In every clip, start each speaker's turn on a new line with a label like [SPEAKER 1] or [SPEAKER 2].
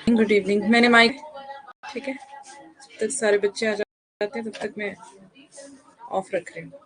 [SPEAKER 1] Good evening. मैंने mic ठीक है, जब तक सारे बच्चे आ जाते हैं तब तक मैं ऑफ रख रही हूँ।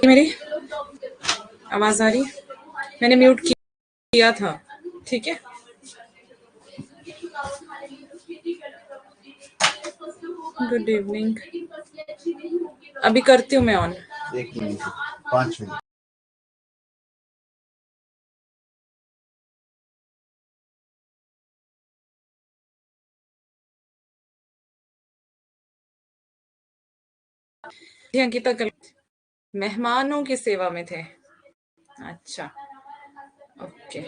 [SPEAKER 1] मेरी आवाज आ रही है? मैंने म्यूट किया था, ठीक है। Good evening. अभी करती हूँ मैं ऑन।
[SPEAKER 2] 1 minute, 5 minute.
[SPEAKER 1] अंकिता कल मेहमानों की सेवा में थे। अच्छा, ओके।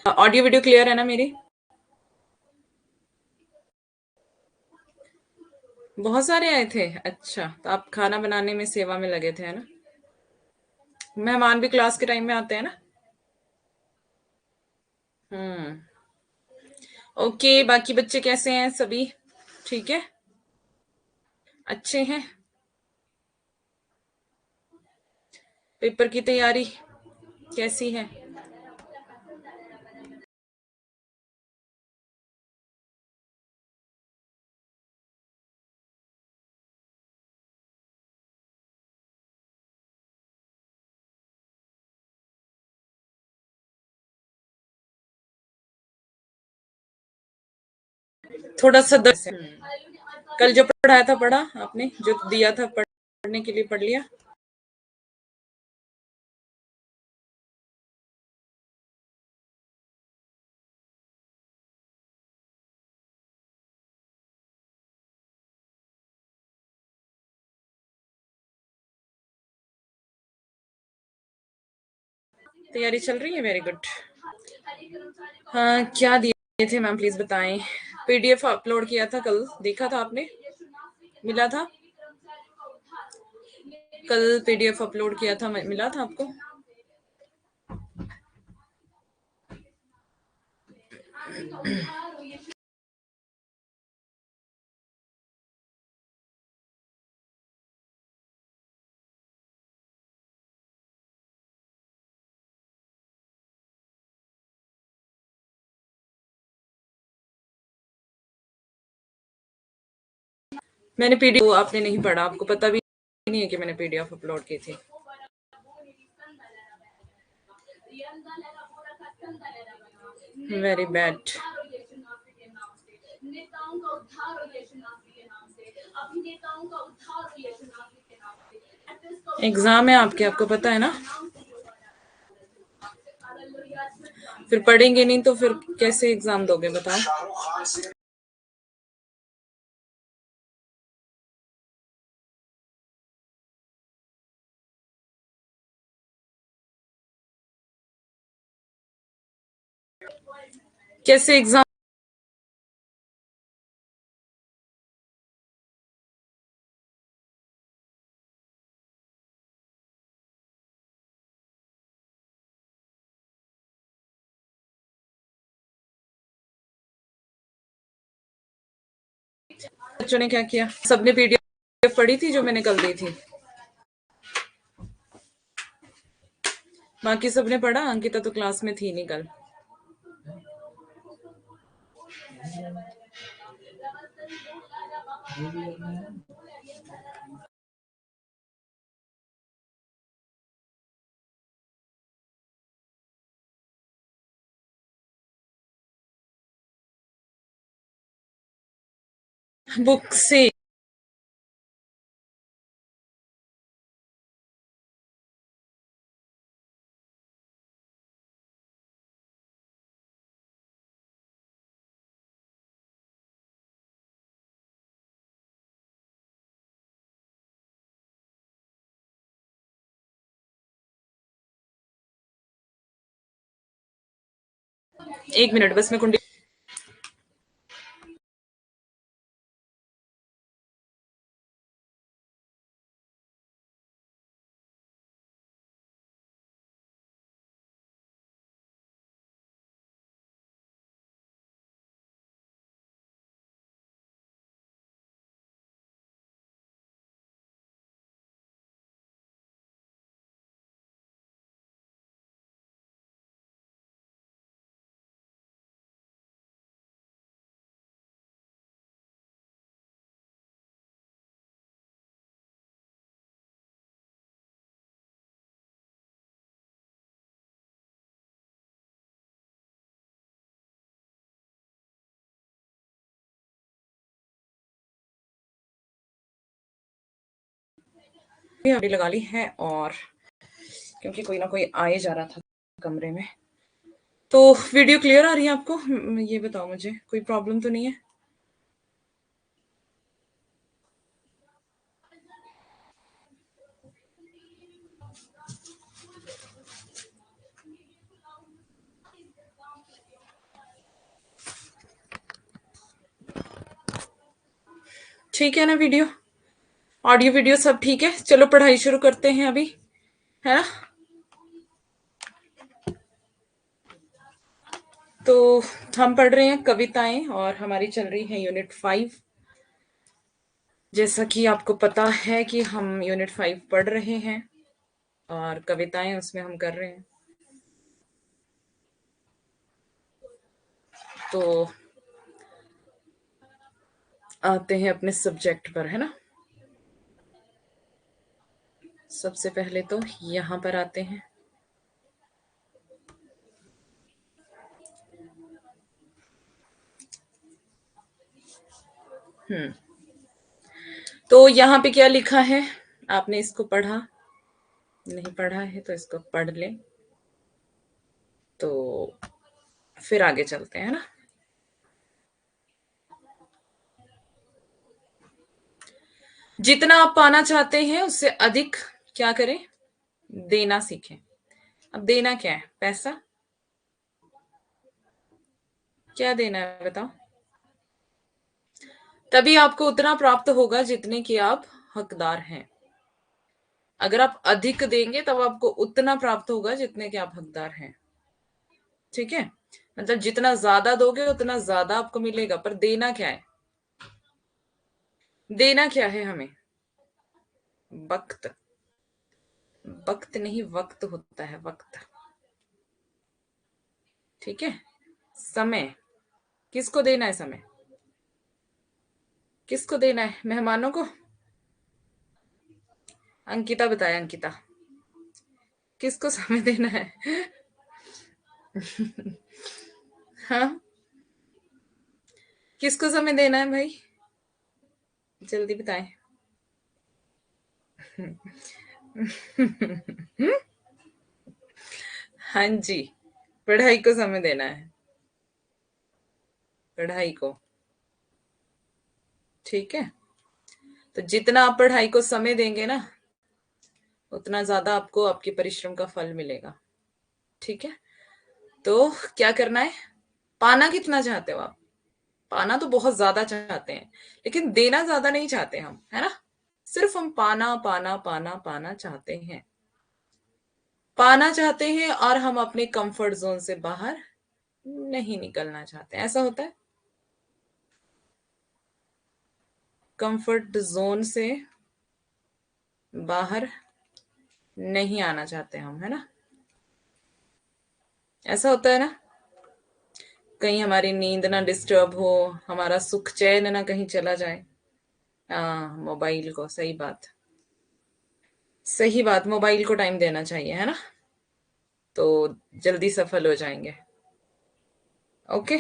[SPEAKER 1] ऑडियो वीडियो क्लियर है ना मेरी? बहुत सारे आए थे। अच्छा, तो आप खाना बनाने में सेवा में लगे थे, है ना? मेहमान भी क्लास के टाइम में आते हैं ना? ओके। बाकी बच्चे कैसे हैं? सभी ठीक है? अच्छे हैं? पेपर की तैयारी कैसी है? थोड़ा सा कल जो पढ़ाया था पढ़ा आपने? जो दिया था पढ़ने के लिए पढ़ लिया? तैयारी चल रही है? Very good. हाँ, क्या दिए थे मैम, प्लीज बताएं। पीडीएफ अपलोड किया था कल, देखा था आपने? मिला था कल? पीडीएफ अपलोड किया था, मिला था आपको? मैंने पीडीएफ, आपने नहीं पढ़ा, आपको पता भी नहीं है कि मैंने पीडीएफ अपलोड की थी। Very bad. एग्जाम है आपके, आपको पता है ना? फिर पढ़ेंगे नहीं तो फिर कैसे एग्जाम दोगे बताओ? कैसे एग्जाम? बच्चों ने क्या किया? सबने पीडीएफ पढ़ी थी जो मैंने कल दी थी? बाकी सबने पढ़ा? अंकिता तो क्लास में थी नहीं कल। बुक से एक मिनट बस, मैं कुंडी। अभी लगा ली है, और क्योंकि कोई ना कोई आए जा रहा था कमरे में। तो वीडियो क्लियर आ रही है आपको? ये बताओ मुझे, कोई प्रॉब्लम तो नहीं है? ठीक है ना? वीडियो, ऑडियो वीडियो सब ठीक है? चलो पढ़ाई शुरू करते हैं अभी, है ना? तो हम पढ़ रहे हैं कविताएं, और हमारी चल रही है यूनिट 5। जैसा कि आपको पता है कि हम यूनिट 5 पढ़ रहे हैं, और कविताएं उसमें हम कर रहे हैं। तो आते हैं अपने सब्जेक्ट पर, है ना? सबसे पहले तो यहां पर आते हैं। तो यहाँ पे क्या लिखा है? आपने इसको पढ़ा? नहीं पढ़ा है तो इसको पढ़ लें, तो फिर आगे चलते हैं ना। जितना आप पाना चाहते हैं उससे अधिक क्या करें? देना सीखें। अब देना क्या है? पैसा। क्या देना है बताओ? तभी आपको उतना प्राप्त होगा जितने की आप हकदार हैं। अगर आप अधिक देंगे तब आपको उतना प्राप्त होगा जितने के आप हकदार हैं। ठीक है, मतलब जितना ज्यादा दोगे उतना ज्यादा आपको मिलेगा, पर देना क्या है? देना क्या है हमें? वक्त। वक्त नहीं, वक्त होता है, वक्त। ठीक है, समय। किसको देना है समय? किसको देना है? मेहमानों को? अंकिता बताए, अंकिता किसको समय देना है? हाँ, किसको समय देना है भाई? जल्दी बताएं। हाँ जी, पढ़ाई को समय देना है, पढ़ाई को। ठीक है, तो जितना आप पढ़ाई को समय देंगे ना, उतना ज्यादा आपको आपके परिश्रम का फल मिलेगा। ठीक है, तो क्या करना है? पाना कितना चाहते हो आप? पाना तो बहुत ज्यादा चाहते हैं, लेकिन देना ज्यादा नहीं चाहते हम, है ना? सिर्फ हम पाना पाना पाना पाना चाहते हैं। पाना चाहते हैं और हम अपने कंफर्ट जोन से बाहर नहीं निकलना चाहते। ऐसा होता है, कंफर्ट जोन से बाहर नहीं आना चाहते हम, है ना? ऐसा होता है ना? कहीं हमारी नींद ना डिस्टर्ब हो, हमारा सुख चैन ना कहीं चला जाए। हाँ, मोबाइल को, सही बात। सही बात, मोबाइल को टाइम देना चाहिए, है ना? तो जल्दी सफल हो जाएंगे। ओके,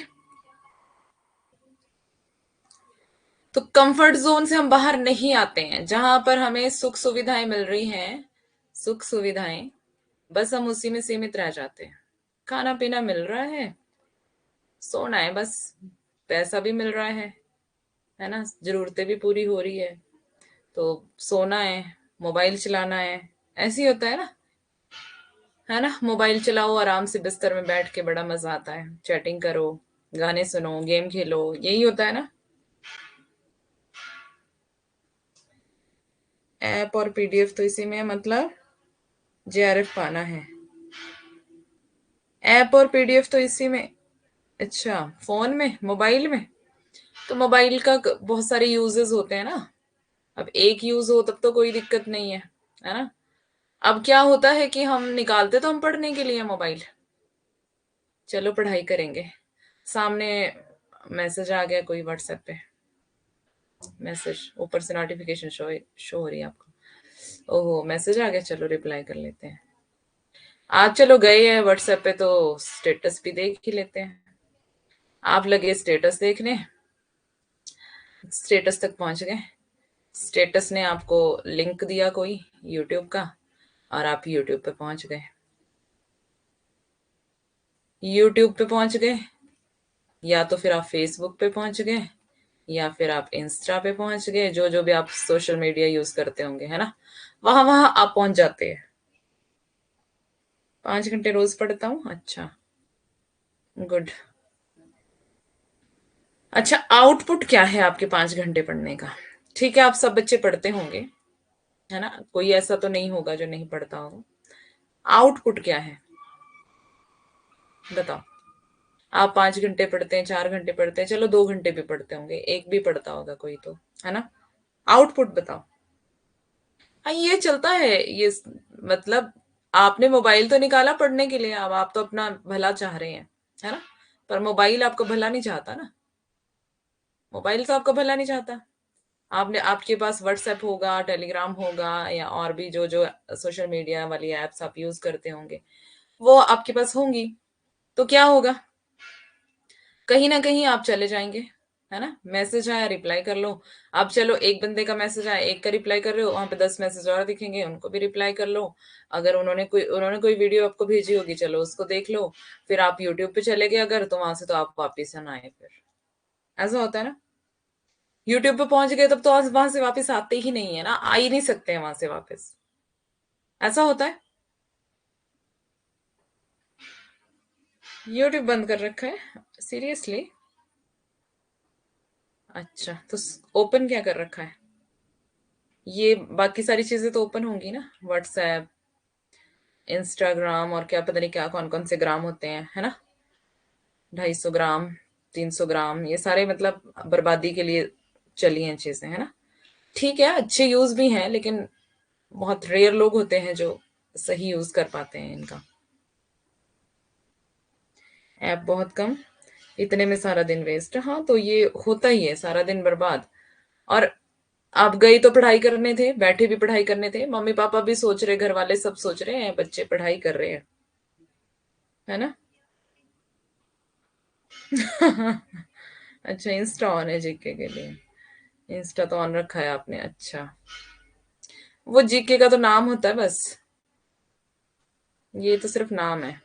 [SPEAKER 1] तो कंफर्ट जोन से हम बाहर नहीं आते हैं, जहां पर हमें सुख सुविधाएं मिल रही हैं, सुख सुविधाएं, बस हम उसी में सीमित रह जाते हैं। खाना पीना मिल रहा है, सोना है बस, पैसा भी मिल रहा है ना? जरूरतें भी पूरी हो रही है, तो सोना है, मोबाइल चलाना है। ऐसे ही होता है ना? मोबाइल चलाओ आराम से बिस्तर में बैठ के, बड़ा मजा आता है, चैटिंग करो, गाने सुनो, गेम खेलो, यही होता है ना? ऐप और पीडीएफ तो इसी में है, मतलब जेआरएफ पाना है। ऐप और पीडीएफ तो इसी में। अच्छा, फोन में, मोबाइल में? तो मोबाइल का बहुत सारे यूजेस होते हैं ना। अब एक यूज हो तब तो कोई दिक्कत नहीं है ना? अब क्या होता है कि हम निकालते तो हम पढ़ने के लिए मोबाइल, चलो पढ़ाई करेंगे, सामने मैसेज आ गया कोई व्हाट्सएप पे, मैसेज ऊपर से नोटिफिकेशन शो हो रही है आपको, ओहो मैसेज आ गया, चलो रिप्लाई कर लेते हैं। आज चलो गए हैं व्हाट्सएप पे तो स्टेटस भी देख ही लेते हैं। आप लगे स्टेटस देखने, स्टेटस तक पहुंच गए, स्टेटस ने आपको लिंक दिया कोई यूट्यूब का, और आप यूट्यूब पे पहुंच गए, यूट्यूब पे पहुंच गए, या तो फिर आप फेसबुक पे पहुंच गए, या फिर आप इंस्टा पे पहुंच गए, जो जो भी आप सोशल मीडिया यूज करते होंगे, है ना? वहां वहां आप पहुंच जाते हैं। 5 घंटे रोज पढ़ता हूँ, अच्छा, गुड। अच्छा, आउटपुट क्या है आपके 5 घंटे पढ़ने का? ठीक है, आप सब बच्चे पढ़ते होंगे, है ना? कोई ऐसा तो नहीं होगा जो नहीं पढ़ता होगा। आउटपुट क्या है, बताओ। आप 5 घंटे पढ़ते हैं, 4 घंटे पढ़ते हैं, चलो 2 घंटे भी पढ़ते होंगे, एक भी पढ़ता होगा कोई तो, है ना? आउटपुट बताओ। हाँ, ये चलता है ये मतलब आपने मोबाइल तो निकाला पढ़ने के लिए, अब आप तो अपना भला चाह रहे हैं, है ना? पर मोबाइल आपको भला नहीं चाहता ना, मोबाइल तो आपका भला नहीं चाहता। आपने, आपके पास व्हाट्सएप होगा, टेलीग्राम होगा, या और भी जो जो सोशल मीडिया वाली एप्स आप यूज करते होंगे, वो आपके पास होंगी। तो क्या होगा, कहीं ना कहीं आप चले जाएंगे, है ना? मैसेज आया, रिप्लाई कर लो। अब चलो एक बंदे का मैसेज आया, एक का रिप्लाई कर रहे हो, वहां पे 10 मैसेज और दिखेंगे, उनको भी रिप्लाई कर लो। अगर उन्होंने कोई वीडियो आपको भेजी होगी, चलो उसको देख लो। फिर आप यूट्यूब पे चले गए अगर, तो वहां से तो आप वापिस ना आए फिर। ऐसा होता है ना? यूट्यूब पे पहुंच गए तब तो वहां से वापस आते ही नहीं है ना, आ ही नहीं सकते हैं वहां से वापस। ऐसा होता है। यूट्यूब बंद कर रखा है, सीरियसली? अच्छा, तो ओपन क्या कर रखा है? ये बाकी सारी चीजें तो ओपन होंगी ना, व्हाट्सएप, इंस्टाग्राम और क्या पता नहीं क्या कौन कौन से ग्राम होते हैं, है ना? 250 ग्राम, 300 ग्राम, ये सारे मतलब बर्बादी के लिए चली हैं चीजें, है ना? ठीक है, अच्छे यूज भी हैं, लेकिन बहुत रेयर लोग होते हैं जो सही यूज कर पाते हैं इनका। ऐप बहुत कम, इतने में सारा दिन वेस्ट। हाँ, तो ये होता ही है, सारा दिन बर्बाद। और आप गई तो पढ़ाई करने थे, बैठे भी पढ़ाई करने थे, मम्मी पापा भी सोच रहे, घर वाले सब सोच रहे हैं बच्चे पढ़ाई कर रहे हैं, है ना? अच्छा, इंस्टा ऑन है जीके के लिए? इंस्टा तो ऑन रखा है आपने, अच्छा। वो जीके का तो नाम होता है बस, ये तो सिर्फ नाम है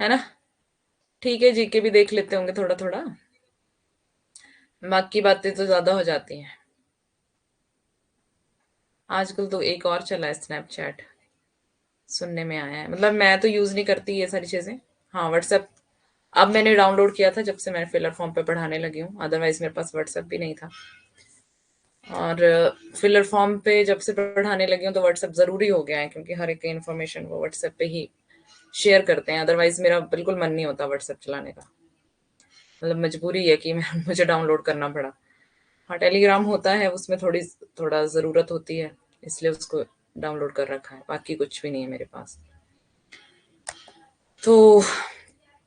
[SPEAKER 1] ना? ठीक है, जीके भी देख लेते होंगे थोड़ा थोड़ा, बाकी बातें तो ज्यादा हो जाती हैं। आजकल तो एक और चला है, स्नैपचैट, सुनने में आया है, मतलब मैं तो यूज नहीं करती ये सारी चीजें। हाँ, व्हाट्सएप अब मैंने डाउनलोड किया था जब से मैं फिलर फॉर्म पे पढ़ाने लगी हूँ, अदरवाइज मेरे पास व्हाट्सएप भी नहीं था। और फिलर फॉर्म पे जब से पढ़ाने लगी हूँ तो व्हाट्सएप जरूरी हो गया है, क्योंकि हर एक इन्फॉर्मेशन वो व्हाट्सएप पे ही शेयर करते हैं, अदरवाइज मेरा बिल्कुल मन नहीं होता व्हाट्सएप चलाने का। मतलब मजबूरी है कि मुझे डाउनलोड करना पड़ा। हाँ, टेलीग्राम होता है, उसमें थोड़ी थोड़ा जरूरत होती है, इसलिए उसको डाउनलोड कर रखा है, बाकी कुछ भी नहीं है मेरे पास। तो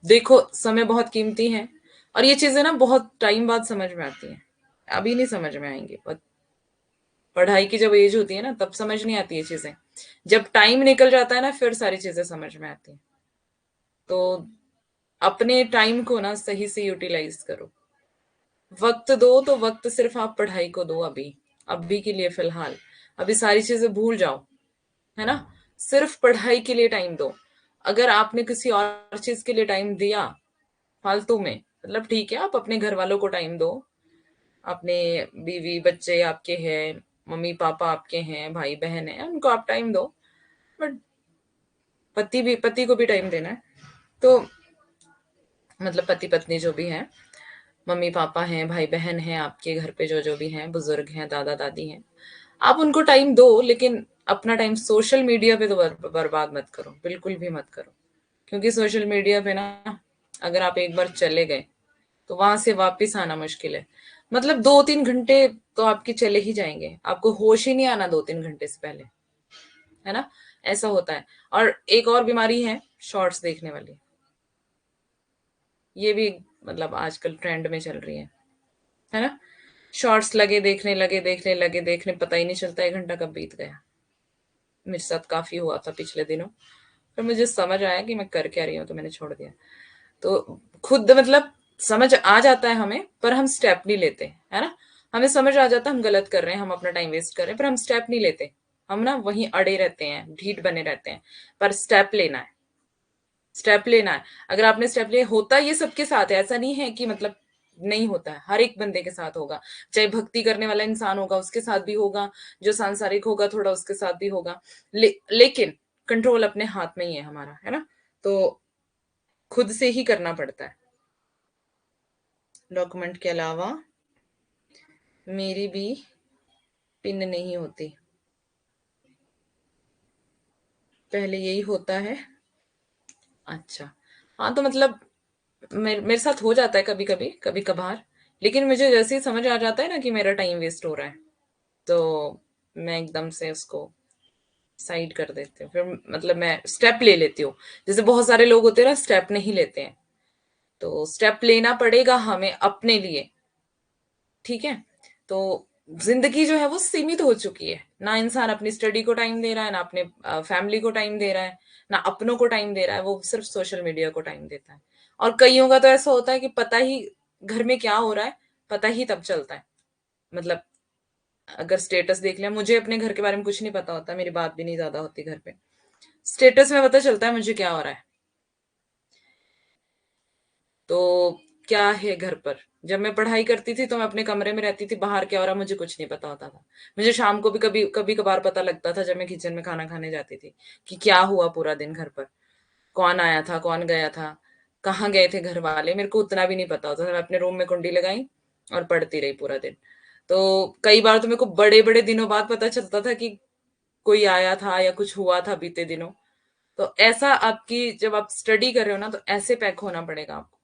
[SPEAKER 1] देखो, समय बहुत कीमती है, और ये चीजें ना बहुत टाइम बाद समझ में आती हैं, अभी नहीं समझ में आएंगी। पढ़ाई की जब एज होती है ना, तब समझ नहीं आती ये चीजें, जब टाइम निकल जाता है ना, फिर सारी चीजें समझ में आती हैं। तो अपने टाइम को ना सही से यूटिलाइज करो। वक्त दो तो वक्त सिर्फ आप पढ़ाई को दो, अभी अभी के लिए फिलहाल। अभी सारी चीजें भूल जाओ, है ना? सिर्फ पढ़ाई के लिए टाइम दो। अगर आपने किसी और चीज के लिए टाइम दिया फालतू में, मतलब ठीक है, आप अपने घर वालों को टाइम दो, अपने बीवी बच्चे आपके हैं, मम्मी पापा आपके हैं, भाई बहन है, उनको आप टाइम दो। बट पति को भी टाइम देना है। तो मतलब पति पत्नी जो भी हैं, मम्मी पापा हैं, भाई बहन हैं, आपके घर पे जो जो भी हैं, बुजुर्ग हैं, दादा दादी हैं, आप उनको टाइम दो, लेकिन अपना टाइम सोशल मीडिया पे तो बर्बाद मत करो, बिल्कुल भी मत करो। क्योंकि सोशल मीडिया पे ना, अगर आप एक बार चले गए तो वहां से वापस आना मुश्किल है। मतलब 2-3 घंटे तो आपके चले ही जाएंगे, आपको होश ही नहीं आना 2-3 घंटे से पहले, है ना? ऐसा होता है। और एक और बीमारी है, शॉर्ट्स देखने वाली, ये भी मतलब आजकल ट्रेंड में चल रही है ना? शॉर्ट्स देखने लगे देखने, पता ही नहीं चलता 1 घंटा कब बीत गया। मेरे साथ काफी हुआ था पिछले दिनों, फिर मुझे समझ आया कि मैं कर क्या रही हूँ, तो मैंने छोड़ दिया। तो खुद मतलब समझ आ जाता है हमें, पर हम स्टेप नहीं लेते, है ना? हमें समझ आ जाता है हम गलत कर रहे हैं, हम अपना टाइम वेस्ट कर रहे हैं, पर हम स्टेप नहीं लेते। हम ना वहीं अड़े रहते हैं, ढीठ बने रहते हैं। पर स्टेप लेना है, स्टेप लेना है। अगर आपने स्टेप लिया, होता ये सबके साथ है, ऐसा नहीं है कि मतलब नहीं होता है, हर एक बंदे के साथ होगा। चाहे भक्ति करने वाला इंसान होगा उसके साथ भी होगा, जो सांसारिक होगा थोड़ा उसके साथ भी होगा। लेकिन कंट्रोल अपने हाथ में ही है हमारा, है ना? तो खुद से ही करना पड़ता है। डॉक्यूमेंट के अलावा मेरी भी पिन नहीं होती, पहले यही होता है। अच्छा, हाँ, तो मतलब मेरे साथ हो जाता है कभी कभी, कभी कभार। लेकिन मुझे जैसे ही समझ आ जाता है ना कि मेरा टाइम वेस्ट हो रहा है, तो मैं एकदम से उसको साइड कर देती हूँ, फिर मतलब मैं स्टेप ले लेती हूँ। जैसे बहुत सारे लोग होते हैं ना, स्टेप नहीं लेते हैं, तो स्टेप लेना पड़ेगा हमें अपने लिए। ठीक है? तो जिंदगी जो है वो सीमित हो चुकी है, ना इंसान अपनी स्टडी को टाइम दे रहा है, ना अपने फैमिली को टाइम दे रहा है, ना अपनों को टाइम दे रहा है, वो सिर्फ सोशल मीडिया को टाइम देता है। और कईयों का तो ऐसा होता है कि पता ही घर में क्या हो रहा है, पता ही तब चलता है। मतलब अगर स्टेटस देख लिया, मुझे अपने घर के बारे में कुछ नहीं पता होता, मेरी बात भी नहीं ज्यादा होती घर पे, स्टेटस में पता चलता है मुझे क्या हो रहा है। तो क्या है घर पर, जब मैं पढ़ाई करती थी तो मैं अपने कमरे में रहती थी, बाहर क्या हो रहा मुझे कुछ नहीं पता होता था। मुझे शाम को भी कभी कभी कभार पता लगता था जब मैं किचन में खाना खाने जाती थी, कि क्या हुआ पूरा दिन घर पर, कौन आया था, कौन गया था, कहाँ गए थे घर वाले, मेरे को उतना भी नहीं पता होता था। मैं अपने रूम में कुंडी लगाई, और पढ़ती रही पूरा दिन। तो कई बार तो मेरे को बड़े-बड़े दिनों बाद पता चलता था कि कोई आया था या कुछ हुआ था बीते दिनों। तो ऐसा आपकी जब आप स्टडी कर रहे हो ना तो ऐसे पैक होना पड़ेगा आपको।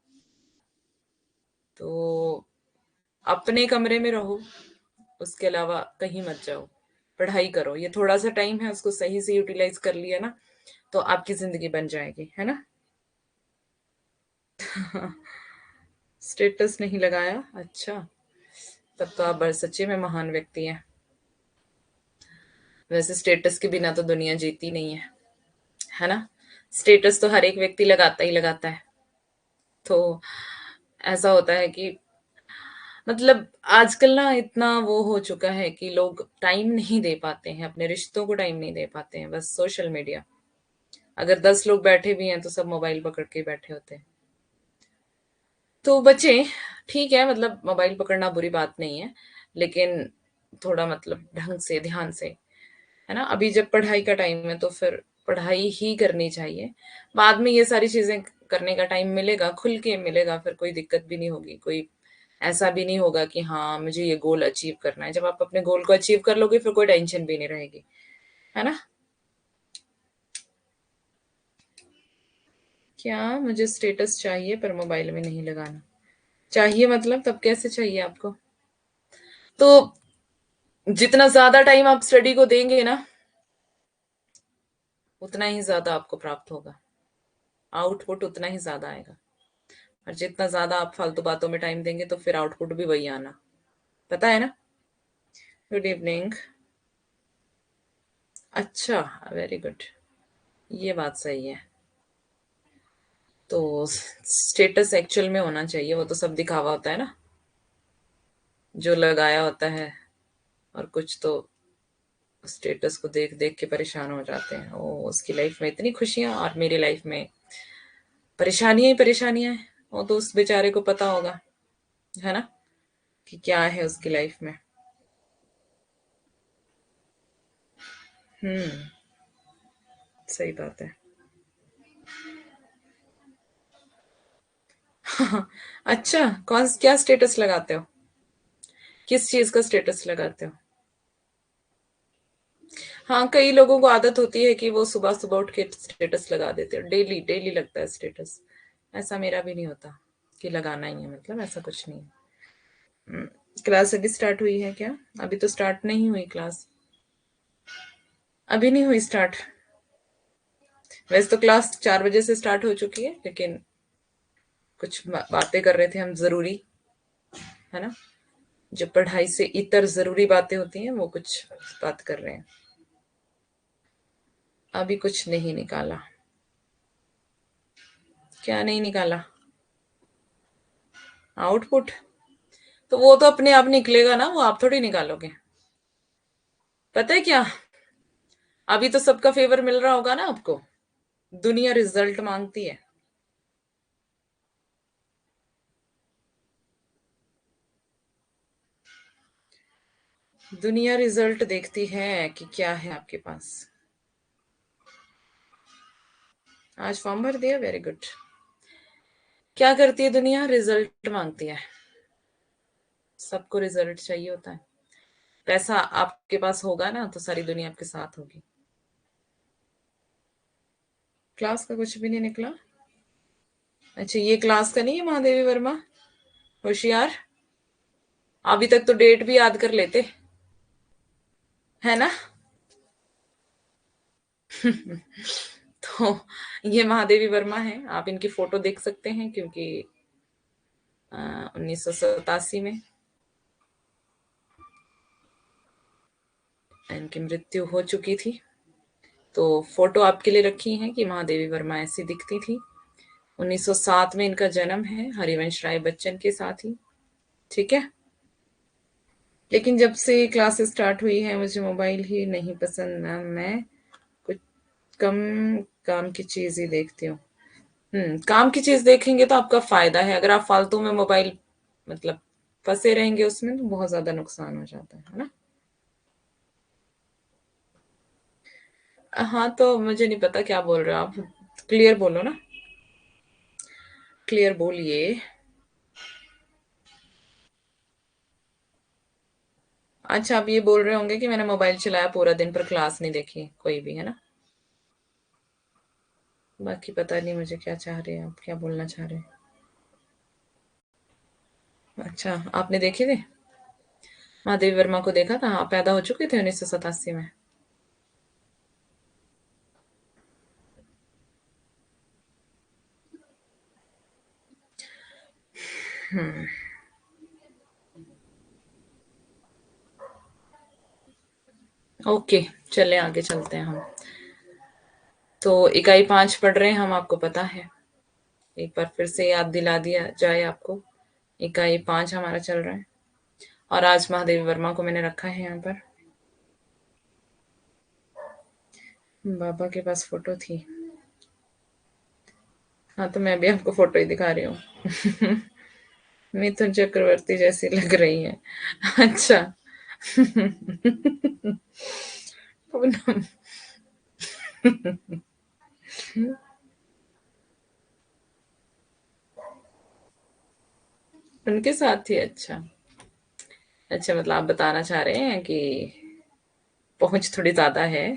[SPEAKER 1] तो अपने कमरे में रहो, उसके अलावा कहीं मत जाओ। पढ़ाई करो, ये थोड़ा-सा टाइम है उसको सही से यूटिलाइज़ कर लिया ना, तो आपकी ज़िंदगी बन जाएगी, है ना? स्टेटस नहीं लगाया? अच्छा, तब तो आप सच्ची में महान व्यक्ति हैं। वैसे स्टेटस के बिना तो दुनिया जीती नहीं है ना? स्टेटस तो हर एक व्यक्ति लगाता ही लगाता है। तो ऐसा होता है कि मतलब आजकल ना इतना वो हो चुका है कि लोग टाइम नहीं दे पाते हैं, अपने रिश्तों को टाइम नहीं दे पाते हैं, बस सोशल मीडिया। अगर 10 लोग बैठे भी हैं तो सब मोबाइल पकड़ के बैठे होते हैं। तो बच्चे, ठीक है, मतलब मोबाइल पकड़ना बुरी बात नहीं है, लेकिन थोड़ा मतलब ढंग से, ध्यान से, है ना? अभी जब पढ़ाई का टाइम है तो फिर पढ़ाई ही करनी चाहिए। बाद में ये सारी चीज़ें करने का टाइम मिलेगा, खुल के मिलेगा, फिर कोई दिक्कत भी नहीं होगी। कोई ऐसा भी नहीं होगा कि हाँ, मुझे ये गोल अचीव करना है। जब आप अपने गोल को अचीव कर लोगे फिर कोई टेंशन भी नहीं रहेगी, है ना? क्या मुझे स्टेटस चाहिए पर मोबाइल में नहीं लगाना? चाहिए मतलब तब कैसे चाहिए आपको? तो जितना ज़्यादा टाइम आप स्टडी को देंगे ना, उतना ही ज़्यादा आपको प्राप्त होगा। आउटपुट उतना ही ज़्यादा आएगा। और जितना ज़्यादा आप फालतू बातों में टाइम देंगे तो फिर आउटपुट भी वही आना। पता है ना? Good evening. अच्छा, वेरी गुड। ये बात सही है। तो स्टेटस एक्चुअल में होना चाहिए, वो तो सब दिखावा होता है ना, जो लगाया होता है। और कुछ तो स्टेटस को देख देख के परेशान हो जाते हैं, ओ उसकी लाइफ में इतनी खुशियां और मेरी लाइफ में परेशानियां ही परेशानियां हैं। वो तो उस बेचारे को पता होगा, है ना, कि क्या है उसकी लाइफ में। हम्म। सही बात है। अच्छा, कौन क्या स्टेटस लगाते हो? किस चीज का स्टेटस लगाते हो? हाँ, कई लोगों को आदत होती है कि वो सुबह सुबह उठ के स्टेटस लगा देते हैं, डेली डेली लगता है स्टेटस। ऐसा मेरा भी नहीं होता कि लगाना ही है, मतलब ऐसा कुछ नहीं है। क्लास अभी स्टार्ट हुई है क्या? अभी तो स्टार्ट नहीं हुई क्लास। अभी नहीं हुई स्टार्ट। वैसे तो क्लास 4 बजे से स्टार्ट हो चुकी है, लेकिन कुछ बातें कर रहे थे हम जरूरी, है ना, जो पढ़ाई से इतर जरूरी बातें होती हैं वो कुछ बात कर रहे हैं। अभी कुछ नहीं निकाला। क्या नहीं निकाला? आउटपुट? तो वो तो अपने आप निकलेगा ना, वो आप थोड़ी निकालोगे। पता है क्या, अभी तो सबका फेवर मिल रहा होगा ना आपको। दुनिया रिजल्ट मांगती है। दुनिया रिजल्ट देखती है कि क्या है आपके पास। आज फॉर्म भर दिया, वेरी गुड। क्या करती है दुनिया? रिजल्ट मांगती है। सबको रिजल्ट चाहिए होता है। पैसा आपके पास होगा ना तो सारी दुनिया आपके साथ होगी। क्लास का कुछ भी नहीं निकला? अच्छा, ये क्लास का नहीं है महादेवी वर्मा? होशियार। अभी तक तो डेट भी याद कर लेते, है ना? तो ये महादेवी वर्मा है, आप इनकी फोटो देख सकते हैं क्योंकि 1987 में इनकी मृत्यु हो चुकी थी। तो फोटो आपके लिए रखी है कि महादेवी वर्मा ऐसी दिखती थी। 1907 में इनका जन्म है, हरिवंश राय बच्चन के साथ ही। ठीक है। लेकिन जब से क्लासेस स्टार्ट हुई है मुझे मोबाइल ही नहीं पसंद मैम, मैं कुछ कम काम की चीज ही देखती हूँ। काम की चीज देखेंगे तो आपका फायदा है, अगर आप फालतू में मोबाइल मतलब फंसे रहेंगे उसमें तो बहुत ज्यादा नुकसान हो जाता है ना? हाँ, तो मुझे नहीं पता क्या बोल रहे हो आप, क्लियर बोलो ना, क्लियर बोलिए। अच्छा, आप ये बोल रहे होंगे कि मैंने मोबाइल चलाया पूरा दिन पर क्लास नहीं देखी कोई भी, है ना? बाकी पता नहीं मुझे क्या चाह रहे हैं आप, क्या बोलना चाह रहे हैं। अच्छा, आपने देखे थे? महादेवी वर्मा को देखा था? आप पैदा हो चुके थे 1987 में? ओके, चले आगे चलते हैं हम। तो इकाई 5 पढ़ रहे हैं हम, आपको पता है। एक बार फिर से याद दिला दिया जाए आपको। इकाई 5 हमारा चल रहा है और आज महादेवी वर्मा को मैंने रखा है यहाँ पर। बाबा के पास फोटो थी। हाँ, तो मैं भी आपको फोटो ही दिखा रही हूँ। मिथुन चक्रवर्ती जैसी लग रही है। अच्छा। पूनम। उनके साथ थी? अच्छा। अच्छा, मतलब आप बताना चाह रहे हैं कि पहुंच थोड़ी ज्यादा है।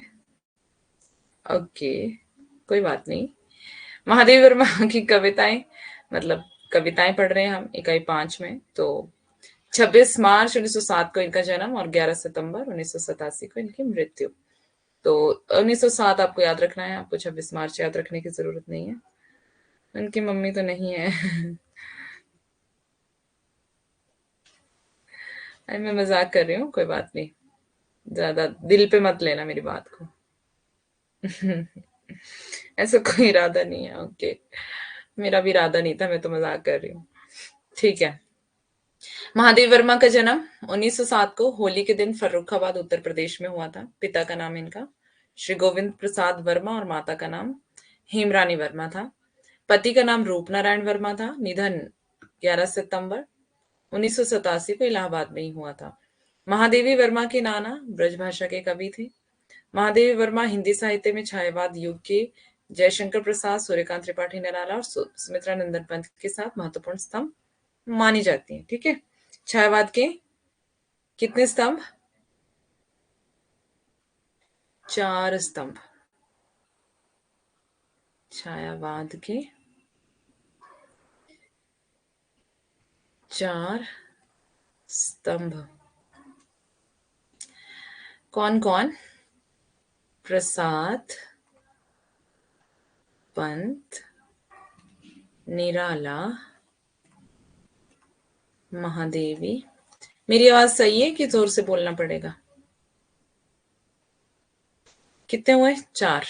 [SPEAKER 1] ओके, कोई बात नहीं। महादेवी वर्मा की कविताएं, मतलब कविताएं पढ़ रहे हैं हम इकाई 5 में। तो 26 मार्च 1907 को इनका जन्म और 11 सितंबर 1987 को इनकी मृत्यु। तो 1907 आपको याद रखना है, आपको 26 मार्च याद रखने की जरूरत नहीं है। उनकी मम्मी तो नहीं है। अरे मैं मजाक कर रही हूँ, कोई बात नहीं। ज्यादा दिल पे मत लेना मेरी बात को। ऐसा कोई इरादा नहीं है। ओके, मेरा भी इरादा नहीं था, मैं तो मजाक कर रही हूँ। ठीक है। महादेव वर्मा का जन्म 1907 को होली के दिन फर्रुखाबाद उत्तर प्रदेश में हुआ था। पिता का नाम इनका श्री गोविंद प्रसाद वर्मा और माता का नाम हेमरानी वर्मा था। पति का नाम रूप नारायण वर्मा था। निधन 11 सितंबर 1987 को इलाहाबाद में ही हुआ था। महादेवी वर्मा के नाना ब्रजभाषा के कवि थे। महादेवी वर्मा हिंदी साहित्य में छायावाद युग के जयशंकर प्रसाद, सूर्यकांत त्रिपाठी निराला और सुमित्रा नंदन पंत के साथ महत्वपूर्ण स्तंभ मानी जाती है। ठीक है। छायावाद के कितने स्तंभ? 4 स्तंभ। छायावाद के 4 स्तंभ। कौन कौन? प्रसाद, पंत, निराला, महादेवी। मेरी आवाज सही है कि जोर से बोलना पड़ेगा? कितने हुए? 4।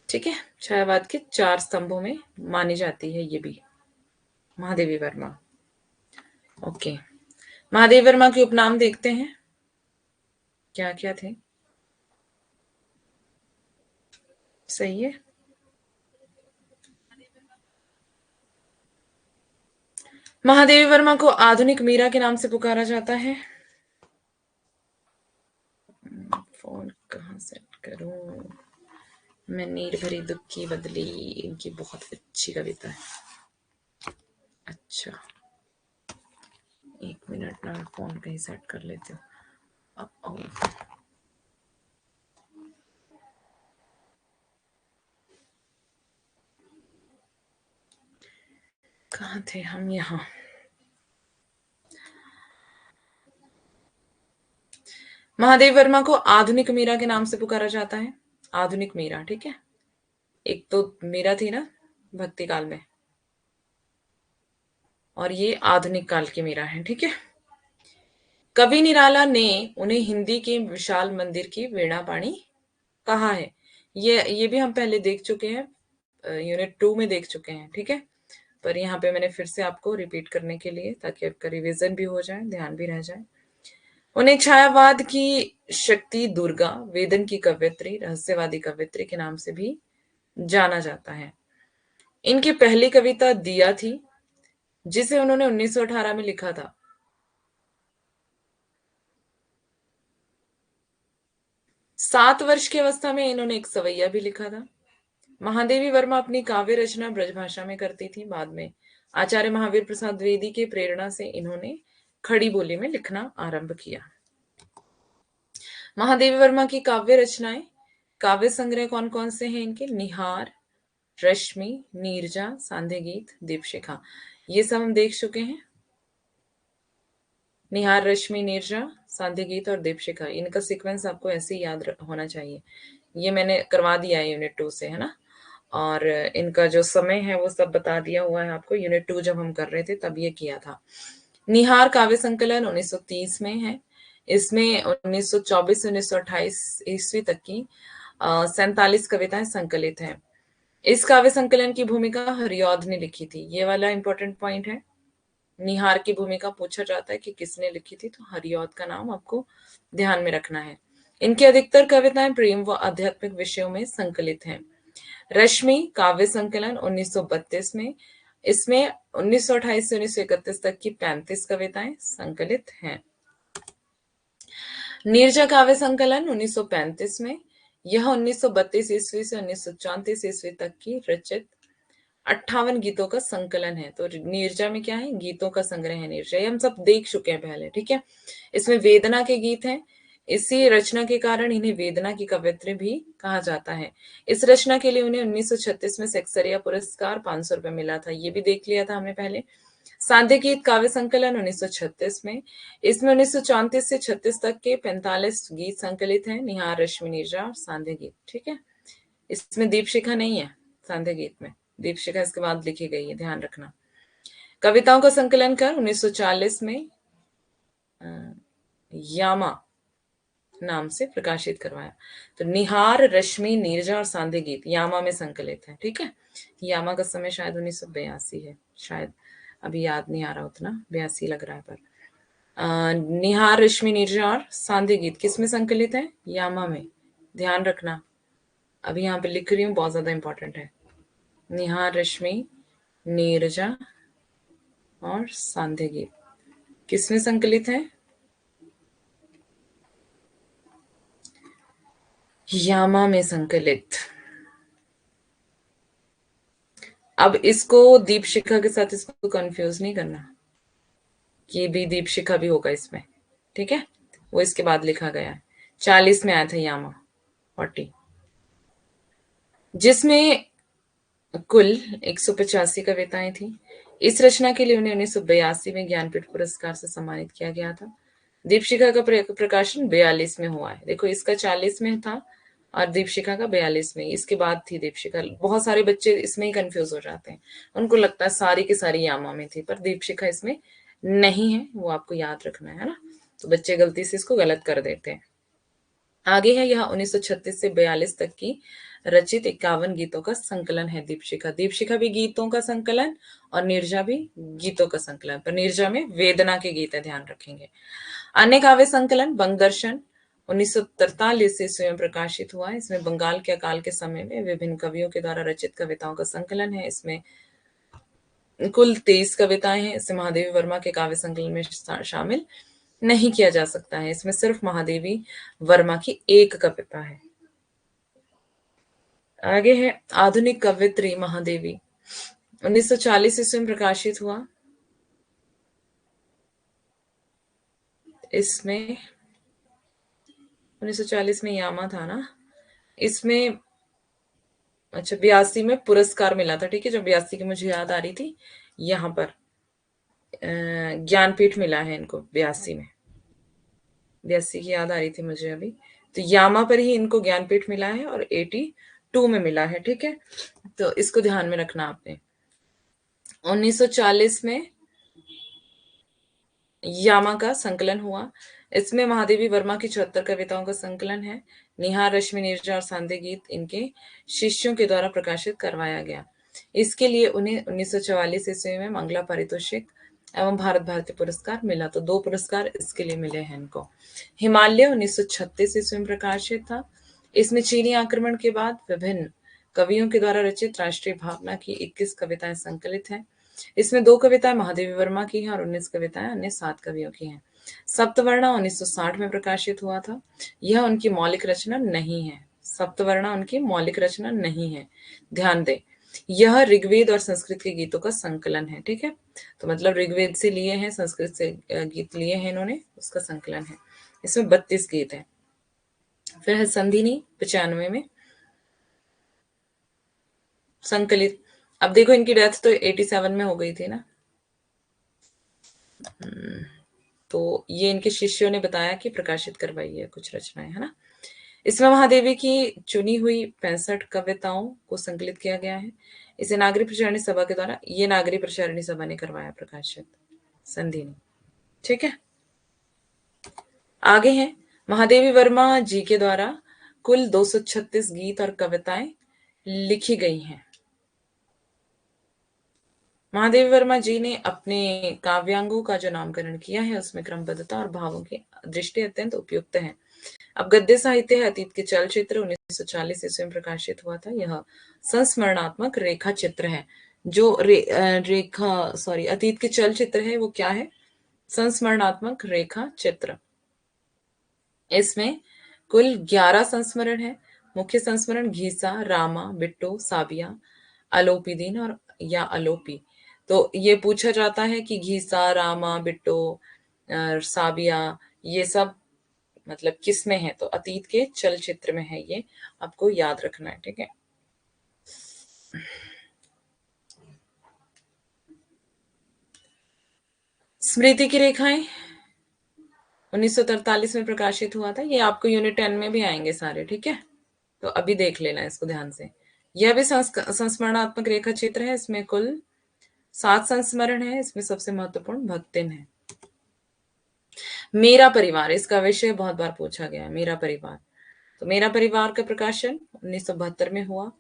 [SPEAKER 1] ठीक है। छायावाद के 4 स्तंभों में मानी जाती है ये भी महादेवी वर्मा। ओके, महादेवी वर्मा के उपनाम देखते हैं क्या क्या थे। सही है। महादेवी वर्मा को आधुनिक मीरा के नाम से पुकारा जाता है। फोन कहाँ सेट करूं? मैं नीर भरी दुख की बदली, इनकी बहुत अच्छी कविता है। अच्छा, 1 मिनट ना, फोन कहीं सेट कर लेती हूँ। कहाँ थे हम? यहाँ। महादेव वर्मा को आधुनिक मीरा के नाम से पुकारा जाता है। आधुनिक मीरा, ठीक है। एक तो मीरा थी ना भक्ति काल में, और ये आधुनिक काल की मीरा है। ठीक है। कवि निराला ने उन्हें हिंदी के विशाल मंदिर की वीणा पाणी कहा है। ये भी हम पहले देख चुके हैं, यूनिट 2 में देख चुके हैं। ठीक है। पर यहाँ पे मैंने फिर से आपको रिपीट करने के लिए, ताकि आपका रिवीजन भी हो जाए, ध्यान भी रह जाए। उन्हें छायावाद की शक्ति दुर्गा, वेदन की कवयित्री, रहस्यवादी कवयित्री के नाम से भी जाना जाता है। इनकी पहली कविता दिया थी, जिसे उन्होंने 1918 में लिखा था। 7 वर्ष की अवस्था में इन्होंने एक सवैया भी लिखा था। महादेवी वर्मा अपनी काव्य रचना ब्रजभाषा में करती थी। बाद में आचार्य महावीर प्रसाद द्विवेदी की प्रेरणा से इन्होंने खड़ी बोली में लिखना आरंभ किया। महादेवी वर्मा की काव्य रचनाएं, काव्य संग्रह कौन कौन से हैं इनके? निहार, रश्मि, नीरजा, सांध्य गीत, दीपशिखा। ये सब हम देख चुके हैं। निहार, रश्मि, नीरजा, सांध्य गीत और दीपशिखा, इनका सीक्वेंस आपको ऐसे ही याद होना चाहिए। ये मैंने करवा दिया है यूनिट 2 से, है ना। और इनका जो समय है वो सब बता दिया हुआ है आपको। यूनिट 2 जब हम कर रहे थे तब ये किया था। निहार काव्य संकलन 1930 में है। इसमें 1924 से 1928 ईस्वी तक की 47 कविताएं संकलित हैं। इस काव्य संकलन की भूमिका हरिऔध ने लिखी थी। ये वाला इंपॉर्टेंट पॉइंट है। निहार की भूमिका पूछा जाता है कि किसने लिखी थी, तो हरिऔध का नाम आपको ध्यान में रखना है। इनकी अधिकतर कविताएं प्रेम व आध्यात्मिक विषयों में संकलित हैं। रश्मि काव्य संकलन 1932 में, इसमें 1928 से 1931 तक की 35 कविताएं संकलित हैं। नीरजा काव्य संकलन 1935 में, यह 1932 ईस्वी से 1934 ईस्वी तक की रचित 58 गीतों का संकलन है। तो नीरजा में क्या है? गीतों का संग्रह है नीरजा। ये हम सब देख चुके हैं पहले, ठीक है। इसमें वेदना के गीत हैं। इसी रचना के कारण इन्हें वेदना की कवयित्री भी कहा जाता है। इस रचना के लिए उन्हें 1936 में सेक्सरिया पुरस्कार 500 रुपए मिला था। ये भी देख लिया था हमने पहले। सांध्य गीत काव्य संकलन 1936 में, इसमें 1934 से 36 तक के 45 गीत संकलित हैं। निहार, रश्मि, नीरजा और सांध्य गीत, ठीक है। इसमें दीपशिखा नहीं है सांध्य गीत में, दीपशिखा इसके बाद लिखी गई है, ध्यान रखना। कविताओं का संकलन कर 1940 में यामा नाम से प्रकाशित करवाया। तो निहार, रश्मि, नीरजा और सांध्य गीत यामा में संकलित है, ठीक है। यामा का समय शायद 1982 है, शायद अभी याद नहीं आ रहा उतना, 82 लग रहा है। पर निहार, रश्मि, नीरजा और सांध्य गीत किस में संकलित है? यामा में, ध्यान रखना। अभी यहाँ पे लिख रही हूँ, बहुत ज्यादा इंपॉर्टेंट है। निहार, रश्मि, नीरजा और सांध्य गीत किस में संकलित है? यामा में संकलित। अब इसको दीपशिखा के साथ इसको कंफ्यूज नहीं करना, ये भी दीपशिखा भी होगा इसमें, ठीक है। वो इसके बाद लिखा गया है। 40 में आया था यामा, 40, जिसमें कुल 185 कविताएं थी। इस रचना के लिए उन्हें 1982 में ज्ञानपीठ पुरस्कार से सम्मानित किया गया था। दीपशिखा का प्रकाशन 42 में हुआ है। देखो, इसका 40 में था और दीपशिखा का 42 में, इसके बाद थी दीपशिखा। बहुत सारे बच्चे इसमें ही कंफ्यूज हो जाते हैं, उनको लगता है सारी की सारी यामा में थी, पर दीपशिखा इसमें नहीं है, वो आपको याद रखना है ना। तो बच्चे गलती से इसको गलत कर देते हैं। आगे है, यह 1936 से 42 तक की रचित 51 गीतों का संकलन है। दीपशिखा, दीपशिखा भी गीतों का संकलन और नीरजा भी गीतों का संकलन, पर नीरजा में वेदना के गीत है, ध्यान रखेंगे। अन्य काव्य संकलन बंग दर्शन 1943 ईस्वी में प्रकाशित हुआ। इसमें बंगाल के अकाल के समय में विभिन्न कवियों के द्वारा रचित कविताओं का संकलन है। इसमें कुल 23 कविताएं हैं। इसे महादेवी वर्मा के काव्य संकलन में शामिल नहीं किया जा सकता है। इसमें सिर्फ महादेवी वर्मा की एक कविता है। आगे है, आधुनिक कवित्री महादेवी 1940 ईस्वी में प्रकाशित हुआ। इसमें 1940 में यामा था ना, इसमें अच्छा 82 में पुरस्कार मिला था, ठीक है। जो 82 की मुझे याद आ रही थी, यहाँ पर ज्ञानपीठ मिला है इनको 82 में, 82 की याद आ रही थी मुझे अभी। तो यामा पर ही इनको ज्ञानपीठ मिला है और 82 में मिला है, ठीक है। तो इसको ध्यान में रखना आपने। 1940 में यामा का संकलन हुआ। इसमें महादेवी वर्मा की 74 कविताओं का संकलन है। निहार, रश्मि, नीरजा और सांध्य गीत इनके शिष्यों के द्वारा प्रकाशित करवाया गया। इसके लिए उन्हें 1944 ईस्वी में मंगला पारितोषिक एवं भारत भारती पुरस्कार मिला। तो 2 पुरस्कार इसके लिए मिले हैं इनको। हिमालय 1936 ईस्वी में प्रकाशित था। इसमें चीनी आक्रमण के बाद विभिन्न कवियों के द्वारा रचित राष्ट्रीय भावना की 21 कविताएं संकलित हैं। इसमें 2 कविताएं महादेवी वर्मा की हैं और 19 कविताएं अन्य 7 कवियों की हैं। सप्तवर्णा 1960 में प्रकाशित हुआ था। यह उनकी मौलिक रचना नहीं है। सप्तवर्णा उनकी मौलिक रचना नहीं है, ध्यान दें। यह ऋग्वेद और संस्कृत के गीतों का संकलन है, ठीक है। तो मतलब ऋग्वेद से लिए हैं, संस्कृत से गीत लिए हैं इन्होंने, उसका संकलन है। इसमें 32 गीत हैं। फिर है संधिनी 95 में संकलित। अब देखो इनकी डेथ तो 87 में हो गई थी ना। तो ये इनके शिष्यों ने बताया कि प्रकाशित करवाई है कुछ रचनाएं, है ना। इसमें महादेवी की चुनी हुई 65 कविताओं को संकलित किया गया है। इसे नागरी प्रचारणी सभा के द्वारा, ये नागरी प्रचारणी सभा ने करवाया प्रकाशित, संधि ने। ठीक है, आगे हैं महादेवी वर्मा जी के द्वारा कुल 236 गीत और कविताएं लिखी गई हैं। महादेवी वर्मा जी ने अपने काव्यांगों का जो नामकरण किया है उसमें क्रमबद्धता और भावों की दृष्टि अत्यंत उपयुक्त है। अब गद्य साहित्य है अतीत के चलचित्र 1940 ईस्वी में प्रकाशित हुआ था। यह संस्मरणात्मक रेखा चित्र है। जो अतीत के चलचित्र है वो क्या है? संस्मरणात्मक रेखा चित्र। इसमें कुल 11 संस्मरण है। मुख्य संस्मरण घीसा, रामा, बिट्टो, साबिया, अलोपी दीन और या अलोपी। तो ये पूछा जाता है कि घीसा, रामा, बिट्टो, साबिया, ये सब मतलब किस में है? तो अतीत के चलचित्र में है, ये आपको याद रखना है। ठीक है, स्मृति की रेखाएं 1943 में प्रकाशित हुआ था। ये आपको यूनिट 10 में भी आएंगे सारे। ठीक है, तो अभी देख लेना इसको ध्यान से। यह भी संस्मरणात्मक रेखा चित्र है। इसमें कुल 7 संस्मरण है। इसमें सबसे महत्वपूर्ण भक्तिन है। मेरा परिवार, इसका विषय बहुत बार पूछा गया है, मेरा परिवार। तो मेरा परिवार का प्रकाशन 1972 में हुआ।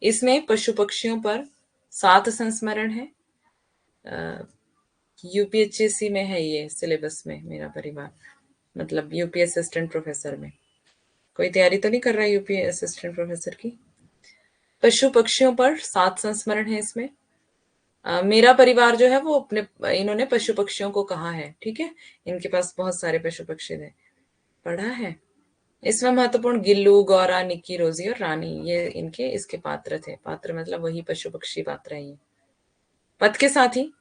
[SPEAKER 1] इसमें पशु पक्षियों पर 7 संस्मरण है। यूपीएचएससी में है ये सिलेबस में, मेरा परिवार, मतलब यूपी असिस्टेंट प्रोफेसर में। कोई तैयारी तो नहीं कर रहा है यूपी असिस्टेंट प्रोफेसर की? पशु पक्षियों पर 7 संस्मरण है इसमें। मेरा परिवार जो है वो अपने, इन्होंने पशु पक्षियों को कहा है। ठीक है, इनके पास बहुत सारे पशु पक्षी थे, पढ़ा है। इसमें महत्वपूर्ण गिल्लू, गौरा, निक्की, रोजी और रानी, ये इनके इसके पात्र थे। पात्र मतलब वही पशु पक्षी पात्र है ये। पथ के साथी,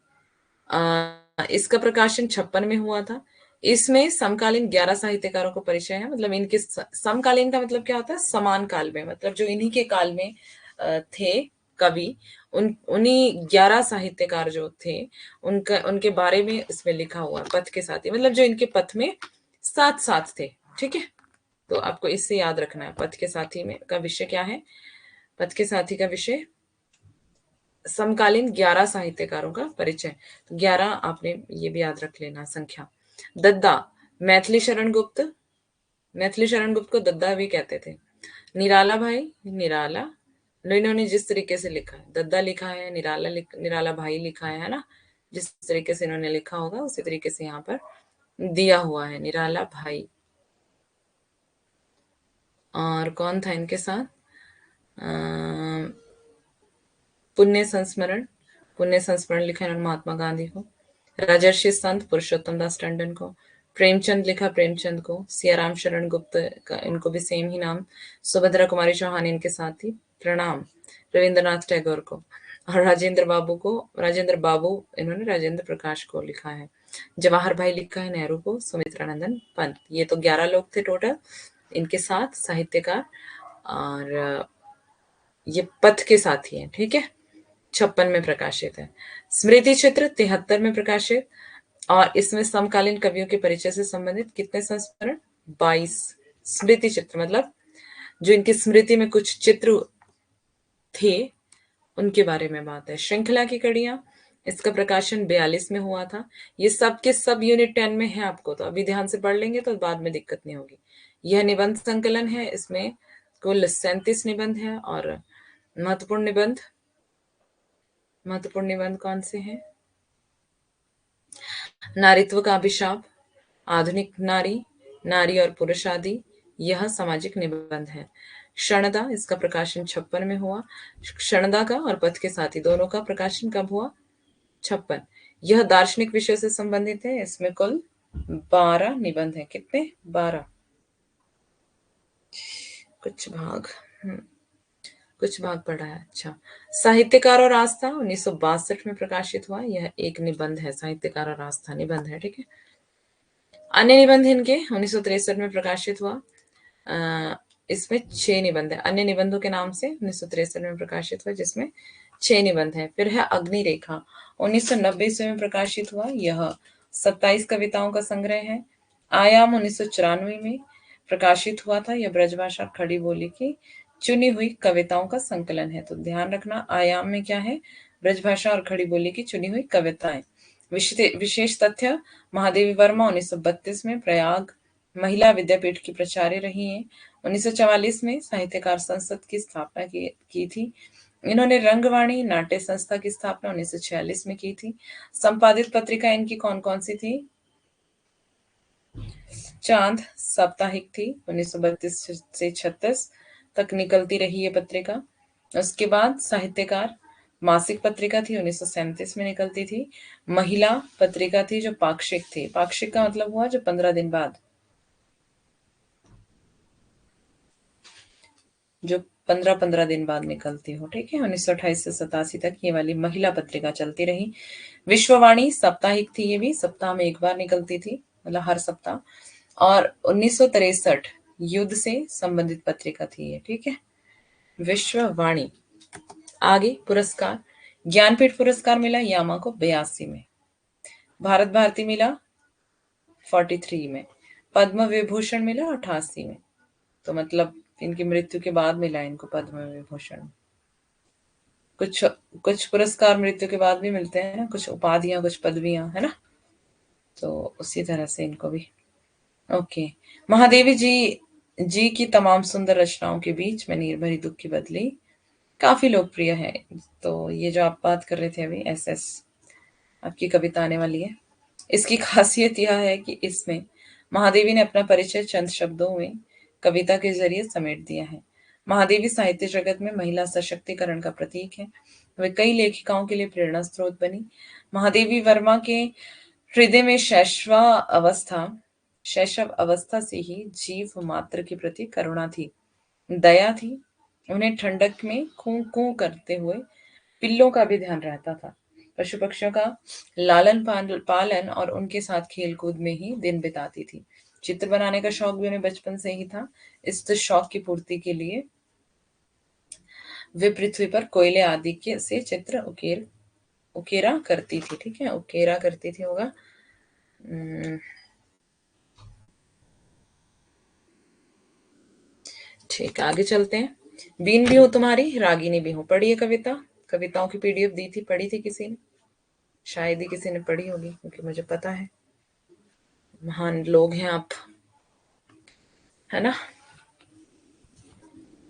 [SPEAKER 1] इसका प्रकाशन 56 में हुआ था। इसमें समकालीन 11 साहित्यकारों को परिचय है। मतलब इनके समकालीन का मतलब क्या होता है? समान काल में, मतलब जो इन्हीं के काल में थे कवि, उन्हीं 11 साहित्यकार जो थे उनके बारे में इसमें लिखा हुआ। पथ के साथी मतलब जो इनके पथ में साथ साथ थे। ठीक है, तो आपको इससे याद रखना है पथ के साथी में का विषय क्या है। पथ के साथी का विषय समकालीन 11 साहित्यकारों का परिचय। तो 11 आपने ये भी याद रख लेना संख्या। दद्दा, मैथिली शरण गुप्त, मैथिली शरण गुप्त को दद्दा भी कहते थे। निराला भाई, निराला, इन्होंने जिस तरीके से लिखा है, दद्दा लिखा है, निराला भाई लिखा है ना। जिस तरीके से इन्होंने लिखा होगा उसी तरीके से यहाँ पर दिया हुआ है, निराला भाई। और कौन था इनके साथ? पुण्य संस्मरण, पुण्य संस्मरण लिखा इन्होंने महात्मा गांधी को। राजर्षि संत पुरुषोत्तम दास टंडन को। प्रेमचंद लिखा प्रेमचंद को। सियाराम शरण गुप्त का, इनको भी सेम ही नाम। सुभद्रा कुमारी चौहान इनके साथ थी। प्रणाम रविंद्रनाथ टैगोर को। और राजेंद्र बाबू इन्होंने राजेंद्र प्रकाश को लिखा है। जवाहर भाई लिखा है नेहरू को। सुमित्रानंदन पंत, ये तो 11 लोग थे टोटल इनके साथ साहित्यकार। और ये पथ के साथी हैं। ठीक है, 56 में प्रकाशित है। स्मृति चित्र 73 में प्रकाशित। और इसमें समकालीन कवियों के परिचय से संबंधित कितने संस्मरण? 22। स्मृति चित्र मतलब जो इनकी स्मृति में कुछ चित्र थे उनके बारे में बात है। श्रृंखला की कड़ियां, इसका प्रकाशन 42 में हुआ था। ये सब के सब यूनिट 10 में है आपको, तो अभी ध्यान से पढ़ लेंगे तो बाद में दिक्कत नहीं होगी। यह निबंध संकलन है। इसमें कुल 37 निबंध है। और महत्वपूर्ण निबंध कौन से हैं? नारीत्व का अभिशाप, आधुनिक नारी, नारी और पुरुष आदि, यह सामाजिक निबंध है। क्षणदा, इसका प्रकाशन 56 में हुआ। क्षणदा का और पथ के साथी दोनों का प्रकाशन कब हुआ? 56। यह दार्शनिक विषय से संबंधित है। इसमें कुल 12 निबंध है। कितने? 12। कुछ भाग कुछ भाग पढ़ा है, अच्छा। साहित्यकार और आस्था 1962 में प्रकाशित हुआ, यह एक निबंध है। साहित्यकार और आस्था निबंध है, ठीक है। अन्य निबंध इनके 1963 में प्रकाशित हुआ। इसमें 6 निबंध है। अन्य निबंधों के नाम से 1963 में प्रकाशित हुआ, जिसमें 6 निबंध है। फिर है अग्निरेखा, 1990 ईस्वी में प्रकाशित हुआ, यह 27 कविताओं का संग्रह है। आयाम 1994 में प्रकाशित हुआ था, यह ब्रजभाषा खड़ी बोली की चुनी हुई कविताओं का संकलन है। तो ध्यान रखना, आयाम में क्या है, ब्रजभाषा और खड़ी बोली की चुनी हुई कविताएं। विशेष तथ्य, महादेवी वर्मा 1932 में प्रयाग महिला विद्यापीठ की प्राचार्य रही हैं। 1944 में साहित्यकार संसद की स्थापना की थी। इन्होंने रंगवाणी नाट्य संस्था की स्थापना 1946 में की थी। संपादित पत्रिका इनकी कौन कौन सी थी? चांद साप्ताहिक थी, 1932 से 36 तक निकलती रही ये पत्रिका। उसके बाद साहित्यकार मासिक पत्रिका थी, 1937 में निकलती थी। महिला पत्रिका थी जो पाक्षिक थी। पाक्षिक का मतलब हुआ जो 15 दिन बाद, जो 15-15 दिन बाद निकलती हो, ठीक है। 1928 से 87 तक ये वाली महिला पत्रिका चलती रही। विश्ववाणी साप्ताहिक थी, ये भी सप्ताह में एक बार निकलती थी, मतलब हर सप्ताह। और 1963 युद्ध से संबंधित पत्रिका थी ये, ठीक है, विश्ववाणी। आगे पुरस्कार, ज्ञानपीठ पुरस्कार मिला यामा को 82 में, भारत भारती मिला 43 में, पद्म विभूषण मिला 88 में। तो मतलब इनकी मृत्यु के बाद मिला इनको पद्म विभूषण। कुछ कुछ पुरस्कार मृत्यु के बाद भी मिलते हैं ना, कुछ उपाधियां, कुछ पदवियां, है ना। तो उसी तरह से इनको भी। ओके, महादेवी जी की तमाम सुंदर रचनाओं के बीच में नीर भरी दुख की बदली काफी लोकप्रिय है। तो ये जो आप बात कर रहे थे अभी, एसएस आपकी कविता आने वाली है। इसकी खासियत यह है कि इसमें महादेवी ने अपना परिचय चंद शब्दों में कविता के जरिए समेट दिया है। महादेवी साहित्य जगत में महिला सशक्तिकरण का प्रतीक है। वे कई लेखिकाओं के लिए प्रेरणा स्रोत बनी। महादेवी वर्मा के हृदय में शैशव अवस्था से ही जीव मात्र के प्रति करुणा थी, दया थी। उन्हें ठंडक में कूं कूं करते हुए पिल्लों का भी ध्यान रहता था। पशु पक्षियों का लालन पालन और उनके साथ खेल कूद में ही दिन बिताती थी। चित्र बनाने का शौक भी उन्हें बचपन से ही था। इस शौक की पूर्ति के लिए वे पृथ्वी पर कोयले आदि के से चित्र उकेरा करती थी, ठीक है, उकेरा करती थी होगा। ठीक, आगे चलते हैं। बीन भी हो तुम्हारी रागिनी भी हो, पढ़ी है कविता, कविताओं की पीडीएफ दी थी, पढ़ी थी किसी ने? शायद ही किसी ने पढ़ी होगी, क्योंकि मुझे पता है महान लोग हैं आप, है ना।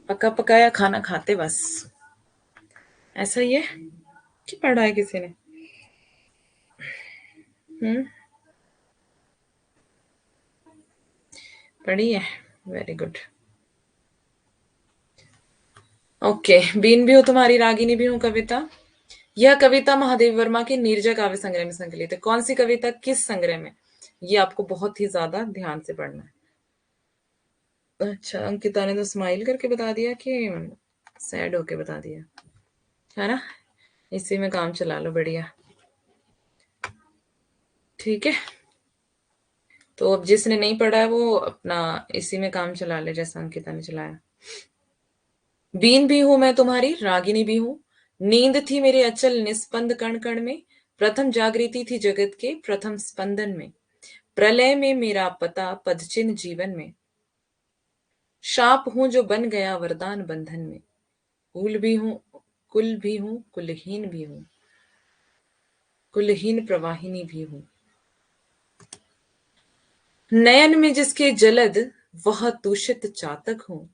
[SPEAKER 1] पका पकाया खाना खाते बस, ऐसा ही है कि पढ़ा है किसी ने? पढ़ी है, वेरी गुड। ओके, बीन भी हो तुम्हारी रागिनी भी हूँ कविता। यह कविता महादेव वर्मा के नीरजा काव्य संग्रह में संकलित है। कौन सी कविता, किस संग्रह में? ये आपको बहुत ही ज्यादा ध्यान से पढ़ना है। अच्छा, अंकिता ने तो स्माइल करके बता दिया कि सैड होके बता दिया, है ना। इसी में काम चला लो, बढ़िया, ठीक है। तो अब जिसने नहीं पढ़ा है वो अपना इसी में काम चला ले, जैसा अंकिता ने चलाया। बीन भी हूं मैं तुम्हारी रागिनी भी हूं, नींद थी मेरे अचल निस्पंद कण कण में, प्रथम जागृति थी जगत के प्रथम स्पंदन में, प्रलय में मेरा पता पदचिन्ह जीवन में, शाप हूं जो बन गया वरदान बंधन में, कुल भी हूं कुलहीन भी हूं, कुलहीन प्रवाहिनी भी हूं, नयन में जिसके जलद वह दूषित चातक हूं,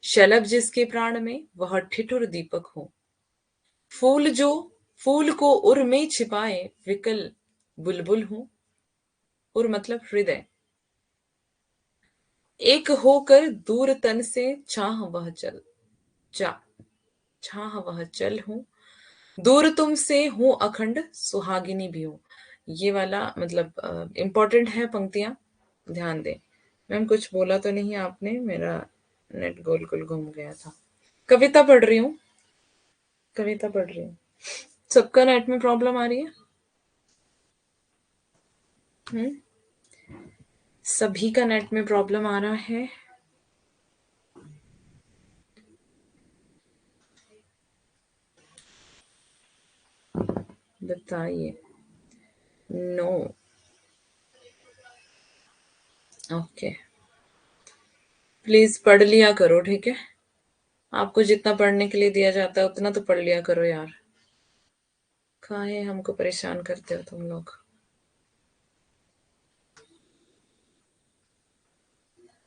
[SPEAKER 1] शलभ जिसके प्राण में वह ठिठुर दीपक हूं, फूल जो फूल को उर में छिपाए विकल बुलबुल हूं, उर मतलब हृदय, एक होकर दूर तन से छाह वह चल हूं, दूर तुमसे हूं अखंड सुहागिनी भी हूं। ये वाला मतलब इंपॉर्टेंट है पंक्तियां, ध्यान दें। मैम कुछ बोला तो नहीं आपने? मेरा नेट गोल गोल घूम गया था। कविता पढ़ रही हूँ, कविता पढ़ रही हूँ। सबका नेट में प्रॉब्लम आ रही है? सभी का नेट में प्रॉब्लम आ रहा है? बताइए। नो। ओके, प्लीज पढ़ लिया करो, ठीक है? आपको जितना पढ़ने के लिए दिया जाता है उतना तो पढ़ लिया करो यार। काहे हमको परेशान करते हो तुम लोग?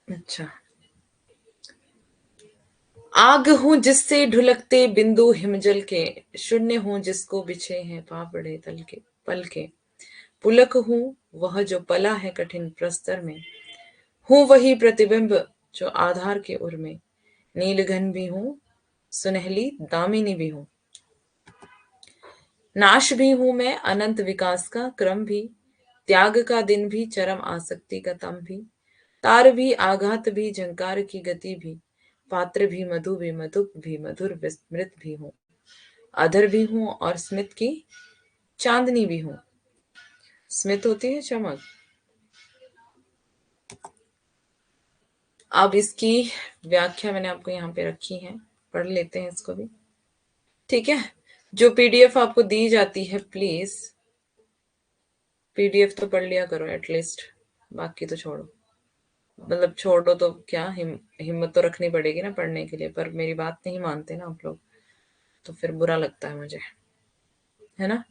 [SPEAKER 1] अच्छा। आग हूं जिससे ढुलकते बिंदु हिमजल के, शून्य हूं जिसको बिछे हैं पापड़े तल के पल के, पुलक हूं वह जो पला है कठिन प्रस्तर में, हूं वही प्रतिबिंब जो आधार के उर में, नीलघन भी हूं सुनहली दामिनी भी हूं, नाश भी हूं मैं अनंत विकास का क्रम भी, त्याग का दिन भी चरम आसक्ति का तम भी, तार भी आघात भी झंकार की गति भी, पात्र भी मधु भी मधुप भी मधुर विस्मृत भी हूं, अधर भी हूं और स्मित की चांदनी भी हूं। स्मित होती है चमक। अब इसकी व्याख्या मैंने आपको यहाँ पे रखी है, पढ़ लेते हैं इसको भी, ठीक है? जो पीडीएफ आपको दी जाती है प्लीज पीडीएफ तो पढ़ लिया करो एटलीस्ट, बाकी तो छोड़ो। मतलब छोड़ो तो क्या, हिम्मत तो रखनी पड़ेगी ना पढ़ने के लिए, पर मेरी बात नहीं मानते ना आप लोग, तो फिर बुरा लगता है मुझे, है ना?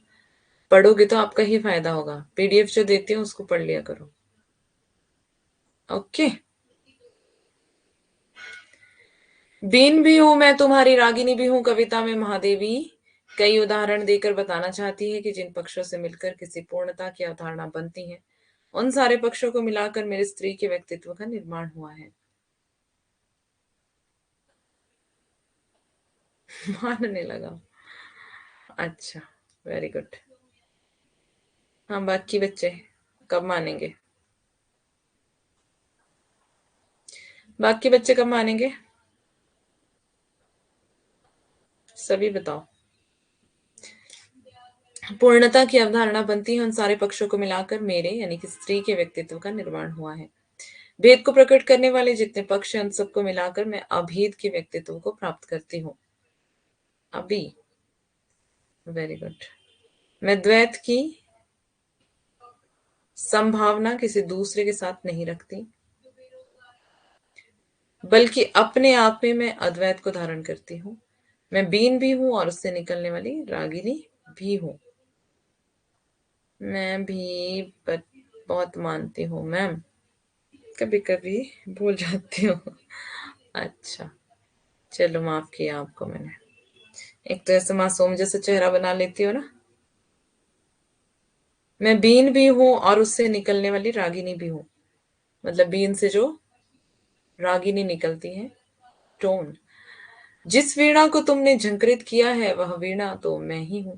[SPEAKER 1] पढ़ोगे तो आपका ही फायदा होगा। पीडीएफ जो देती हूँ उसको पढ़ लिया करो, ओके? बीन भी हूं मैं तुम्हारी रागिनी भी हूं कविता में महादेवी, कई उदाहरण देकर बताना चाहती है कि जिन पक्षों से मिलकर किसी पूर्णता की अवधारणा बनती है, उन सारे पक्षों को मिलाकर मेरे स्त्री के व्यक्तित्व का निर्माण हुआ है। मानने लगा। अच्छा, वेरी गुड। हाँ, बाकी बच्चे कब मानेंगे? बाकी बच्चे कब मानेंगे? सभी बताओ। पूर्णता की अवधारणा बनती है उन सारे पक्षों को मिलाकर मेरे यानी कि स्त्री के व्यक्तित्व का निर्माण हुआ है। भेद को प्रकट करने वाले जितने पक्ष हैं उन सबको मिलाकर मैं अभेद के व्यक्तित्व को प्राप्त करती हूँ। अभी, वेरी गुड। मैं द्वैत की संभावना किसी दूसरे के साथ नहीं रखती, बल्कि अपने आप में मैं अद्वैत को धारण करती हूँ। मैं बीन भी हूं और उससे निकलने वाली रागिनी भी हूँ। मैं भी बहुत मानती हूँ मैम, कभी कभी भूल जाती हूँ। अच्छा, चलो माफ किया आपको मैंने। एक तो ऐसे मासूम जैसे चेहरा बना लेती हो ना। मैं बीन भी हूं और उससे निकलने वाली रागिनी भी हूं, मतलब बीन से जो रागिनी निकलती है, टोन। जिस वीणा को तुमने झंकृत किया है वह वीणा तो मैं ही हूं,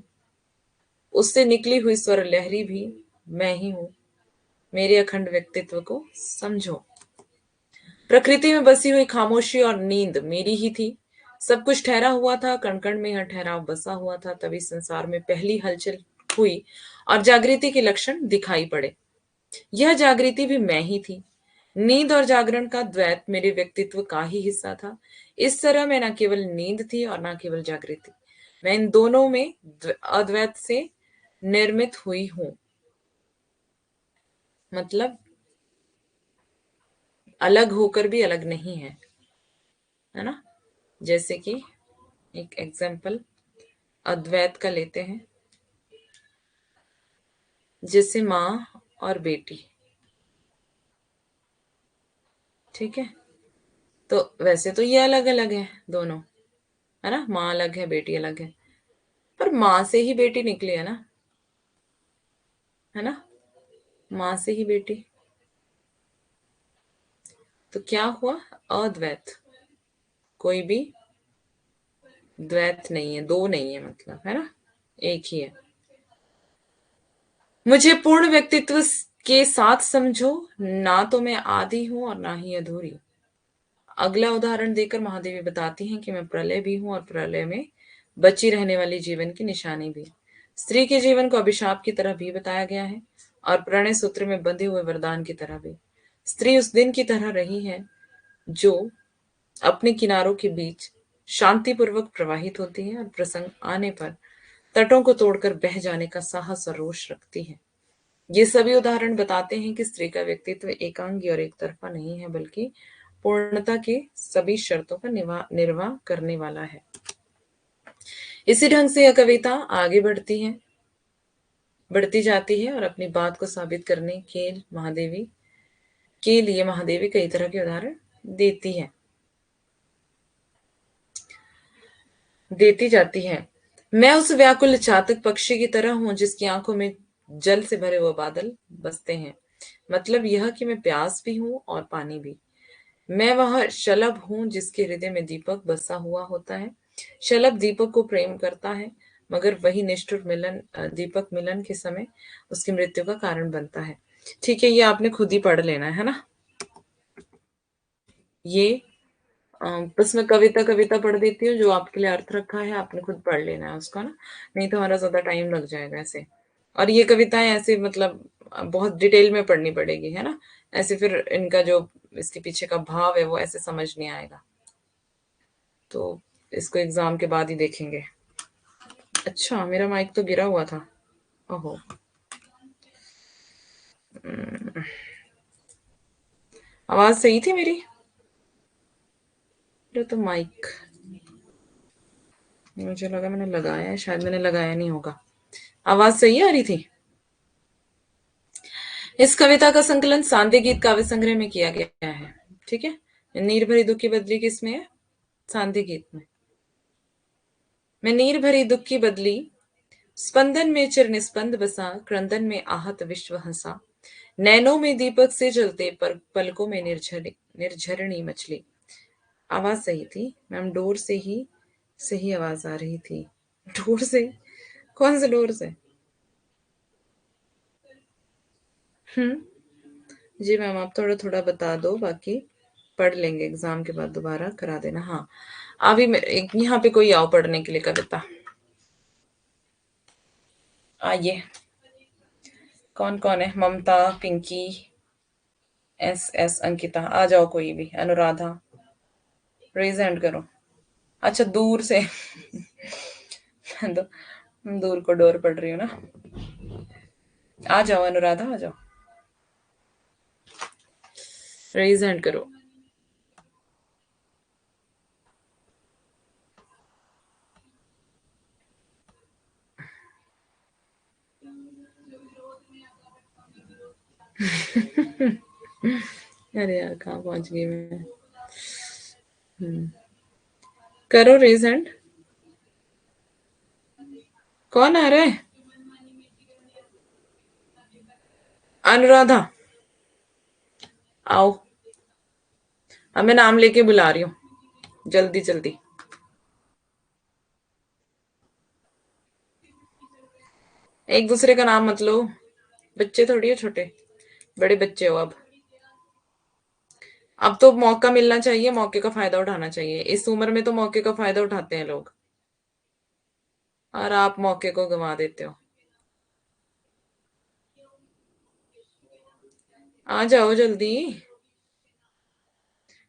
[SPEAKER 1] उससे निकली हुई स्वर लहरी भी मैं ही हूं। मेरे अखंड व्यक्तित्व को समझो। प्रकृति में बसी हुई खामोशी और नींद मेरी ही थी। सब कुछ ठहरा हुआ था, कण कण में यह ठहराव बसा हुआ था, तभी संसार में पहली हलचल हुई और जागृति के लक्षण दिखाई पड़े। यह जागृति भी मैं ही थी। नींद और जागरण का द्वैत मेरे व्यक्तित्व का ही हिस्सा था। इस तरह मैं न केवल नींद थी और न केवल जागृति, मैं इन दोनों में अद्वैत से निर्मित हुई हूं। मतलब अलग होकर भी अलग नहीं है, है ना? जैसे कि एक एग्जाम्पल अद्वैत का लेते हैं, जैसे माँ और बेटी, ठीक है? तो वैसे तो ये अलग अलग है दोनों, है ना? माँ अलग है, बेटी अलग है, पर माँ से ही बेटी निकली है ना, है ना? माँ से ही बेटी, तो क्या हुआ? अद्वैत। कोई भी द्वैत नहीं है, दो नहीं है, मतलब, है ना? एक ही है। मुझे पूर्ण व्यक्तित्व के साथ समझो, ना तो मैं आदि हूं और ना ही अधूरी। अगला उदाहरण देकर महादेवी बताती हैं कि मैं प्रलय भी हूं और प्रलय में बची रहने वाली जीवन की निशानी भी। स्त्री के जीवन को अभिशाप की तरह भी बताया गया है और प्रणय सूत्र में बंधे हुए वरदान की तरह भी। स्त्री उस दिन की तरह रही है जो अपने किनारों के बीच शांतिपूर्वक प्रवाहित होती है और प्रसंग आने पर तटों को तोड़कर बह जाने का साहस और रोष रखती है। ये सभी उदाहरण बताते हैं कि स्त्री का व्यक्तित्व एकांगी और एक तरफा नहीं है, बल्कि पूर्णता के सभी शर्तों का निर्वाह करने वाला है। इसी ढंग से यह कविता आगे बढ़ती जाती है और अपनी बात को साबित करने के लिए महादेवी कई तरह के उदाहरण देती है देती जाती है। मैं उस व्याकुल चातक पक्षी की तरह हूं जिसकी आंखों में जल से भरे हुए बादल बसते हैं। मतलब यह कि मैं प्यास भी हूं और पानी भी। मैं वह शलभ हूं जिसके हृदय में दीपक बसा हुआ होता है। शलभ दीपक को प्रेम करता है, मगर वही निष्ठुर दीपक मिलन के समय उसकी मृत्यु का कारण बनता है। ठीक है, ये आपने खुद ही पढ़ लेना है ना। ये बस मैं कविता कविता पढ़ देती हूँ, जो आपके लिए अर्थ रखा है आपने खुद पढ़ लेना है उसका ना, नहीं तो हमारा ज्यादा टाइम लग जाएगा ऐसे। और ये कविताएं ऐसे मतलब बहुत डिटेल में पढ़नी पड़ेगी, है ना। ऐसे फिर इनका जो इसके पीछे का भाव है वो ऐसे समझ नहीं आएगा, तो इसको एग्जाम के बाद ही देखेंगे। अच्छा, मेरा माइक तो गिरा हुआ था। ओहो। आवाज सही थी मेरी? तो माइक मुझे लगा मैंने लगाया है, शायद मैंने लगाया नहीं होगा। आवाज सही आ रही थी? इस कविता का संकलन सांध्य गीत काव्य संग्रह में किया गया है। ठीक है, नीर भरी दुख की बदली किसमें है? सांध्य गीत में। मैं नीर भरी दुख की बदली, स्पंदन में चिर निस्पंद बसा, क्रंदन में आहत विश्व हंसा, नैनों में दीपक से जलते पर पलकों में निर्झरणी मछली। आवाज सही थी मैम, डोर से ही सही आवाज आ रही थी। डोर से? कौन से डोर से? जी मैम, आप थोड़ा थोड़ा बता दो, बाकी पढ़ लेंगे एग्जाम के बाद, दोबारा करा देना। हाँ, अभी यहाँ पे कोई आओ पढ़ने के लिए कविता। आइए, कौन कौन है? ममता, पिंकी, एस अंकिता, आ जाओ कोई भी। अनुराधा, रेज हैंड करो। अच्छा, दूर से मैं तो दूर को डोर पढ़ रही हूँ ना। आ जाओ अनुराधा, आ जाओ, रेज हैंड करो। अरे यार, कहाँ पहुंच गई मैं। करो रेज हैंड। कौन आ रहा है? अनुराधा, आओ। अब मैं नाम लेके बुला रही हूँ, जल्दी जल्दी। एक दूसरे का नाम मत लो, बच्चे थोड़ी हो छोटे, बड़े बच्चे हो अब। अब तो मौका मिलना चाहिए, मौके का फायदा उठाना चाहिए। इस उम्र में तो मौके का फायदा उठाते हैं लोग, और आप मौके को गंवा देते हो। आ जाओ जल्दी,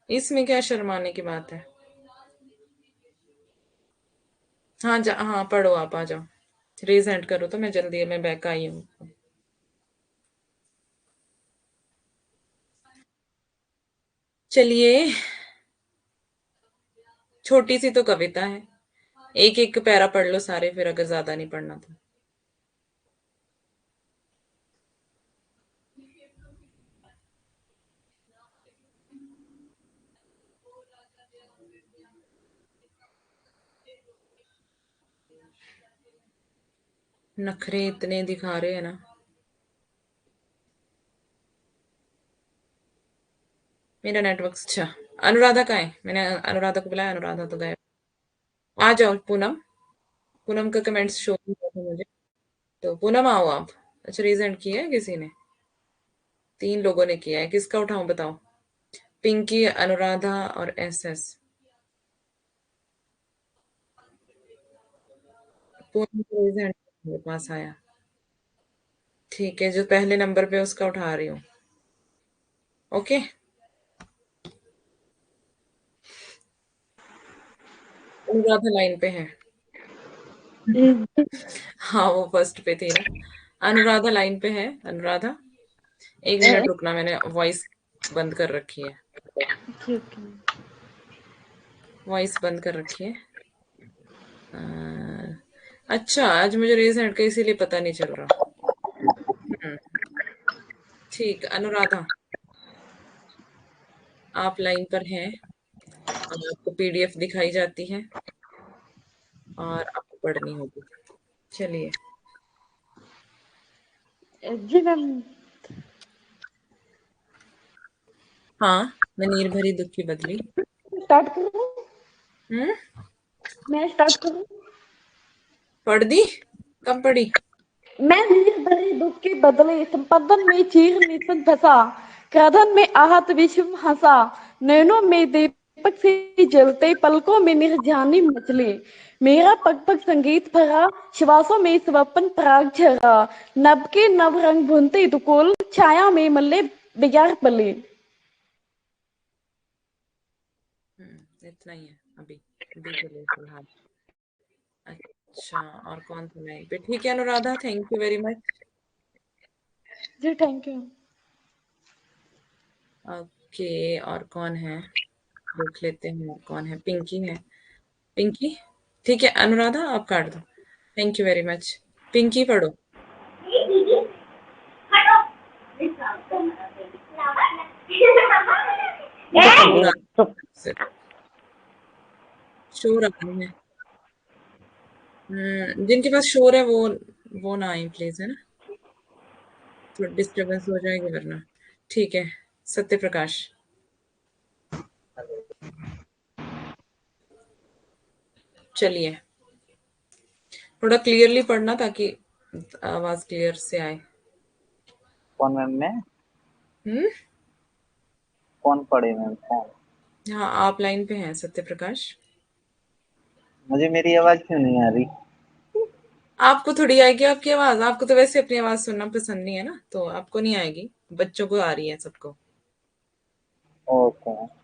[SPEAKER 1] इसमें क्या शर्माने की बात है। हाँ हाँ, पढ़ो, आप आ जाओ। रेज हैंड करो तो मैं जल्दी, मैं बैक आई हूँ। चलिए, छोटी सी तो कविता है, एक एक पैरा पढ़ लो सारे, फिर अगर ज्यादा नहीं पढ़ना तो। नखरे इतने दिखा रहे हैं ना। मेरा नेटवर्क अच्छा। अनुराधा का है, मैंने अनुराधा को बुलाया, अनुराधा तो गए। आ जाओ पूनम, पूनम का कमेंट्स शो नहीं हुआ था मुझे, तो पूनम आओ आप। अच्छा, रीजेंट किया है किसी ने? 3 लोगों ने किया है, किसका उठाऊं बताओ। पिंकी, अनुराधा और SS। पूर्ण raise hand मेरे पास आया। ठीक है, जो पहले नंबर पे उसका उठा रही हूँ। ओके। अनुराधा लाइन पे है। हाँ, वो फर्स्ट पे थी ना। अनुराधा लाइन पे है। अनुराधा, 1 मिनट रुकना, मैंने वॉइस बंद कर रखी है।
[SPEAKER 3] ठीक है।
[SPEAKER 1] वॉइस बंद कर रखी है। अच्छा, आज मुझे रेज हैंड का इसीलिए पता नहीं चल रहा। हम्म, ठीक। अनुराधा, आप लाइन पर हैं और आपको PDF दिखाई जाती है और आपको पढ़नी होगी। चलिए।
[SPEAKER 3] जी मैम,
[SPEAKER 1] हाँ, मैं नीर भरी दुख की बदली।
[SPEAKER 3] स्टार्ट करूँ?
[SPEAKER 1] हम्म।
[SPEAKER 3] मैं स्टार्ट करूँ?
[SPEAKER 1] पढ़ दी? कब पढ़ी?
[SPEAKER 3] मैं नीर भरे दुख के बदले संपदन में चीर निशन फंसा, क्रोधन में आहत विषम हंसा, नैनों में दीपक से जलते पलकों में निर्जानी मचली, मेरा पग पग संगीत भरा, श्वासों में स्वप्न पराग झरा, नभ के नव रंग भूनते दुकुल, छाया में मल्ले बिगाड़ बली।
[SPEAKER 1] इतना ही है अभी, अभी के लिए फिलहाल। अच्छा, और कौन सा लाइन पे? ठीक है Anuradha, thank you very much.
[SPEAKER 3] जी थैंक यू।
[SPEAKER 1] ओके, और कौन है? देख लेते हैं और कौन है। पिंकी है। पिंकी, ठीक है। अनुराधा, आप काट दो। Thank you very much. Pinky पढ़ो। शोर आ से- शोर आ रही है। जिनके पास शोर है वो ना आए प्लीज, है ना? थोड़ा डिस्टरबेंस हो जाएगी वरना। ठीक है। सत्य प्रकाश। चलिए, थोड़ा क्लियरली पढ़ना ताकि आवाज क्लियर से आए।
[SPEAKER 4] कौन मैम में?
[SPEAKER 1] हम्म।
[SPEAKER 4] कौन पढ़े मैम? कौन?
[SPEAKER 1] हाँ, आप लाइन पे हैं सत्य प्रकाश।
[SPEAKER 4] मुझे मेरी आवाज क्यों नहीं आ रही?
[SPEAKER 1] आपको थोड़ी आएगी आपकी आवाज, आपको तो वैसे अपनी आवाज सुनना पसंद नहीं है ना, तो आपको नहीं आएगी। बच्चों को आ रही है, सबको।
[SPEAKER 4] ओके।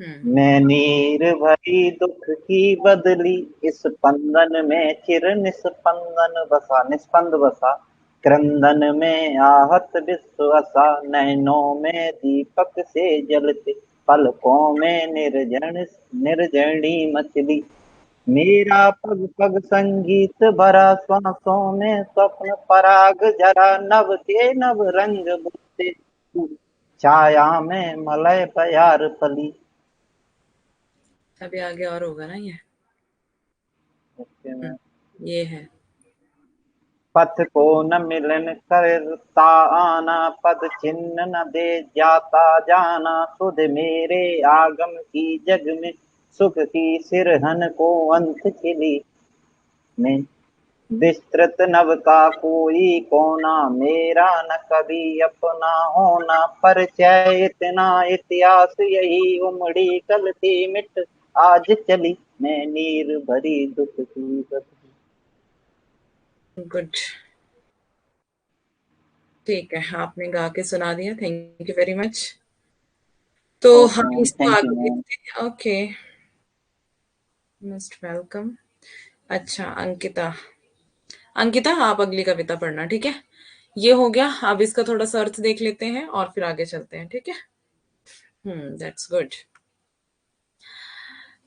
[SPEAKER 1] हम्म।
[SPEAKER 4] मैं नीर भरी दुख की बदली, इस स्पंदन में चिर निस्पंदन बसा, निस्पंद बसा, क्रंदन में आहत विश्वसा, नैनों में दीपक से जलते पलकों में निर्जन निर्जनी मछली, मेरा पग पग संगीत भरा, श्वासों में स्वप्न पराग जरा, नभ के नभ रंग बुनते छाया में मलय प्यार पली।
[SPEAKER 1] अभी आगे और होगा ना ये।
[SPEAKER 4] Okay ma'am.
[SPEAKER 1] ये है।
[SPEAKER 4] पथ को न मिलन करता आना, पद चिन्ह न दे जाता जाना, सुध मेरे आगम की जग में, सुख की सिरहन को अंत खिली में, विस्तृत नभ का कोई कोना, मेरा न कभी अपना होना, परिचय इतना इतिहास यही, उमड़ी कल थी मिट आज चली, मैं नीर भरी दुख की बदली।
[SPEAKER 1] गुड। ठीक है, आपने गा के सुना दिया, थैंक यू वेरी मच। तो
[SPEAKER 4] ओके
[SPEAKER 1] हम
[SPEAKER 4] मैम,
[SPEAKER 1] इसको
[SPEAKER 4] थैंक यू
[SPEAKER 1] आगे
[SPEAKER 4] मैम।
[SPEAKER 1] देखते हैं। Okay, most welcome. अच्छा, अंकिता। अंकिता, आप अगली कविता पढ़ना, ठीक है? ये हो गया। अब इसका थोड़ा सा अर्थ देख लेते हैं और फिर आगे चलते हैं, ठीक है? That's good.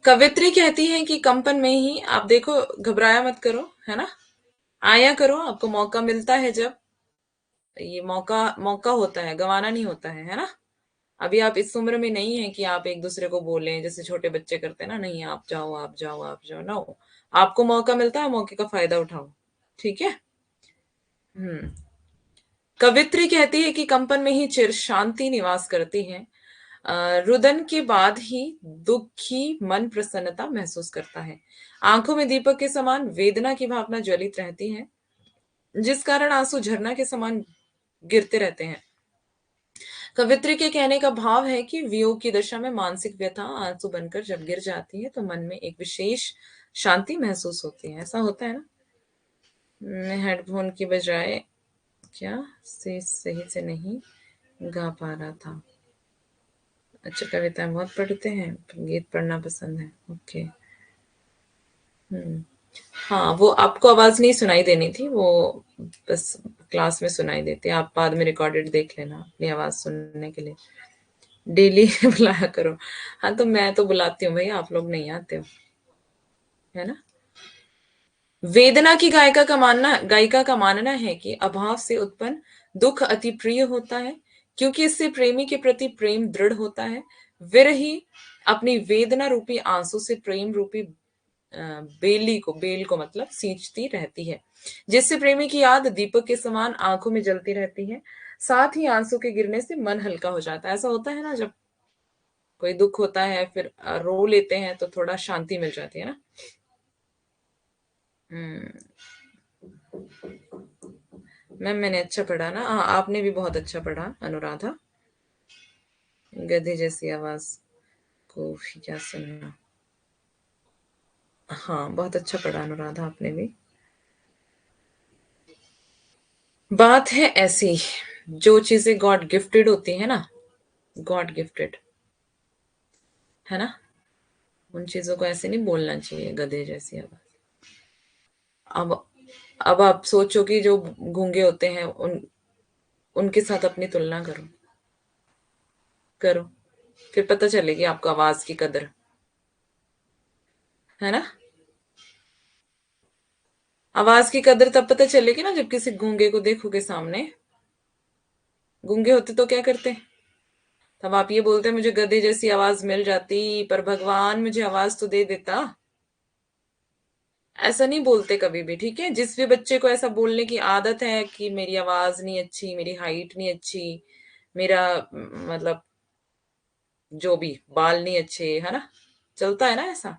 [SPEAKER 1] कवित्री कहती है कि कंपन में ही आप देखो, घबराया मत करो, है ना? आया करो, आपको मौका मिलता है जब, ये मौका मौका होता है, गंवाना नहीं होता है ना? अभी आप इस उम्र में नहीं है कि आप एक दूसरे को बोलें जैसे छोटे बच्चे करते हैं ना, नहीं आप जाओ आप जाओ आप जाओ ना। आपको मौका मिलता है, मौके का फायदा उठाओ, ठीक है? हम्म। कवित्री कहती है कि कंपन में ही चिर शांति निवास करती है। रुदन के बाद ही दुखी मन प्रसन्नता महसूस करता है। आंखों में दीपक के समान वेदना की भावना ज्वलित रहती है, जिस कारण आंसू झरना के समान गिरते रहते हैं। कवित्री के कहने का भाव है कि वियोग की दशा में मानसिक व्यथा आंसू बनकर जब गिर जाती है तो मन में एक विशेष शांति महसूस होती है। ऐसा होता है ना। मैं हेडफोन की बजाय क्या से सही से नहीं गा पा रहा था। अच्छा, कविताएं बहुत पढ़ते हैं, गीत पढ़ना पसंद है। ओके। हाँ, वो आपको आवाज नहीं सुनाई देनी थी, वो बस क्लास में सुनाई देती है। आप बाद में रिकॉर्डेड देख लेना अपनी आवाज सुनने के लिए। डेली बुलाया करो। हाँ, तो मैं तो बुलाती हूँ भैया, आप लोग नहीं आते हो, है ना। वेदना की गायिका का मानना है कि अभाव से उत्पन्न दुख अति प्रिय होता है, क्योंकि इससे प्रेमी के प्रति प्रेम दृढ़ होता है। विरही अपनी वेदना रूपी आंसू से प्रेम रूपी बेल को मतलब सींचती रहती है, जिससे प्रेमी की याद दीपक के समान आंखों में जलती रहती है। साथ ही आंसू के गिरने से मन हल्का हो जाता है। ऐसा होता है ना, जब कोई दुख होता है फिर रो लेते हैं तो थोड़ा शांति मिल जाती है ना। मैम मैंने अच्छा पढ़ा ना। हाँ, आपने भी बहुत अच्छा पढ़ा अनुराधा। गधे जैसी आवाज को क्या सुनना। हाँ, बहुत अच्छा पढ़ा अनुराधा आपने भी। बात है ऐसी, जो चीजें गॉड गिफ्टेड होती है ना, गॉड गिफ्टेड, है ना, उन चीजों को ऐसे नहीं बोलना चाहिए गधे जैसी आवाज। अब अब आप सोचो कि जो गूंगे होते हैं उनके साथ अपनी तुलना करो, करो, फिर पता चलेगी आपको आवाज की कदर, है ना। आवाज की कदर तब पता चलेगी ना जब किसी गूंगे को देखोगे सामने। गूंगे होते तो क्या करते, तब आप ये बोलते मुझे गधे जैसी आवाज मिल जाती, पर भगवान मुझे आवाज तो दे देता। ऐसा नहीं बोलते कभी भी, ठीक है। जिस भी बच्चे को ऐसा बोलने की आदत है कि मेरी आवाज नहीं अच्छी, मेरी हाइट नहीं अच्छी, मेरा मतलब जो भी बाल नहीं अच्छे, है ना, चलता है ना ऐसा,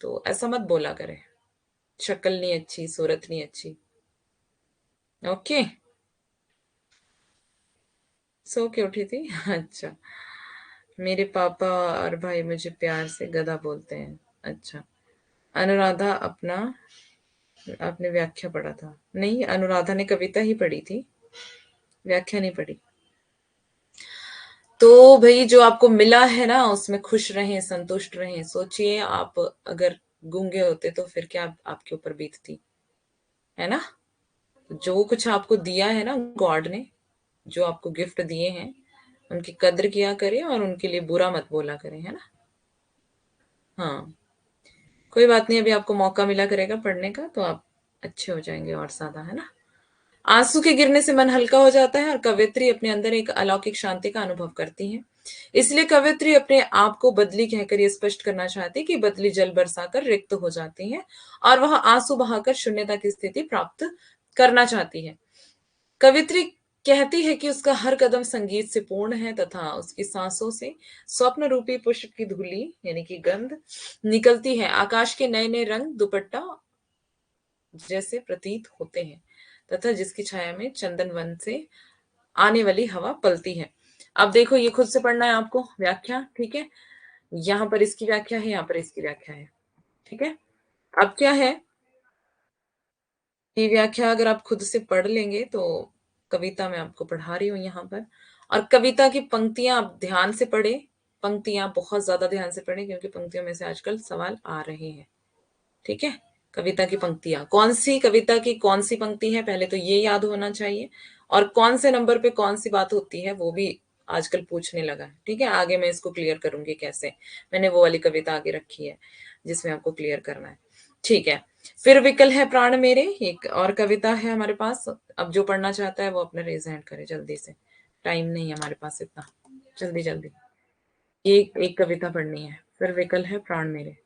[SPEAKER 1] तो ऐसा मत बोला करे। शक्ल नहीं अच्छी, सूरत नहीं अच्छी। ओके। सो के उठी थी। अच्छा, मेरे पापा और भाई मुझे प्यार से गधा बोलते हैं। अच्छा, अनुराधा अपना आपने व्याख्या पढ़ा था? नहीं, अनुराधा ने कविता ही पढ़ी थी, व्याख्या नहीं पढ़ी। तो भाई जो आपको मिला है ना उसमें खुश रहें, संतुष्ट रहें। सोचिए आप अगर गूंगे होते तो फिर क्या आपके ऊपर बीतती, है ना। जो कुछ आपको दिया है ना गॉड ने, जो आपको गिफ्ट दिए हैं, उनकी कद्र किया करें और उनके लिए बुरा मत बोला करें, है ना। हाँ, कोई बात नहीं, अभी आपको मौका मिला करेगा पढ़ने का तो आप अच्छे हो जाएंगे और ज्यादा, है ना। आंसू के गिरने से मन हल्का हो जाता है और कवित्री अपने अंदर एक अलौकिक शांति का अनुभव करती है। इसलिए कवित्री अपने आप को बदली कहकर ये स्पष्ट करना चाहती है कि बदली जल बरसाकर रिक्त हो जाती है और वह आंसू बहाकर शून्यता की स्थिति प्राप्त करना चाहती है। कवित्री कहती है कि उसका हर कदम संगीत से पूर्ण है तथा उसकी सांसों से स्वप्न रूपी पुष्प की धूली यानी कि गंध निकलती है। आकाश के नए नए रंग दुपट्टा जैसे प्रतीत होते हैं तथा जिसकी छाया में चंदन वन से आने वाली हवा पलती है। अब देखो, ये खुद से पढ़ना है आपको व्याख्या, ठीक है। यहाँ पर इसकी व्याख्या है, यहाँ पर इसकी व्याख्या है, ठीक है। अब क्या है, ये व्याख्या अगर आप खुद से पढ़ लेंगे तो कविता मैं आपको पढ़ा रही हूँ यहाँ पर, और कविता की पंक्तियां आप ध्यान से पढ़े, पंक्तियां बहुत ज्यादा ध्यान से पढ़े क्योंकि पंक्तियों में से आजकल सवाल आ रहे हैं, ठीक है। कविता की पंक्तियां, कौन सी कविता की कौन सी पंक्ति है पहले तो ये याद होना चाहिए, और कौन से नंबर पे कौन सी बात होती है वो भी आजकल पूछने लगा है, ठीक है। आगे मैं इसको क्लियर करूंगी कैसे, मैंने वो वाली कविता आगे रखी है जिसमें आपको क्लियर करना है, ठीक है। फिर विकल है प्राण मेरे, एक और कविता है हमारे पास। अब जो पढ़ना चाहता है वो अपना रेज हैंड करे जल्दी से, टाइम नहीं है हमारे पास इतना, जल्दी जल्दी। एक एक कविता पढ़नी है। फिर विकल है प्राण मेरे।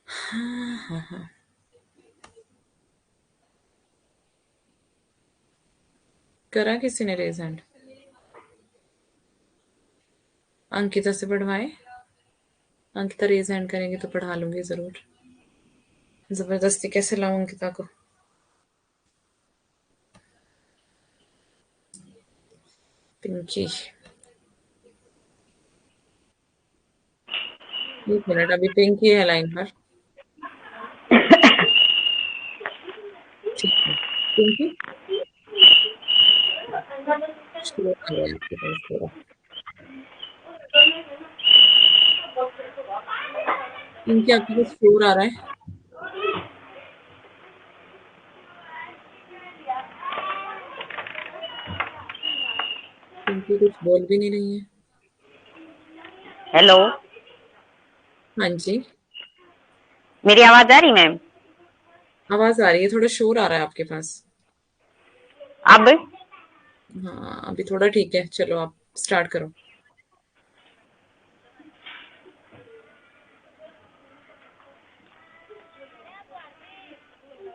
[SPEAKER 1] हाँ हाँ हाँ, करा किसी ने रेज हैंड? अंकिता से पढ़वाए? अंकिता रेज हैंड करेंगे तो पढ़ा लूंगी जरूर। जबरदस्ती कैसे लाऊं अंकिता को? पिंकी, एक मिनट, अभी पिंकी है लाइन पर। ठीक है पिंकी, शुरू आ गया आपके पास पूरा। पिंकी आपके पास शोर आ रहा है। पिंकी कुछ बोल भी नहीं रही है।
[SPEAKER 5] हेलो,
[SPEAKER 1] हाँ जी,
[SPEAKER 5] मेरी आवाज आ रही मैम?
[SPEAKER 1] आवाज आ रही है, थोड़ा शोर आ रहा है आपके पास।
[SPEAKER 5] अब
[SPEAKER 1] हाँ अभी थोड़ा ठीक है, चलो आप स्टार्ट करो।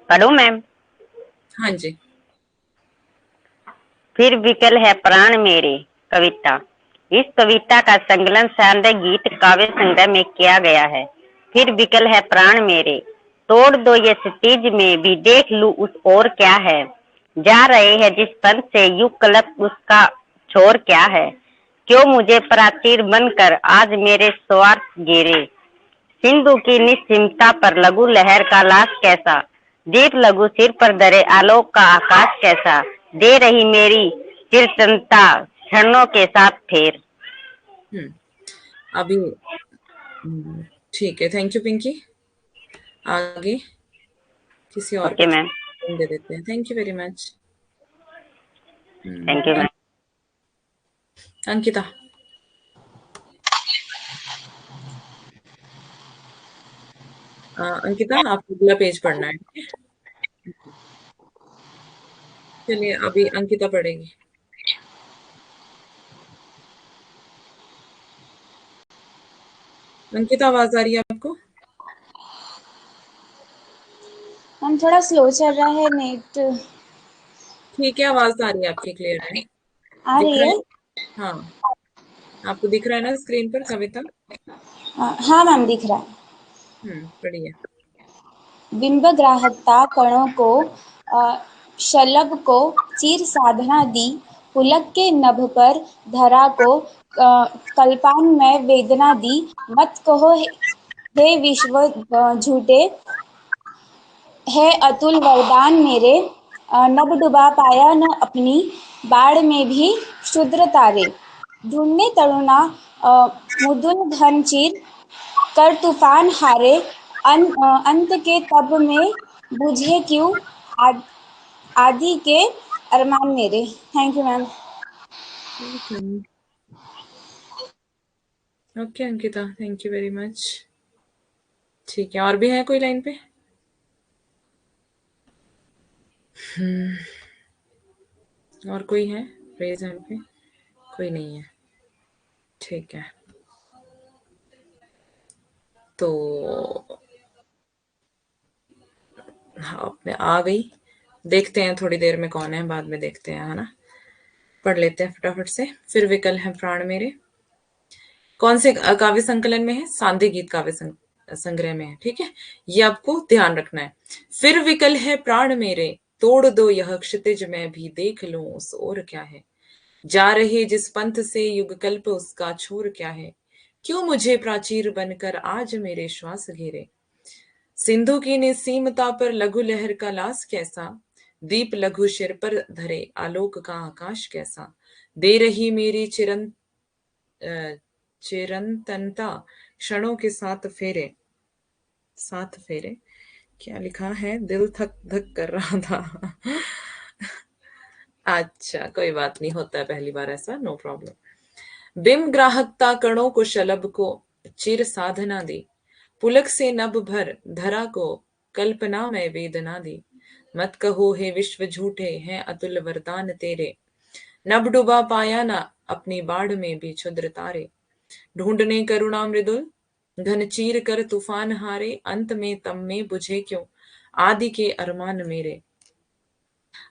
[SPEAKER 5] पढ़ो मैम।
[SPEAKER 1] हाँ जी।
[SPEAKER 5] फिर विकल है प्राण मेरे, कविता। इस कविता का संकलन शानदार गीत काव्य संग्रह में किया गया है। फिर विकल है प्राण मेरे, तोड़ दो ये क्षितिज में भी देख लूं उस ओर क्या है। जा रहे हैं जिस पंथ से युग कल्प उसका छोर क्या है। क्यों मुझे प्राचीर बनकर आज मेरे स्वार्थ घेरे। सिंधु की निस्सीमता पर लघु लहर का लाश कैसा। दीप लघु सिर पर धरे आलोक का आकाश कैसा। दे रही मेरी चिरचनता क्षणों के साथ फेर।
[SPEAKER 1] हम्म अभी ठीक है, थैंक यू पिंकी। आगे किसी और
[SPEAKER 5] ओके
[SPEAKER 1] को
[SPEAKER 5] मैम,
[SPEAKER 1] दे देते हैं। Thank you very much.
[SPEAKER 5] Thank you ma'am.
[SPEAKER 1] Ankita, Ankita आपको अगला पेज पढ़ना है, ठीक है? चलिए अभी अंकिता पढ़ेगी। अंकिता आवाज आ रही है आपको?
[SPEAKER 6] मैम थोड़ा स्लो चल रहा है नेट।
[SPEAKER 1] ठीक है, आवाज आ रही है आपकी, क्लियर है,
[SPEAKER 6] आ
[SPEAKER 1] दिख
[SPEAKER 6] रही
[SPEAKER 1] रहा
[SPEAKER 6] है?
[SPEAKER 1] है। हाँ आपको दिख रहा है ना स्क्रीन पर कविता?
[SPEAKER 6] हाँ मैम दिख रहा है।
[SPEAKER 1] पढ़िए।
[SPEAKER 6] बिंब ग्राहकता कणों को शलभ को चीर साधना दी। पुलक के नभ पर धरा को कल्पान में वेदना दी। मत कहो हे विश्व झूठे है अतुल वरदान मेरे। नभ डुबा पाया न अपनी बाढ़ में भी क्षुद्र तारे। ढूंढने तरुणा मुदुल घन चीर कर तूफान हारे। अंत के तब में बुझे क्यों आद, आदि के अरमान मेरे। Thank you ma'am.
[SPEAKER 1] Welcome. Okay Ankita, thank you very much. ठीक है, और भी है कोई लाइन पे? और कोई है रेज हैंड पे? कोई नहीं है, ठीक है। तो हाँ मैं आ गई, देखते हैं थोड़ी देर में कौन है, बाद में देखते हैं, है ना। पढ़ लेते हैं फटाफट से। फिर विकल है प्राण मेरे, कौन से काव्य संकलन में है? सांध्य गीत काव्य संग्रह में है, ठीक है, ये आपको ध्यान रखना है। फिर विकल है प्राण मेरे, तोड़ दो यह क्षितिज मैं भी देख लूं उस ओर क्या है। जा रहे जिस पंथ से युग कल्प उसका छोर क्या है। क्यों मुझे प्राचीर बनकर आज मेरे श्वास घेरे। सिंधु की निस्सीमता पर लघु लहर का लास कैसा। दीप लघु सिर पर धरे आलोक का आकाश कैसा। दे रही मेरी चिरंतनता क्षणों के साथ फेरे। क्या लिखा है, दिल थक धक कर रहा था। अच्छा कोई बात नहीं, होता है पहली बार ऐसा, नो प्रॉब्लम। बिम ग्राहकता कणों को शलभ को चिर साधना दी। पुलक से नभ भर धरा को कल्पना में वेदना दी। मत कहो हे विश्व झूठे हैं अतुल वरदान तेरे। नभ डुबा पाया ना अपनी बाढ़ में भी क्षुद्र तारे। ढूंढने करुणा मृदुल घन चीर कर तूफान हारे। अंत में तम में बुझे क्यों आदि के अरमान मेरे।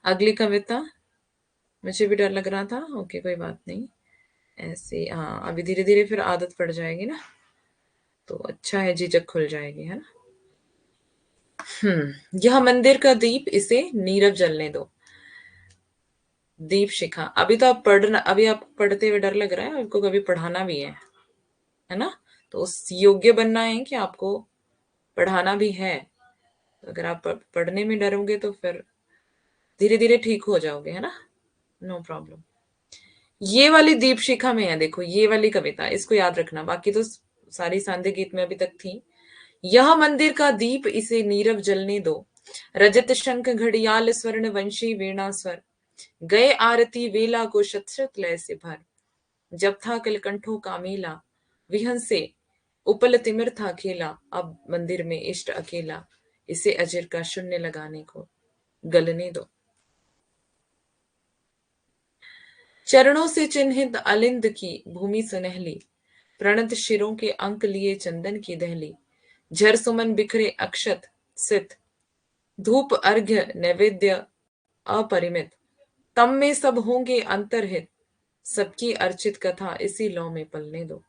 [SPEAKER 1] अगली कविता, मुझे भी डर लग रहा था, ओके कोई बात नहीं, ऐसे हाँ अभी धीरे धीरे फिर आदत पड़ जाएगी ना, तो अच्छा है, झिझक खुल जाएगी, है ना। यह मंदिर का दीप, इसे नीरव जलने दो। दीप शिखा, अभी तो आप पढ़ना, अभी आप पढ़ते हुए डर लग रहा है, आपको कभी पढ़ाना भी है ना? तो उस योग्य बनना है कि आपको पढ़ाना भी है। अगर आप पढ़ने में डरोगे तो फिर धीरे धीरे ठीक हो जाओगे, है ना? No problem. ये वाली दीप शिखा में है, देखो ये वाली कविता, इसको याद रखना। बाकी तो सारी सांध्य गीत में अभी तक थी। यह मंदिर का दीप, इसे नीरव जलने दो। रजत शंख घड़ियाल स्वर्ण वंशी वीणा स्वर, गए आरती वेला को शत शत लय से भर। जब था कलकंठों का मेला, विहन से उपल तिमिर था खेला। अब मंदिर में इष्ट अकेला, इसे अजर का शून्य लगाने को गलने दो। चरणों से चिन्हित अलिंद की भूमि सुनहली, प्रणत शिरों के अंक लिए चंदन की दहली। झर सुमन बिखरे अक्षत सित, धूप अर्घ्य नैवेद्य अपरिमित। तम में सब होंगे अंतर्हित, सबकी अर्चित कथा इसी लौ में पलने दो।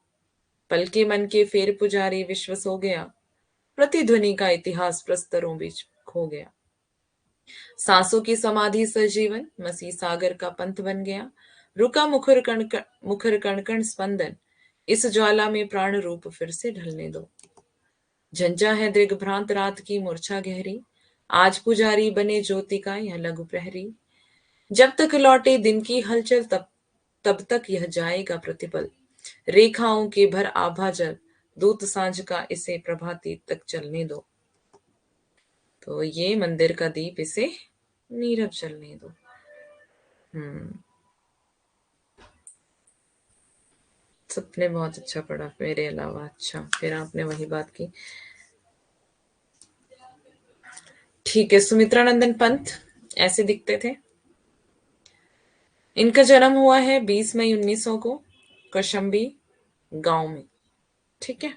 [SPEAKER 1] पल के मन के फेर पुजारी विश्वस हो गया, प्रतिध्वनि का इतिहास प्रस्तरों बीच खो गया। सांसों की समाधि सजीवन, मसीह सागर का पंथ बन गया। रुका मुखर कण कण स्पंदन, इस ज्वाला में प्राण रूप फिर से ढलने दो। झंझा है दिग्भ्रांत रात की मूर्छा गहरी, आज पुजारी बने ज्योति का यह लघु प्रहरी। जब तक लौटे दिन की हलचल, तब तक यह जाएगा प्रतिपल। रेखाओं के भर आभा जल, दूत सांझ का इसे प्रभाती तक चलने दो। तो ये मंदिर का दीप, इसे नीरव चलने दो। सबने बहुत अच्छा पढ़ा मेरे अलावा। अच्छा, फिर आपने वही बात की। ठीक है, सुमित्रा नंदन पंत ऐसे दिखते थे। इनका जन्म हुआ है 20 मई 1900 को कौशाम्बी गांव में। ठीक है,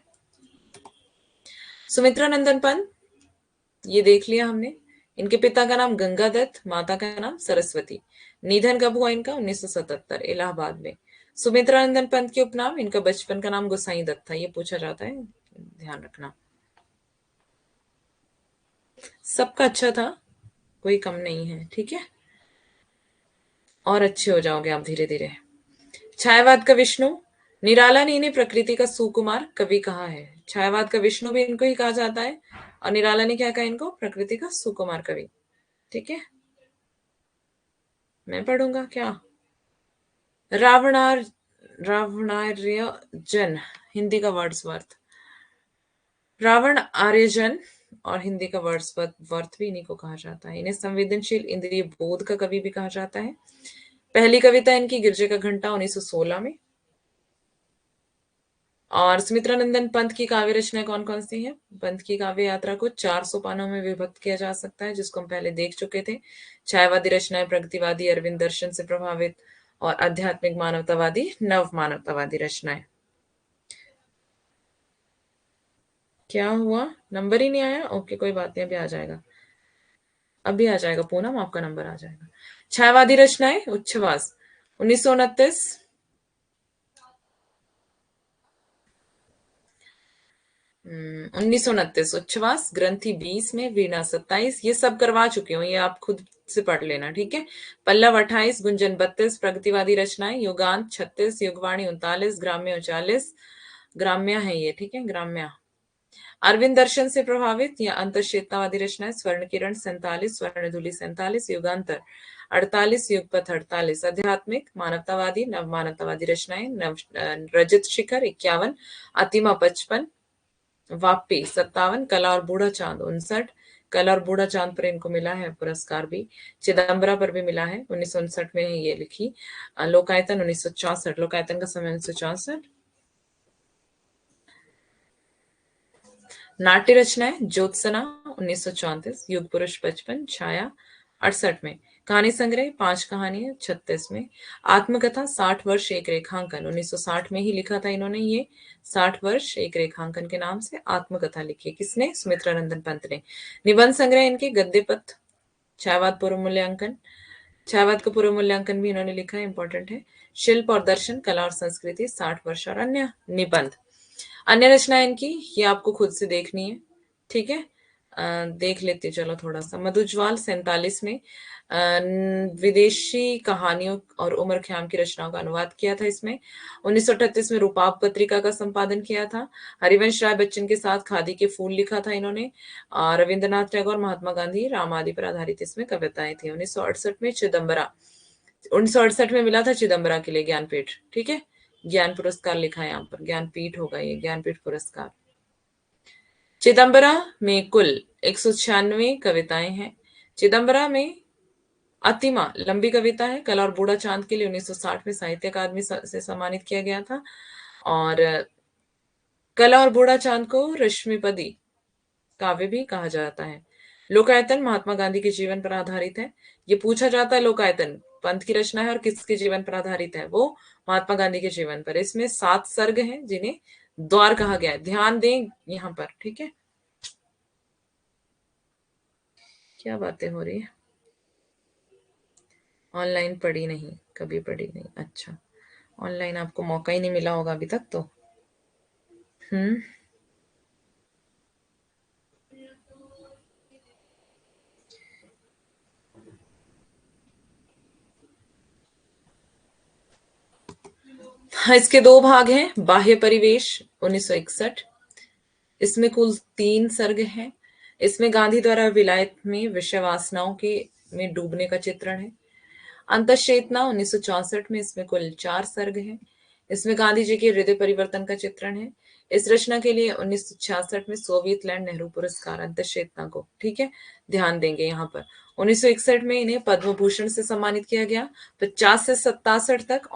[SPEAKER 1] सुमित्रा नंदन पंत ये देख लिया हमने। इनके पिता का नाम गंगादत्त, माता का नाम सरस्वती। निधन कब हुआ इनका? 1977 इलाहाबाद में। सुमित्रा नंदन पंत के उपनाम, इनका बचपन का नाम गोसाई दत्त था, ये पूछा जाता है, ध्यान रखना। सबका अच्छा था, कोई कम नहीं है। ठीक है, और अच्छे हो जाओगे आप धीरे धीरे। छायावाद का विष्णु, निराला ने इन्हें प्रकृति का सुकुमार कवि कहा है। छायावाद का विष्णु भी इनको ही कहा जाता है, और निराला ने क्या कहा इनको? प्रकृति का सुकुमार कवि। ठीक है, मैं पढ़ूंगा क्या? रावणार्यजन, हिंदी का वर्ड्सवर्थ। रावण आर्यजन और हिंदी का वर्थ भी इन्हीं को कहा जाता है। इन्हें संवेदनशील इंद्रिय बोध का कवि भी कहा जाता है। पहली कविता इनकी गिरजे का घंटा 1916 में। और सुमित्रा नंदन पंत की काव्य रचनाएं कौन कौन सी हैं? पंत की काव्य यात्रा को 400 पानों में विभक्त किया जा सकता है, जिसको हम पहले देख चुके थे। छायावादी रचनाएं प्रगतिवादी अरविंद दर्शन से प्रभावित, और आध्यात्मिक मानवतावादी नव मानवतावादी रचनाएं। क्या हुआ? नंबर ही नहीं आया? ओके, कोई बात नहीं, अभी आ जाएगा, अभी आ जाएगा पूनम, आपका नंबर आ जाएगा। छायावादी रचनाएं उच्छ्वास 1929, 1929 उच्छ्वास, ग्रंथि 20 में, वीणा 27, ये सब करवा चुकी हूँ, ये आप खुद से पढ़ लेना। ठीक है, पल्लव 28, गुंजन 32, प्रगतिवादी रचनाएं युगांत 36, युगवाणी 39, ग्राम्य 40, ग्राम्य है ये। ठीक है, ग्राम्य। अरविंद दर्शन से प्रभावित या अंतरचेतनावादी रचनाएं स्वर्ण किरण 47, स्वर्ण धुली 47, युगांतर 48, युगपथ 48, आध्यात्मिक मानवतावादी नव मानवतावादी रचनाएं रजत शिखर 51, अतिमा 55, वापी 57, कला और बूढ़ा चांद 59, कला और बूढ़ा चांद पर इनको मिला है पुरस्कार भी। चिदम्बरा पर भी मिला है, 1959 में ये लिखी। लोकायतन 1964, लोकायतन का समय 1964। नाट्य रचनाएं ज्योत्सना 1934, युग पुरुष 55, छाया 68 में, कहानी संग्रह 5 कहानियां 36 में, आत्मकथा 60 वर्ष एक रेखांकन 1960 में ही लिखा था इन्होंने। ये 60 वर्ष एक रेखांकन के नाम से आत्मकथा लिखी। किसने? सुमित्रा नंदन पंत ने। निबंध संग्रह इनके गद्यपथ, छायावाद पूर्व मूल्यांकन, छायावाद का पूर्व मूल्यांकन भी इन्होंने लिखा है, इंपॉर्टेंट है। शिल्प और दर्शन, कला और संस्कृति 60 वर्ष और अन्य निबंध। अन्य रचनाएं इनकी ये आपको खुद से देखनी है। ठीक है, देख लेते चलो थोड़ा सा। मधुज्वाल 47 में विदेशी कहानियों और उमर ख़याम की रचनाओं का अनुवाद किया था इसमें। 1938 में रूपाप पत्रिका का संपादन किया था। हरिवंश राय बच्चन के साथ खादी के फूल लिखा था इन्होंने। रविंद्रनाथ टैगोर, महात्मा गांधी, राम आदि पर आधारित इसमें कविताएं थी। 1968 में चिदम्बरा 1968 में मिला था चिदम्बरा के लिए ज्ञानपीठ, ठीक है, ज्ञान पुरस्कार लिखा है यहाँ पर, ज्ञानपीठ होगा ये, ज्ञानपीठ पुरस्कार। चिदम्बरा में कुल 196 कविताएं हैं। चिदम्बरा में अतिमा लंबी कविता है। कला और बूढ़ा चांद के लिए 1960 में साहित्य अकादमी से सम्मानित किया गया था। और कला और बूढ़ा चांद को रश्मिपदी काव्य भी कहा जाता है। लोकायतन महात्मा गांधी के जीवन पर आधारित है। ये पूछा जाता है लोकायतन पंत की रचना है और किसके जीवन पर आधारित है, वो महात्मा गांधी के जीवन पर। इसमें 7 सर्ग हैं जिन्हें द्वार कहा गया है। ध्यान दें यहाँ पर, ठीक है। क्या बातें हो रही है? ऑनलाइन पढ़ी नहीं, कभी पढ़ी नहीं। अच्छा, ऑनलाइन आपको मौका ही नहीं मिला होगा अभी तक तो। हाँ, इसके 2 भाग हैं। बाह्य परिवेश 1961, इसमें कुल 3 सर्ग हैं। इसमें गांधी द्वारा विलायत में विषय वासनाओं के में डूबने का चित्रण है। अंतश्चेतना 1964 में, इसमें कुल 4 सर्ग हैं। इसमें गांधी जी के हृदय परिवर्तन का चित्रण है। इस रचना के लिए 1966 में सोवियत लैंड नेहरू पुरस्कार अंतश्चेतना को, ठीक है, ध्यान देंगे यहाँ पर। 1961 में इन्हें पद्म भूषण से सम्मानित किया गया। 50 से 67 तक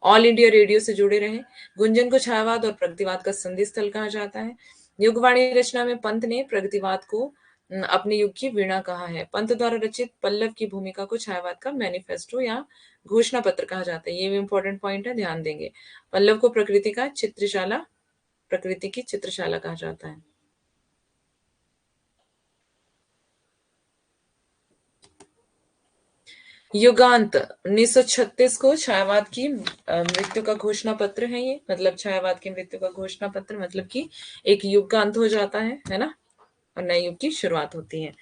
[SPEAKER 1] ऑल इंडिया रेडियो से जुड़े रहे। गुंजन को छायावाद और प्रगतिवाद का संधि स्थल कहा जाता है। युगवाणी रचना में पंत ने प्रगतिवाद को अपने युग की वीणा कहा है। पंत द्वारा रचित पल्लव की भूमिका को छायावाद का मैनिफेस्टो या घोषणा पत्र कहा जाता है। ये भी इंपॉर्टेंट पॉइंट है, ध्यान देंगे। पल्लव को प्रकृति की चित्रशाला कहा जाता है। युगांत 1936 को छायावाद की मृत्यु का घोषणा पत्र है ये, मतलब छायावाद की मृत्यु का घोषणा पत्र, मतलब कि एक युग का अंत हो जाता है ना, और नए युग की शुरुआत होती है।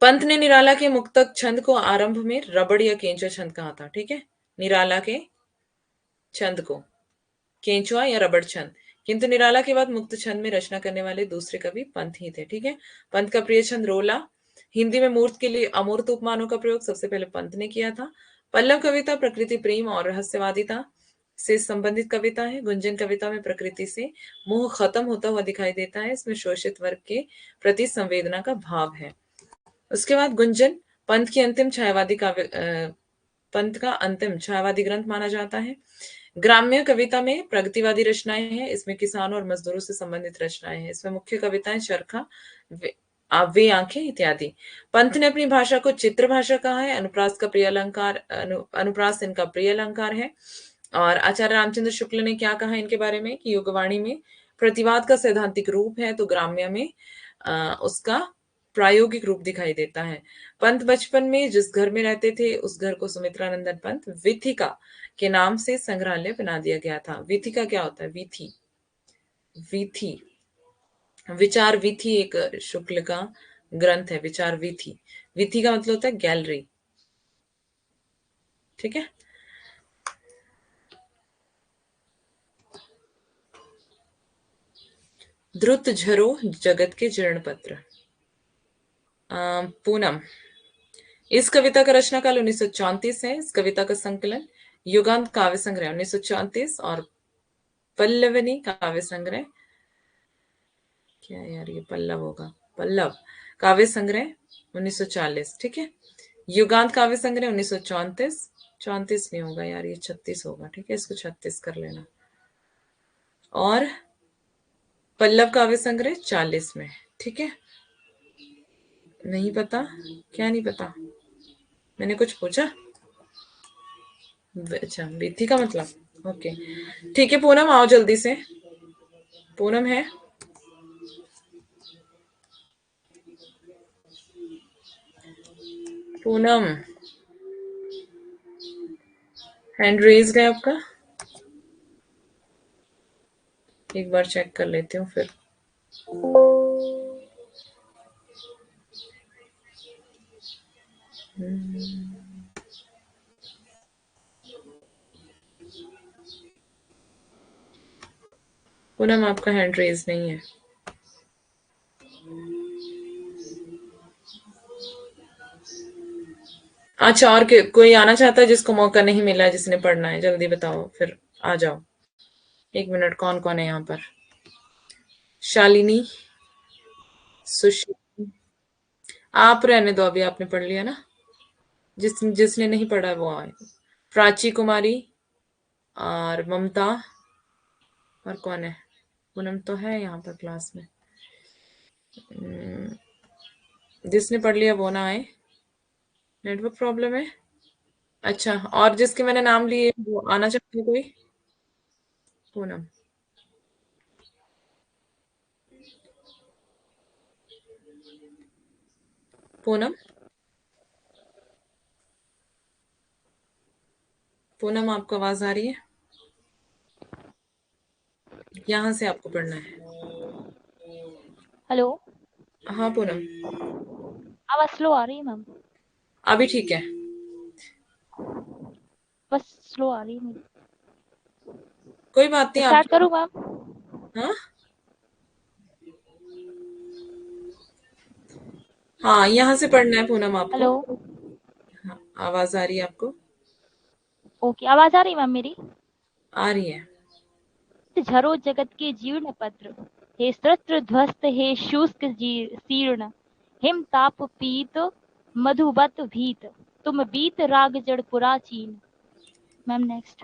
[SPEAKER 1] पंत ने निराला के मुक्तक छंद को आरंभ में रबड़ या केंचुआ छंद कहा था, ठीक है, निराला के छंद को केंचुआ या रबड़ छंद। किंतु निराला के बाद मुक्त छंद में रचना करने वाले दूसरे कवि पंत ही थे, ठीक है। पंत का प्रिय छंद रोला। हिंदी में मूर्त के लिए अमूर्त उपमानों का प्रयोग सबसे पहले पंत ने किया था। पल्लव कविता प्रकृति प्रेम और रहस्यवादिता से संबंधित कविता है। गुंजन कविता में प्रकृति से मोह खत्म होता हुआ दिखाई देता है। इसमें शोषित वर्ग के प्रति संवेदना का भाव है। उसके बाद गुंजन पंत का अंतिम छायावादी ग्रंथ माना जाता है। ग्राम्य कविता में प्रगतिवादी रचनाएं हैं। इसमें किसानों और मजदूरों से संबंधित रचनाएं हैं। इसमें मुख्य कविताएं चरखा, वे आंखें इत्यादि। पंत ने अपनी भाषा को चित्र भाषा कहा है। अनुप्रास का प्रिय अलंकार अनुप्रास इनका प्रिय अलंकार है। और आचार्य रामचंद्र शुक्ल ने क्या कहा इनके बारे में कि युगवाणी में प्रतिवाद का सैद्धांतिक रूप है तो ग्राम्य में उसका प्रायोगिक रूप दिखाई देता है। पंत बचपन में जिस घर में रहते थे उस घर को सुमित्रानंदन पंत विथिका के नाम से संग्रहालय बना दिया गया था। विथिका क्या होता है? विथि विचार विथि एक शुक्ल का ग्रंथ है। विचार विथि, विथि का मतलब होता है गैलरी, ठीक है। द्रुत झरो जगत के जीर्ण पत्र। पूनम, इस कविता का रचना काल 1934 है। इस कविता का संकलन युगांत काव्य संग्रह 1934 और पल्लवनी काव्य संग्रह, क्या यार ये पल्लव होगा, पल्लव काव्य संग्रह 1940, ठीक है। युगांत काव्य संग्रह 1934, 34 नहीं होगा यार, ये 36 होगा, ठीक है, इसको 36 कर लेना। और पल्लव काव्य संग्रह 40 में, ठीक है। नहीं पता? क्या नहीं पता? मैंने कुछ पूछा? अच्छा, विथि का मतलब, ओके, ठीक है। पूनम आओ जल्दी से, पूनम है? पूनम, हैंड रेज्ड है आपका? एक बार चेक कर लेती हूँ फिर। पूनम आपका हैंड रेज नहीं है। अच्छा, और कोई आना चाहता है जिसको मौका नहीं मिला, जिसने पढ़ना है? जल्दी बताओ, फिर आ जाओ। 1 मिनट, कौन कौन है यहाँ पर? शालिनी, सुशील, आप रहने दो, अभी आपने पढ़ लिया ना। जिसने नहीं पढ़ा वो आए। प्राची कुमारी और ममता, और कौन है? पूनम तो है यहाँ पर क्लास में। जिसने पढ़ लिया वो ना आए, नेटवर्क प्रॉब्लम है। अच्छा, और जिसके मैंने नाम लिए वो आना चाहते हैं कोई? पूनम, पूनम, पूनम आपको आवाज आ रही है? यहाँ से आपको पढ़ना है।
[SPEAKER 7] हेलो,
[SPEAKER 1] हाँ पूनम,
[SPEAKER 7] आवाज स्लो आ रही है मैम?
[SPEAKER 1] अभी ठीक है।
[SPEAKER 7] बस स्लो आ रही है मेरी।
[SPEAKER 1] कोई बात नहीं, आप।
[SPEAKER 7] स्टार्ट करूँ मैम?
[SPEAKER 1] हाँ हाँ, यहाँ से पढ़ना है पूनम आपको।
[SPEAKER 7] हेलो,
[SPEAKER 1] हाँ, आवाज आ रही है आपको?
[SPEAKER 7] ओके, आवाज आ रही है मैम मेरी?
[SPEAKER 1] आ रही है।
[SPEAKER 7] झरो जगत के जीर्ण पत्र, हे स्त्र ध्वस्त, हे शुष्क शीर्ण, हिम ताप पीत मधुबत भीत, तुम बीत राग जड़ पुराचीन। Ma'am next.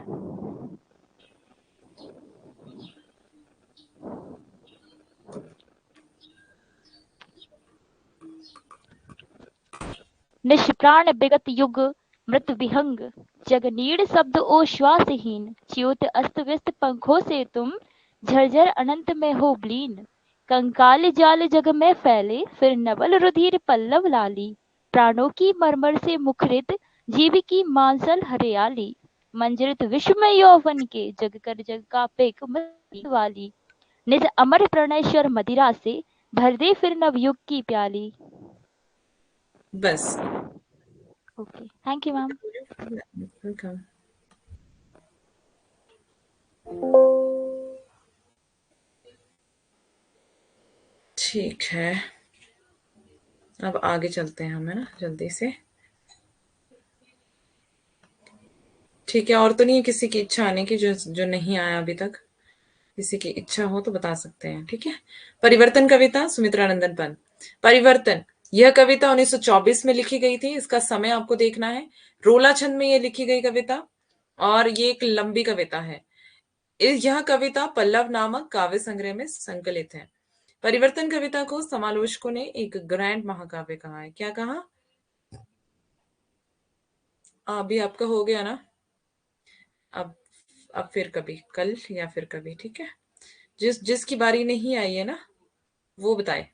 [SPEAKER 7] निष्प्राण बिगत युग मृत विहंग, जग नीड़ शब्द ओ श्वासहीन, च्युत अस्त व्यस्त पंखों से तुम झरझर अनंत में हो ब्लीन। कंकाल जाल जग में फैले, फिर नवल रुधिर पल्लव लाली, प्राणों की मरमर से मुखरित, जीव की मांसल हरियाली, मंजरित विश्व में यौवन के, जग कर जग का पेक वाली, निज अमर प्रणयश्वर मदिरा से, भर दे फिर नवयुग की प्याली।
[SPEAKER 1] बस।
[SPEAKER 7] Okay, thank you ma'am.
[SPEAKER 1] Welcome. ठीक है, अब आगे चलते हैं हम, है ना, जल्दी से। ठीक है, और तो नहीं है किसी की इच्छा आने की? जो नहीं आया अभी तक, किसी की इच्छा हो तो बता सकते हैं। ठीक है। परिवर्तन कविता, सुमित्रा नंदन पंत। परिवर्तन, यह कविता 1924 में लिखी गई थी। इसका समय आपको देखना है। रोला छंद में यह लिखी गई कविता, और ये एक लंबी कविता है। यह कविता पल्लव नामक काव्य संग्रह में संकलित है। परिवर्तन कविता को समालोचकों ने एक ग्रैंड महाकाव्य कहा है। क्या कहा? अभी आपका हो गया ना? अब फिर कभी, कल या फिर कभी, ठीक है। जिसकी बारी नहीं आई है ना, वो बताए।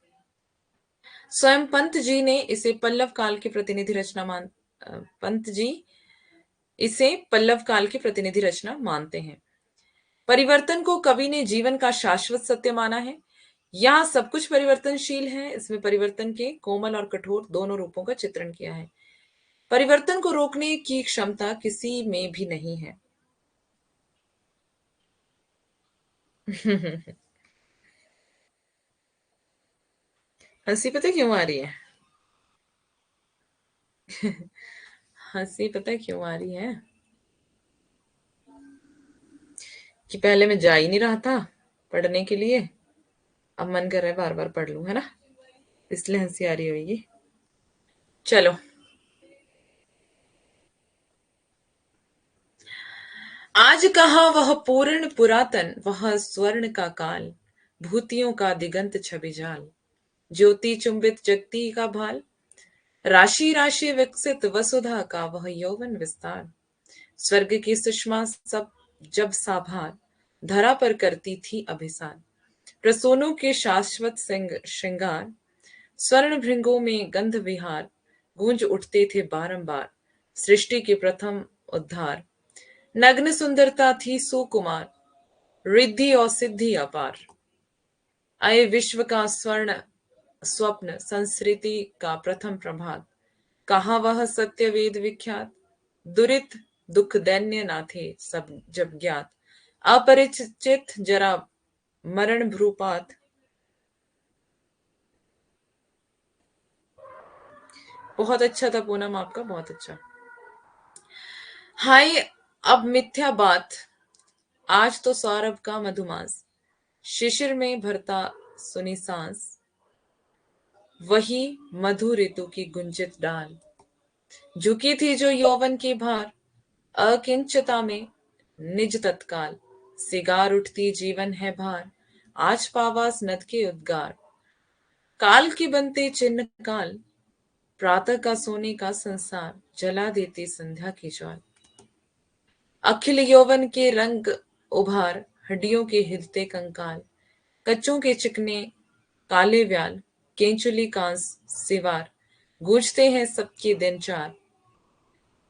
[SPEAKER 1] स्वयं पंत जी ने इसे पल्लव काल की प्रतिनिधि रचना पंत जी इसे पल्लव काल की प्रतिनिधि रचना मानते हैं। परिवर्तन को कवि ने जीवन का शाश्वत सत्य माना है। यहाँ सब कुछ परिवर्तनशील है। इसमें परिवर्तन के कोमल और कठोर दोनों रूपों का चित्रण किया है। परिवर्तन को रोकने की क्षमता किसी में भी नहीं है। हंसी पता क्यों आ रही है? हंसी पता क्यों आ रही है? कि पहले मैं जा ही नहीं रहा था पढ़ने के लिए, अब मन कर रहा है बार बार पढ़ लूं, है ना, इसलिए हंसी आ रही होगी। चलो, आज कहा वह पूर्ण पुरातन, वह स्वर्ण का काल, भूतियों का दिगंत छवि जाल, ज्योति चुंबित जगती का भाल, राशि राशि विकसित वसुधा का वह यौवन विस्तार, स्वर्ग की सुषमा सब जब साभार, धरा पर करती थी अभिसार, प्रसूनों के शाश्वत श्रृंगार, स्वर्ण भृंगों में गंध विहार, गूंज उठते थे बारंबार, सृष्टि के प्रथम उद्धार, नग्न सुंदरता थी सुकुमार, रिद्धि और सिद्धि अपार, आए विश्व का स्वर्ण स्वप्न, संस्कृति का प्रथम प्रभात, कहा वह सत्य वेद विख्यात, दुरित दुख दैन्य ना थे सब जब ज्ञात, अपरिचित जरा मरण भ्रूपात। बहुत अच्छा था पूनम आपका, बहुत अच्छा। हाय अब मिथ्या बात, आज तो सौरभ का मधुमास, शिशिर में भरता सुनी सांस, वही मधु ऋतु की गुंजित डाल, झुकी थी जो यौवन की भार, अकिंचता में निज तत्काल, सिगार उठती जीवन है भार, आज पावास नद के उद्गार, काल की बनते चिन्ह काल, प्रातः का सोने का संसार, जला देती संध्या की ज्वाल, अखिल यौवन के रंग उभार, हड्डियों के हिलते कंकाल, कच्चों के चिकने काले व्याल, केंचुली कांस सिवार, गूंजते हैं सबके दिन चार,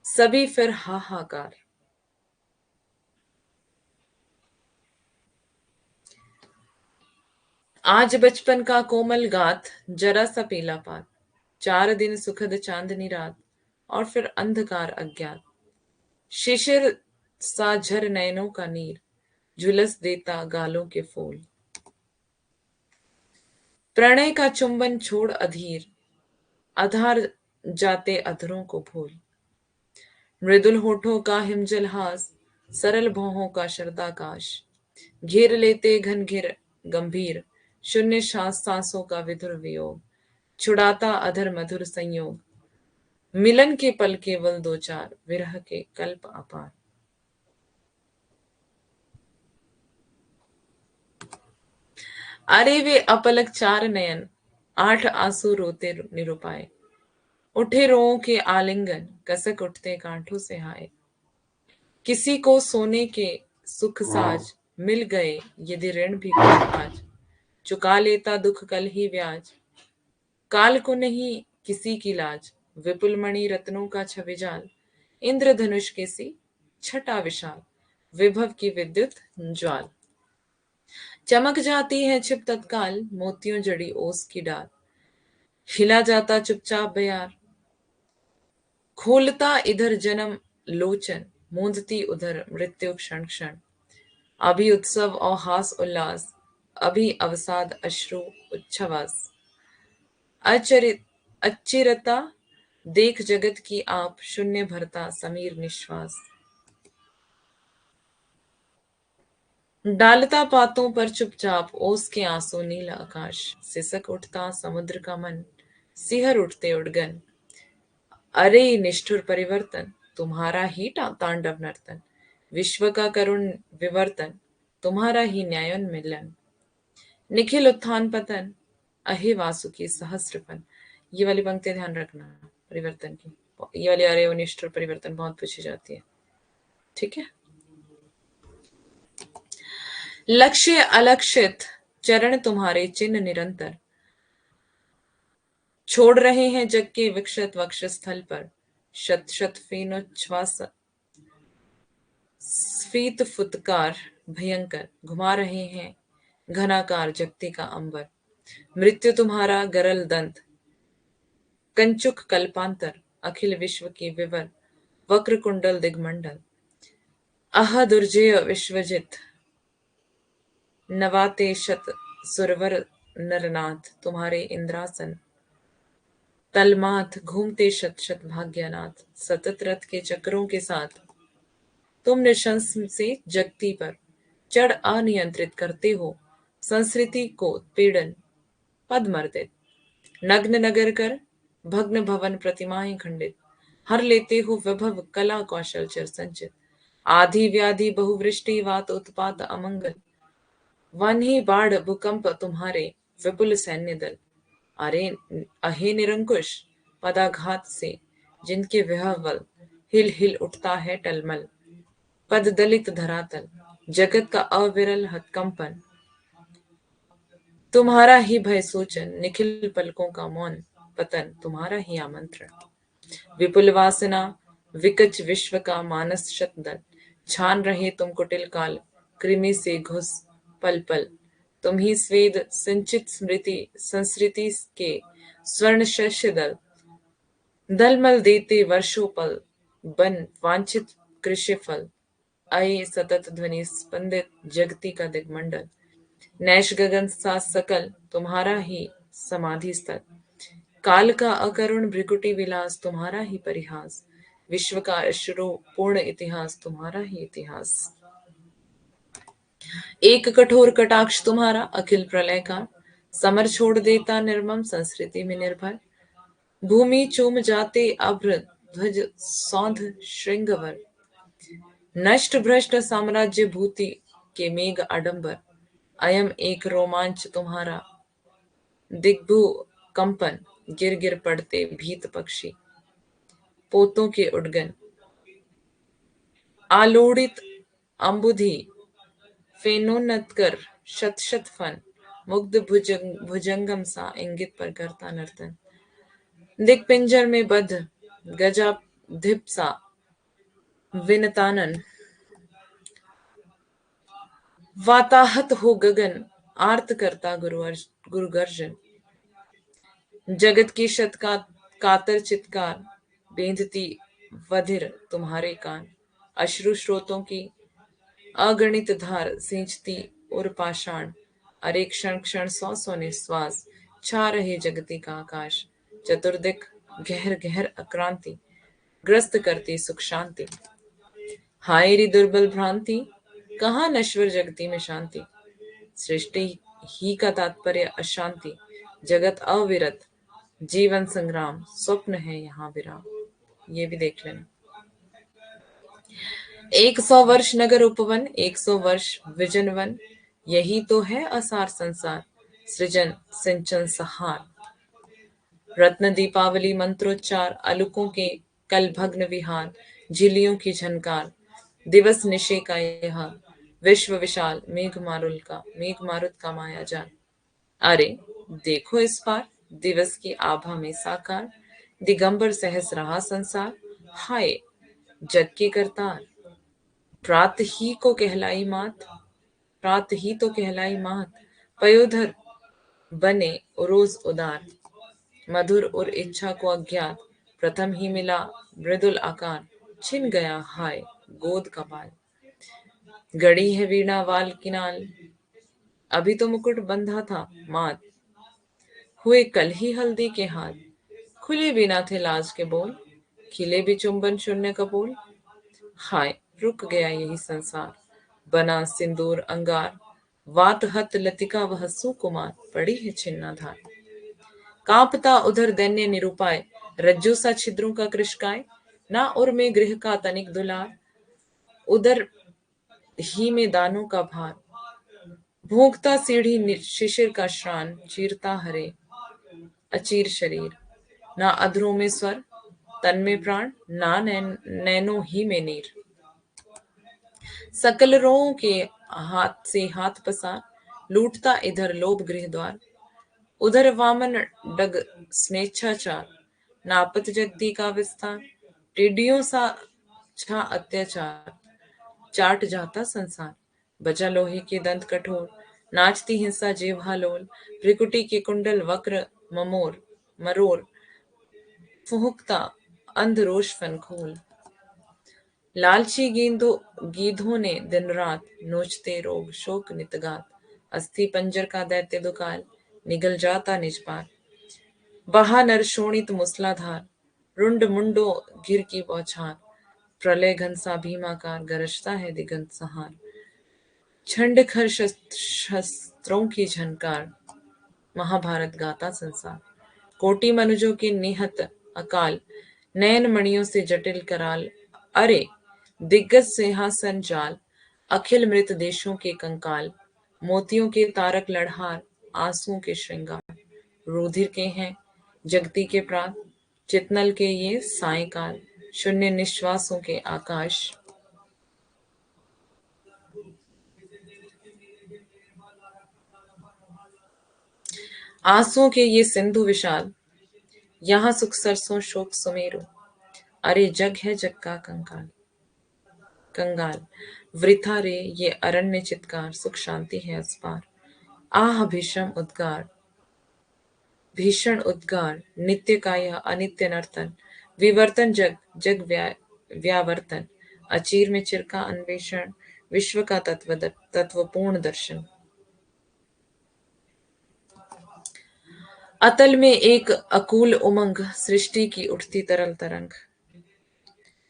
[SPEAKER 1] सभी फिर हाहाकार। आज बचपन का कोमल गात, जरा सा पीला पात, 4 दिन सुखद चांदनी रात, और फिर अंधकार अज्ञात, शिशिर सा झर नयनों का नीर, झुलस देता गालों के फूल, प्रणय का चुंबन छोड़ अधीर, आधार जाते अधरों को भूल, मृदुल होठों का हिमजल हास, सरल भौहों का शरदाकाश, घेर लेते घन घिर गंभीर, शून्य सांसों का विधुर वियोग, छुड़ाता अधर मधुर संयोग, मिलन के पल केवल दो चार, विरह के कल्प अपार। अरे वे अपलक 4 नयन, 8 आंसू रोते निरुपाए, उठे रोओं के आलिंगन, कसक उठते कांठों से हाय, किसी को सोने के सुख साज, मिल गए यदि ऋण भी आज, चुका लेता दुख कल ही ब्याज, काल को नहीं किसी की लाज, विपुल मणि रत्नों का छवि जाल, इंद्रधनुष के सी छटा विशाल, विभव की विद्युत ज्वाल, चमक जाती है छिप तत्काल, मोतियों जड़ी ओस की डाल, हिला जाता चुपचाप बयार, खोलता इधर जन्म लोचन, मूंदती उधर मृत्यु क्षण क्षण, अभी उत्सव और हास उल्लास, अभी अवसाद अश्रु उच्छ्वास, अचिरता देख जगत की आप, शून्य भरता समीर निश्वास, डालता पातों पर चुपचाप ओस के आंसू नीला आकाश, सिसक उठता समुद्र का मन, सिहर उठते उड़गन, अरे निष्ठुर परिवर्तन, तुम्हारा ही तांडव नर्तन, विश्व का करुण विवर्तन, तुम्हारा ही न्यायोन्मिलन, निखिल उत्थान पतन, अहे वासुकी सहस्रफन। ये वाली पंक्ति ध्यान रखना परिवर्तन की, ये वाली अरे और निष्ठुर परिवर्तन बहुत पूछी जाती है, ठीक है। लक्ष्य अलक्षित, चरण तुम्हारे चिन्ह निरंतर, छोड़ रहे हैं जग के विकसित वक्षस्थल पर, शत शत फेनोच्छ्वास स्फीत फुतकार भयंकर, घुमा रहे हैं घनाकार जगती का अंबर, मृत्यु तुम्हारा गरल दंत, कंचुक कल्पांतर, अखिल विश्व की विवर, वक्र कुंडल दिग्मंडल, आह दुर्जय विश्वजित, नवाते शत सुरवर नरनाथ, तुम्हारे इंद्रासन तलमाथ, घूमते शत शत भाग्यनाथ, सतत रथ के चक्रों के साथ, तुम निशंस से जगती पर चढ़ अनियंत्रित करते हो, संस्कृति को पीड़न पद मर्दित, नग्न नगर कर भग्न भवन प्रतिमाएं खंडित, हर लेते हो विभव कला कौशल चिर संचित, आधि व्याधि बहुवृष्टि वात उत्पात अमंगल, वन ही बाढ़ भूकंप तुम्हारे विपुल सैन्य दल, अरे अहे निरंकुश पदाघात से जिनके विहवल हिल हिल उठता है टलमल, पद दलित धरातल, जगत का अविरल हथकंपन, तुम्हारा ही भय सूचन, निखिल पलकों का मौन पतन, तुम्हारा ही आमंत्रण, विपुल वासना विकच विश्व का मानस शतदल, छान रहे तुम कुटिल काल, कृमि से घुस पल पल, तुम ही स्वेद संचित स्मृति संस्कृति के स्वर्ण शस्य दल, दलमल देते वर्षों पल, बन वांछित कृषि फल, आए सतत ध्वनि स्पंदित जगती का दिग्मंडल, नैश गगन सा सकल तुम्हारा ही समाधि स्थल, काल का अकरुण भृकुटी विलास तुम्हारा ही परिहास, विश्व का अश्रु पूर्ण इतिहास तुम्हारा ही इतिहास। एक कठोर कटाक्ष तुम्हारा अखिल प्रलय का, समर छोड़ देता निर्मम संस्कृति में निर्भर, भूमि चूम जाते अभ्र ध्वज सौंध श्रृंगवर, नष्ट भ्रष्ट साम्राज्य भूति के मेघ आडंबर, अयम एक रोमांच तुम्हारा दिग्भू कंपन, गिर गिर पड़ते भीत पक्षी, पोतों के उडगन, आलोड़ित अंबुधि फेनोन्नत कर शत शत फन, मुग्ध भुजंगम सा इंगित पर करता नर्तन, दिग्पिंजर में बद्ध गजाधिप सा विनतानन, वाताहत हो गगन आर्त करता गुरु गर्जन, जगत की शत का कातर चित्कार बेंधती वधिर तुम्हारे कान, अश्रु स्रोतों की अगणित धार सींचती और पाषाण, अरे क्षण क्षण सौ सौ निश्वास छा रहे जगती का आकाश, चतुर्दिक गहर गहर अक्रांति ग्रस्त करती सुख शांति, हाय री दुर्बल भ्रांति कहाँ नश्वर जगती में शांति, सृष्टि ही का तात्पर्य अशांति, जगत अविरत जीवन संग्राम, स्वप्न है यहाँ विराम। ये भी देख लेना। 100 वर्ष नगर उपवन, 100 वर्ष विजन वन, यही तो है असार संसार, सृजन सिंचन सहार, रत्न दीपावली मंत्रोच्चार, अलुकों के कल भग्न विहार, झिल्लियों की झनकार, दिवस निशे का यह विश्व विशाल, मेघ मारुत का माया जाल, अरे देखो इस पार दिवस की आभा में साकार, दिगंबर सहस रहा संसार, हाय जग की करतार, प्रात ही तो कहलाई मात, पयोधर बने रोज उदार, मधुर और इच्छा को अज्ञात, प्रथम ही मिला मृदुल आकार, छिन गया हाय गोद का बाल, गड़ी है वीणा वाल किनाल, अभी तो मुकुट बंधा था मात, हुए कल ही हल्दी के हाथ, खुले बिना थे लाज के बोल, खिले भी चुंबन शून्य कपोल, हाय रुक गया यही संसार, बना सिंदूर अंगार, वात हत लतिका वह सुकुमार, पड़ी है छिन्नाधार, कांपता उधर दैन्य निरुपाय, रज्जु सा छिद्रों का कृशकाय, ना उर में गृह का तनिक दुलार, उधर ही में दानों का भार, भोंकता सीढ़ी शिशिर का श्रान, चीरता हरे अचीर शरीर, ना अधरों में स्वर तन में प्राण, ना नैनों ही में नीर, सकल रों के हाथ से हाथ पसार, लूटता इधर लोभ गृह द्वार, उधर वामन डग स्नेच्छाचार, नापत जगती का विस्तार, टिड्डियों सा छा अत्याचार, चाट जाता संसार, बचा लोहे के दंत कठोर, नाचती हिंसा जिह्वा लोल, भृकुटी के कुंडल वक्र मरोर, फुहुकता अंध रोष फनखोल, लालची गीधों ने दिन रात नोचते रोग शोक नितगात, अस्थि पंजर का दैत्य दुकाल, निगल जाता निज पार, बहा नर शोणित मूसलाधार, रुंड मुंडो घिर की बौछार, प्रलय घनसा भीमाकार, गरजता है दिगंत सहार, छंडखर शस्त्रों की झनकार, महाभारत गाता संसार, कोटि मनुजों के निहत अकाल, नयन मणियों से जटिल कराल, अरे दिग्गज सिंहासन जाल, अखिल मृत देशों के कंकाल, मोतियों के तारक लड़हार, आंसुओं के श्रृंगार, रुधिर के हैं जगती के प्रात, चितनल के ये सायंकाल, शून्य निश्वासों के आकाश, आंसुओं के ये सिंधु विशाल, यहाँ सुख सरसों शोक सुमेरु, अरे जग है जग का कंगाल, वृथा रे ये अरण्य चित्कार, सुख शांति है अस्पार, आह भीषण उद्गार, नित्य का यह अनित्य नर्तन, विवर्तन जग जग व्यावर्तन, अचीर में चिर का अन्वेषण, विश्व का तत्वपूर्ण दर्शन। अतल में एक अकूल उमंग, सृष्टि की उठती तरल तरंग।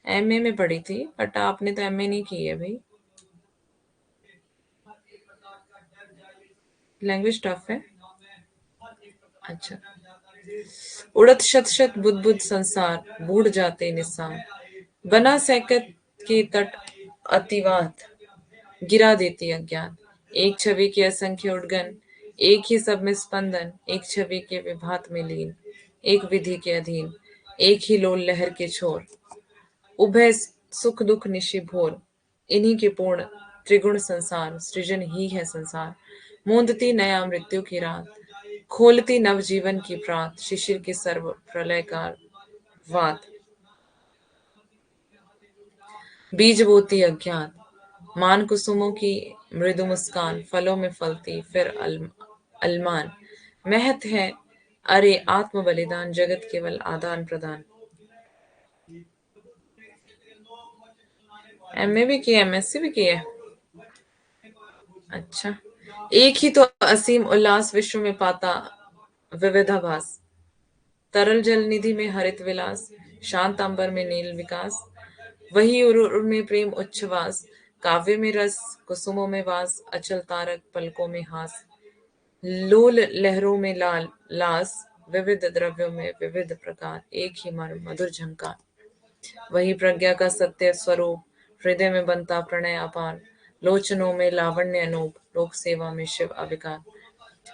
[SPEAKER 1] एमए में पढ़ी थी, बट आपने तो एमए नहीं की है भाई। लैंग्वेज टफ है। अच्छा। उड़त शत शत बुद्ध संसार, बूढ़ जाते निसार, बना सैकत के तट अतिवात, गिरा देती अज्ञात। एक छवि के असंख्य उद्गन, एक ही सब में स्पंदन, एक छवि के विभात में लीन, एक विधि के अधीन, एक ही लोल लहर के छोर, उभय सुख दुख निशि भोर, इन्हीं के पूर्ण त्रिगुण संसार, सृजन ही है संसार। मूंदती नया मृत्यु की रात, खोलती नव जीवन की प्रात, शिशिर की सर्व प्रलयकार वात, बीज बोती अज्ञात, मान कुसुमों की मृदु मुस्कान, फलों में फलती फिर अलमान, महत है अरे आत्म बलिदान, जगत केवल आदान प्रदान। एमए भी किया, एमएससी भी किया। अच्छा। एक ही तो असीम उल्लास, विश्व में पाता विविधाभास, तरल जल निधि में हरित विलास, शांत अंबर में नील विकास, वही उर में प्रेम उच्छ्वास, काव्य में रस, कुसुमों में वास, अचल तारक पलकों में हास, लोल लहरों में लाल लास, विविध द्रव्यों में विविध प्रकार, एक ही मर्म मधुर झंकार, वही प्रज्ञा का सत्य स्वरूप, हृदय में बनता प्रणय अपार, लोचनों में लावण्य अनूप, लोक सेवा में शिव अविकार,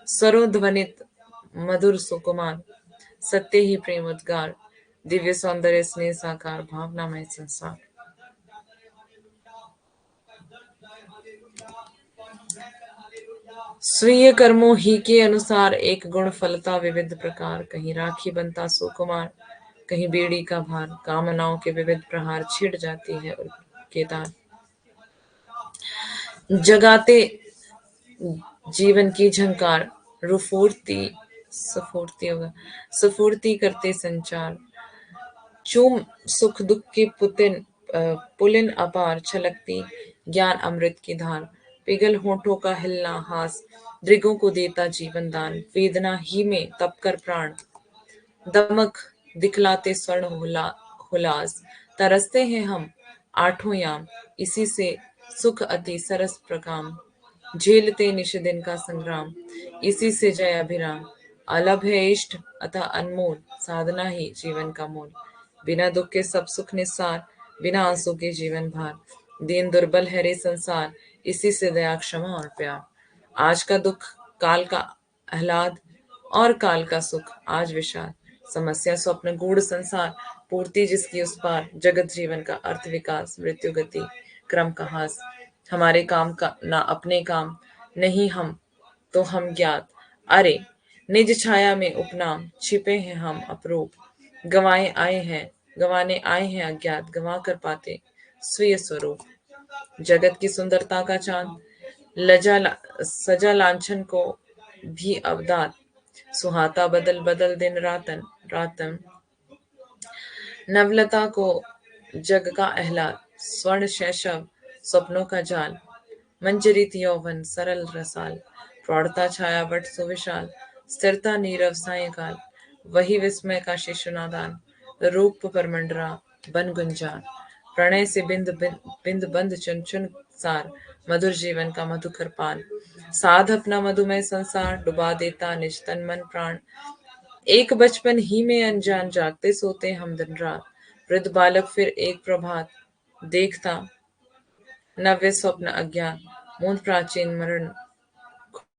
[SPEAKER 1] स्वरोध्वनित मधुर सुकुमार, सत्य ही प्रेम उद्गार, दिव्य सौंदर्य स्नेह साकार, भावनामय संसार। स्वीय कर्मों ही के अनुसार एक गुण फलता विविध प्रकार, कहीं राखी बनता सुकुमार, कहीं बेड़ी का भार, कामनाओं के विविध प्रहार, छिड़ जाती है उनके तार, जगाते जीवन की झंकार, सफूर्ति करते संचार, चूम सुख दुख के पुलिन अपार, छलकती ज्ञान अमृत की धार, पिघल होठों का हिलना हास, दृगों को देता जीवन दान, वेदना ही में तपकर प्राण, दमक दिखलाते स्वर्ण हुलास, तरसते हैं हम आठों याम, इसी से सुख अति सरस प्रकाम, झेलते निश दिन का संग्राम, इसी से जय अभिराम, अलभ है इष्ट अतः अनमोल, साधना ही जीवन का मूल, बिना दुख के सब सुख निस्सार, बिना आंसू के जीवन भार, दीन दुर्बल है रे संसार, इसी से दया क्षमा और प्यार, आज का दुख काल का आह्लाद और काल का सुख आज विषाद, समस्या स्वप्न गूढ़ संसार, पूर्ति जिसकी उस पार, जगत जीवन का अर्थ विकास, मृत्यु गति क्रम का हास, हमारे काम का ना अपने काम, नहीं हम तो हम ज्ञात, अरे निज छाया में उपनाम, छिपे हैं हम अपरूप, गवाने आए हैं अज्ञात, गवा कर पाते स्वीय स्वरूप, जगत की सुंदरता का चांद, सजा लांछन को भी अवदात, सुहाता बदल बदल दिन रातन, नवलता को जग का आह्लाद, स्वर्ण शैशव स्वप्नों का जाल, मंजरित यौवन सरल रसाल, प्रौढ़ता छाया वट सुविशाल, स्थिरता नीरव सायकाल, वही विस्मय का शिशुनादान, रूप पर मंडरा बन गुंजार, प्रणय से बिंद बंद चुन चुन सार, मधुर जीवन का मधुकर पान, साध अपना मधुमय संसार, डुबा देता निज तन मन प्राण, एक बचपन ही में अनजान, जागते सोते हम दिन रात, वृद्ध बालक फिर एक प्रभात, देखता नव्य स्वप्न अज्ञान, मूंद प्राचीन मरण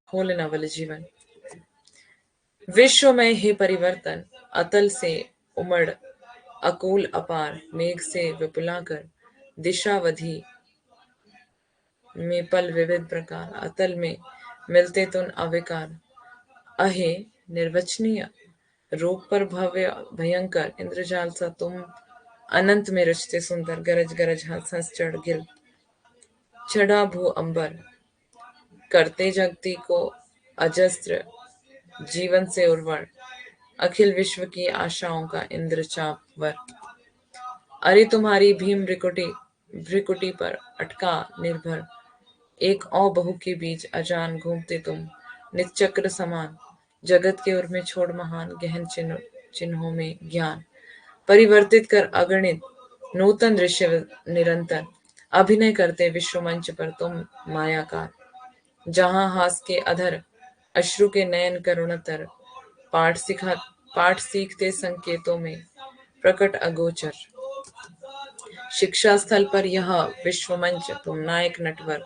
[SPEAKER 1] खोल नवल जीवन, विश्व में हे परिवर्तन, अतल से उमड़ अकूल अपार, मेघ से विपुलाकर, दिशावधि में पल विविध प्रकार, अतल में मिलते तुम अविकार, अहे निर्वचनीय रूप पर भव्य भयंकर, इंद्रजाल सा तुम अनंत में रचते सुंदर, गरज गरज हंस हंस चढ़ गिर चढ़ा भू अंबर, करते जगती को अजस्त्र जीवन से उर्वर, अखिल विश्व की आशाओं का इंद्र चाप वर। अरे तुम्हारी भीम भ्रिकुटी पर अटका निर्भर, एक औ बहु के बीच अजान घूमते तुम, निचक्र समान, जगत के उर में छोड़ महान गहन चिन्हों में ज्ञान, परिवर्तित कर अगणित नूतन दृश्य निरंतर, अभिनय करते विश्व मंच पर तुम मायाकार, जहां हास के अधर अश्रु के नयन करुणतर, पाठ सीखते संकेतों में प्रकट अगोचर, शिक्षा स्थल पर यह विश्व मंच तुम नायक नटवर,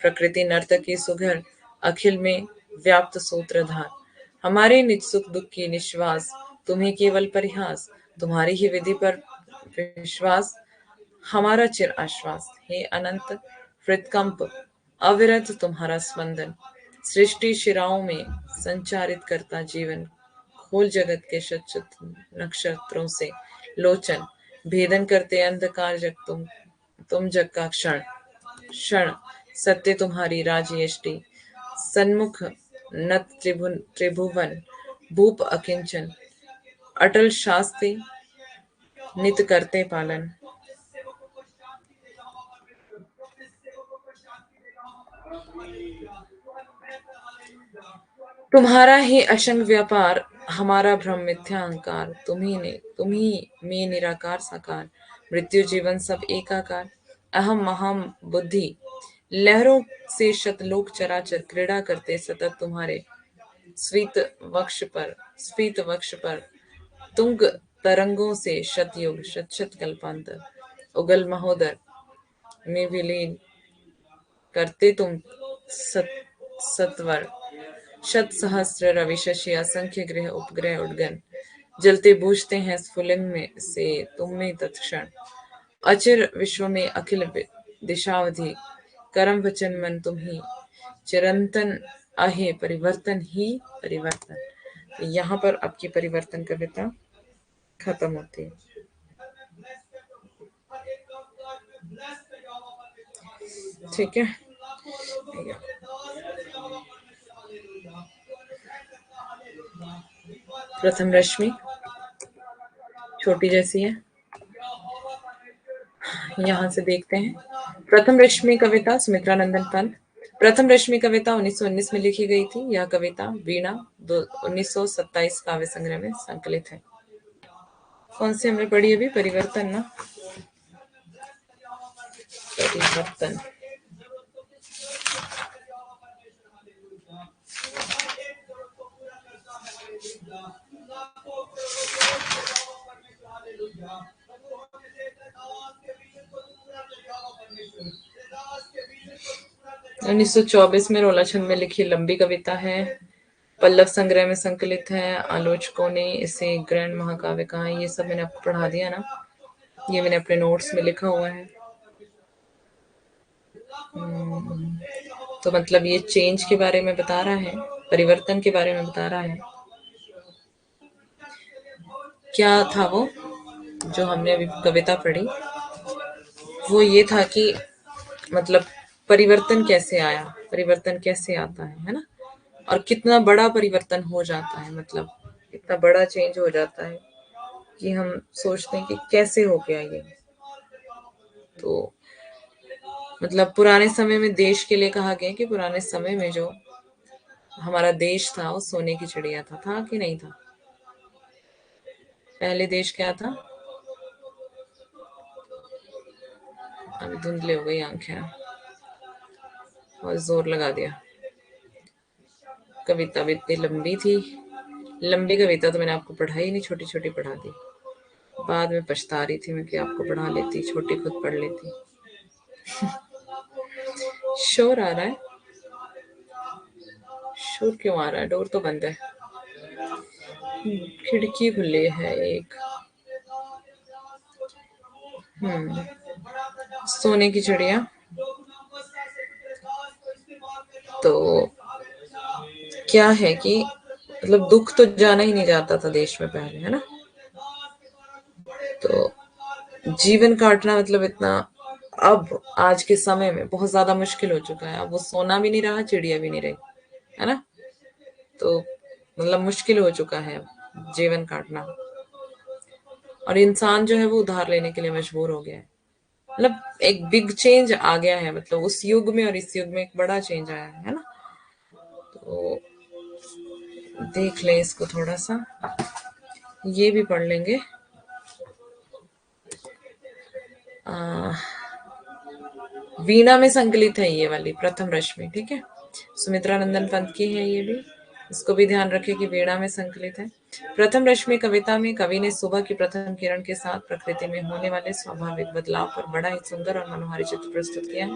[SPEAKER 1] प्रकृति नर्तकी सुघर, अखिल में व्याप्त सूत्रधार, हमारे निज सुख दुख की निश्वास, तुम्हें केवल परिहास, तुम्हारी ही विधि पर विश्वास, हमारा चिर आश्वास, हे अनंत हृदकंप, अविरत तुम्हारा स्पंदन, सृष्टि शिराओं में संचारित करता जीवन, खोल जगत के शत नक्षत्रों से लोचन, भेदन करते अंधकार जग तुम जग का क्षण क्षण, सत्य तुम्हारी राजयष्टि, सन्मुख नत त्रिभुवन, भूप अकिंचन, अटल शास्ति नित करते पालन, तुम्हारा ही असंग व्यापार, हमारा भ्रम मिथ्या अहंकार, तुम्ही में निराकार साकार, मृत्यु जीवन सब एकाकार, अहम महम बुद्धि, लहरों से शतलोक चराचर क्रीड़ा करते सतत तुम्हारे स्फीत वक्ष पर, तुंग तरंगों से शतयुग शत शत कल्पांतर, उगल महोदर में विलीन करते तुम सत्वर, शत सहस्र रवि शशि असंख्य ग्रह उपग्रह उडगन, जलते बूझते हैं स्फुलिंग में से तुम में तत्क्षण, अचिर विश्व में अखिल दिशावधि, कर्म वचन मन तुम्ही, चिरंतन आहे परिवर्तन ही परिवर्तन। तो यहाँ पर आपकी परिवर्तन कविता खत्म होती है। ठीक है, प्रथम रश्मि छोटी जैसी है, यहाँ से देखते हैं। प्रथम रश्मि कविता सुमित्रा नंदन पंत। प्रथम रश्मि कविता 1919 में लिखी गई थी। यह कविता वीणा 1927 काव्य संग्रह में संकलित है। कौन सी हमने पढ़ी अभी? परिवर्तन ना, परिवर्तन। उन्नीस 1924 में रोलाछंद में लिखी लंबी कविता है। पल्लव संग्रह में संकलित है। आलोचकों ने इसे ग्रैंड महाकाव्य कहा है। ये सब मैंने आपको पढ़ा दिया ना, ये मैंने अपने नोट्स में लिखा हुआ है। तो मतलब ये चेंज के बारे में बता रहा है, परिवर्तन के बारे में बता रहा है। क्या था वो जो हमने अभी कविता पढ़ी? वो ये था कि मतलब परिवर्तन कैसे आया, परिवर्तन कैसे आता है ना, और कितना बड़ा परिवर्तन हो जाता है, मतलब इतना बड़ा चेंज हो जाता है कि हम सोचते हैं कि कैसे हो गया ये। तो मतलब पुराने समय में देश के लिए कहा गया कि पुराने समय में जो हमारा देश था वो सोने की चिड़िया था कि नहीं था? पहले देश क्या था? अभी धुंधले हो गई आंखें और जोर लगा दिया। कविता भी इतनी लंबी थी, लंबी कविता तो मैंने आपको पढ़ाई नहीं, छोटी छोटी पढ़ा दी। बाद में पछता रही थी मैं कि आपको पढ़ा लेती, छोटी खुद पढ़ लेती। शोर आ रहा है, शोर क्यों आ रहा है? डोर तो बंद है, खिड़की खुली है एक। सोने की चिड़िया। तो क्या है कि मतलब दुख तो जाना ही नहीं जाता था देश में पहले, है ना? तो जीवन काटना मतलब इतना अब आज के समय में बहुत ज्यादा मुश्किल हो चुका है। अब वो सोना भी नहीं रहा, चिड़िया भी नहीं रही, है ना? तो मतलब मुश्किल हो चुका है जीवन काटना। और इंसान जो है वो उधार लेने के लिए मजबूर हो गया है। मतलब एक बिग चेंज आ गया है, मतलब उस युग में और इस युग में एक बड़ा चेंज आया है ना। तो देख ले इसको थोड़ा सा, ये भी पढ़ लेंगे। वीणा में संकलित है ये वाली प्रथम रश्मि, ठीक है। सुमित्रा नंदन पंत की है ये भी, इसको भी ध्यान रखें कि वीणा में संकलित है। प्रथम रश्मि कविता में कवि ने सुबह की प्रथम किरण के साथ प्रकृति में होने वाले स्वाभाविक बदलाव पर बड़ा ही सुंदर और मनोहारी चित्र प्रस्तुत किया है।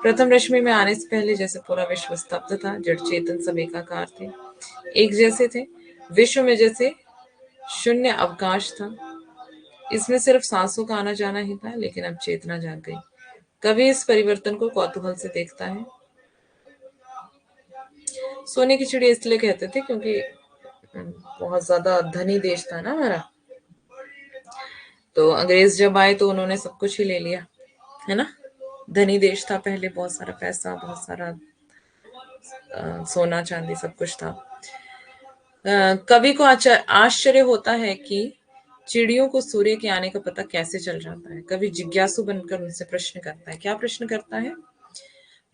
[SPEAKER 1] प्रथम रश्मि में आने से पहले जैसे पूरा विश्व स्तब्ध था, जड़ चेतन सब एकाकार थे, एक जैसे थे। विश्व में जैसे शून्य अवकाश था, इसमें सिर्फ सांसों का आना जाना ही था, लेकिन अब चेतना जाग गई। कवि इस परिवर्तन को कौतूहल से देखता है। सोने की चिड़िया इसलिए कहते थे क्योंकि बहुत ज्यादा धनी देश था ना हमारा, तो अंग्रेज जब आए तो उन्होंने सब कुछ ही ले लिया, है ना। धनी देश था पहले, बहुत सारा पैसा, बहुत सारा सोना चांदी सब कुछ था। कवि को आश्चर्य होता है कि चिड़ियों को सूर्य के आने का पता कैसे चल जाता है। कवि जिज्ञासु बनकर उनसे प्रश्न करता है। क्या प्रश्न करता है?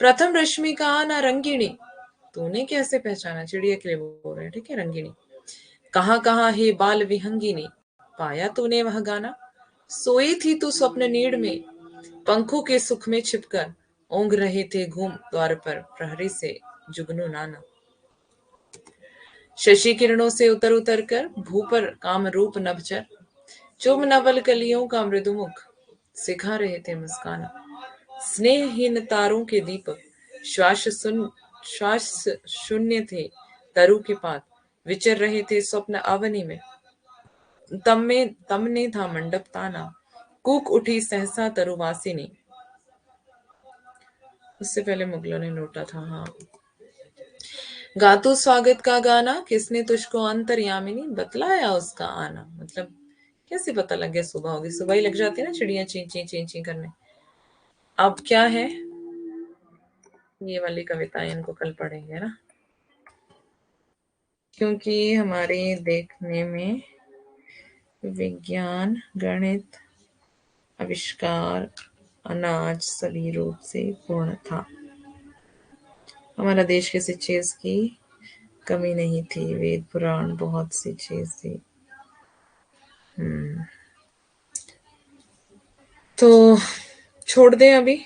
[SPEAKER 1] प्रथम रश्मि का आना रंगिणी, तूने कैसे पहचाना? चिड़िया के लिए बोल रहे हैं, ठीक है। रंगिणी, कहाँ कहाँ है बाल विहंगिनी, पाया तूने वह गाना? सोई थी तू स्वप्न नीड़ में, पंखों के सुख में छिपकर, ओंघ रहे थे घूम द्वार पर प्रहरी से जुगनू नाना। शशि किरणों से उतर उतर कर भू पर काम रूप नभचर, चुम नवल कलियों का मृदु मुख, सिखा रहे थे मुस्काना। स्नेहहीन तारों के दीपक, श्वास शून्य थे तरु के पात, विचर रहे थे स्वप्न आवनी में। तम ने था मंडप ताना, कूक उठी सहसा तरुवासिनी। उससे पहले मुगलों ने लूटा था, हाँ। गातु स्वागत का गाना, किसने तुझको अंतर्यामिनी, बतलाया उसका आना। मतलब कैसे पता लग गया? सुबह होगी, सुबह ही लग जाती है ना चिड़िया ची ची ची ची करने। अब क्या है, ये वाली कविताएं इनको कल पढ़ेंगे ना, क्योंकि हमारे देखने में विज्ञान, गणित, आविष्कार, अनाज सभी रूप से पूर्ण था। हमारा देश किसी चीज की कमी नहीं थी, वेद पुराण बहुत सी चीज थी। तो छोड़ दें अभी,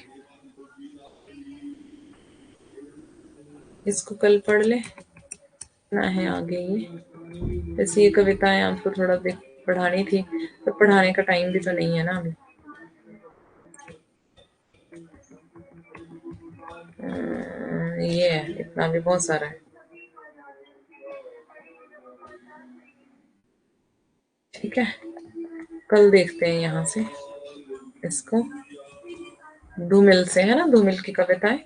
[SPEAKER 1] इसको कल पढ़ ले ना है आगे। ये वैसे ये कविताएं आपको थोड़ा देर पढ़ानी थी, तो पढ़ाने का टाइम भी तो नहीं है ना अभी। ये है, इतना भी बहुत सारा है, ठीक है। कल देखते हैं यहाँ से इसको, धूमिल से, है ना, धूमिल की कविताएं।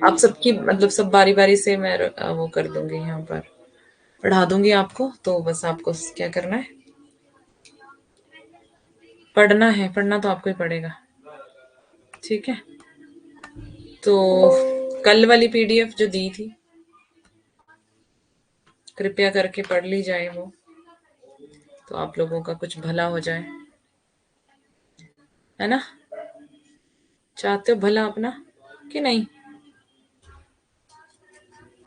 [SPEAKER 1] आप सबकी मतलब सब बारी बारी से मैं वो कर दूंगी, यहाँ पर पढ़ा दूंगी आपको। तो बस आपको क्या करना है, पढ़ना है। पढ़ना तो आपको ही पड़ेगा, ठीक है। तो कल वाली पीडीएफ जो दी थी, कृपया करके पढ़ ली जाए वो, तो आप लोगों का कुछ भला हो जाए, है ना। चाहते हो भला अपना कि नहीं?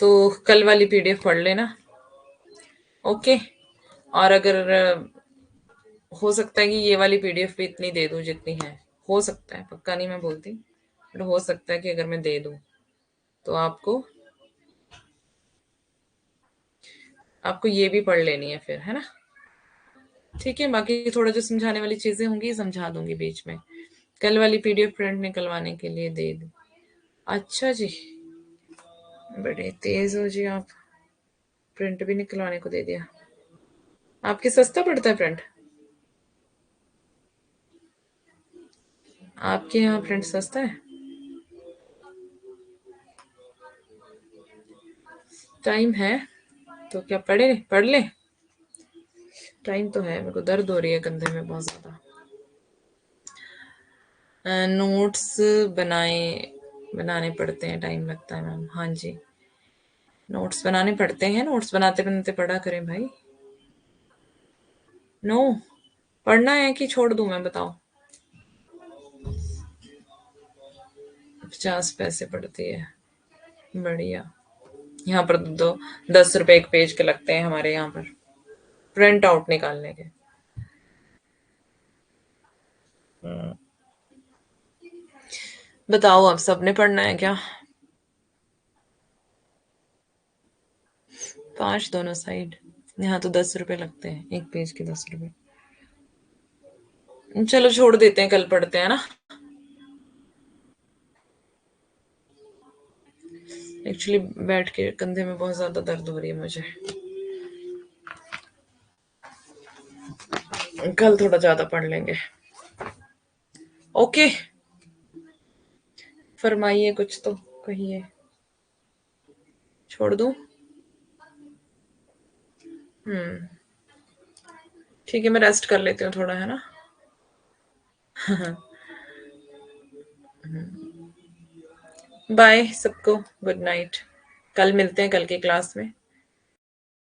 [SPEAKER 1] तो कल वाली पीडीएफ पढ़ लेना, ओके। और अगर हो सकता है कि ये वाली पीडीएफ भी इतनी दे दूं जितनी है, हो सकता है, पक्का नहीं मैं बोलती, पर हो सकता है कि अगर मैं दे दूं तो आपको ये भी पढ़ लेनी है फिर, है ना, ठीक है। बाकी थोड़ा जो समझाने वाली चीजें होंगी समझा दूंगी बीच में। कल वाली पीडीएफ प्रिंट निकलवाने के लिए दे दूं। अच्छा जी, बड़े तेज हो जी आप, प्रिंट भी निकलवाने को दे दिया। आपके सस्ता पड़ता है प्रिंट? आपके यहाँ प्रिंट सस्ता है? टाइम है तो क्या पढ़ ले? टाइम तो है, मेरे को दर्द हो रही है कंधे में बहुत ज्यादा। नोट्स बनाने पड़ते हैं, टाइम लगता है मैम। हाँ जी, नोट्स बनाने पड़ते हैं, नोट्स बनाते बनाते पढ़ा करें भाई। नो पढ़ना है कि छोड़ दूं मैं, बताओ। 50 पैसे पड़ती है, बढ़िया। यहाँ पर तो 10 रुपए एक पेज के लगते हैं हमारे यहाँ पर, प्रिंट आउट निकालने के। बताओ, अब सबने पढ़ना है क्या? 5 दोनों साइड। यहाँ तो 10 रुपए लगते हैं एक पेज के, 10 रुपए। चलो छोड़ देते हैं, कल पढ़ते हैं ना। एक्चुअली बैठ के कंधे में बहुत ज्यादा दर्द हो रही है मुझे, कल थोड़ा ज्यादा पढ़ लेंगे। ओके, फरमाइए कुछ तो कहिए। छोड़ दूं? ठीक है, मैं रेस्ट कर लेती हूँ थोड़ा, है ना। बाय सबको, गुड नाइट। कल मिलते हैं, कल की क्लास में।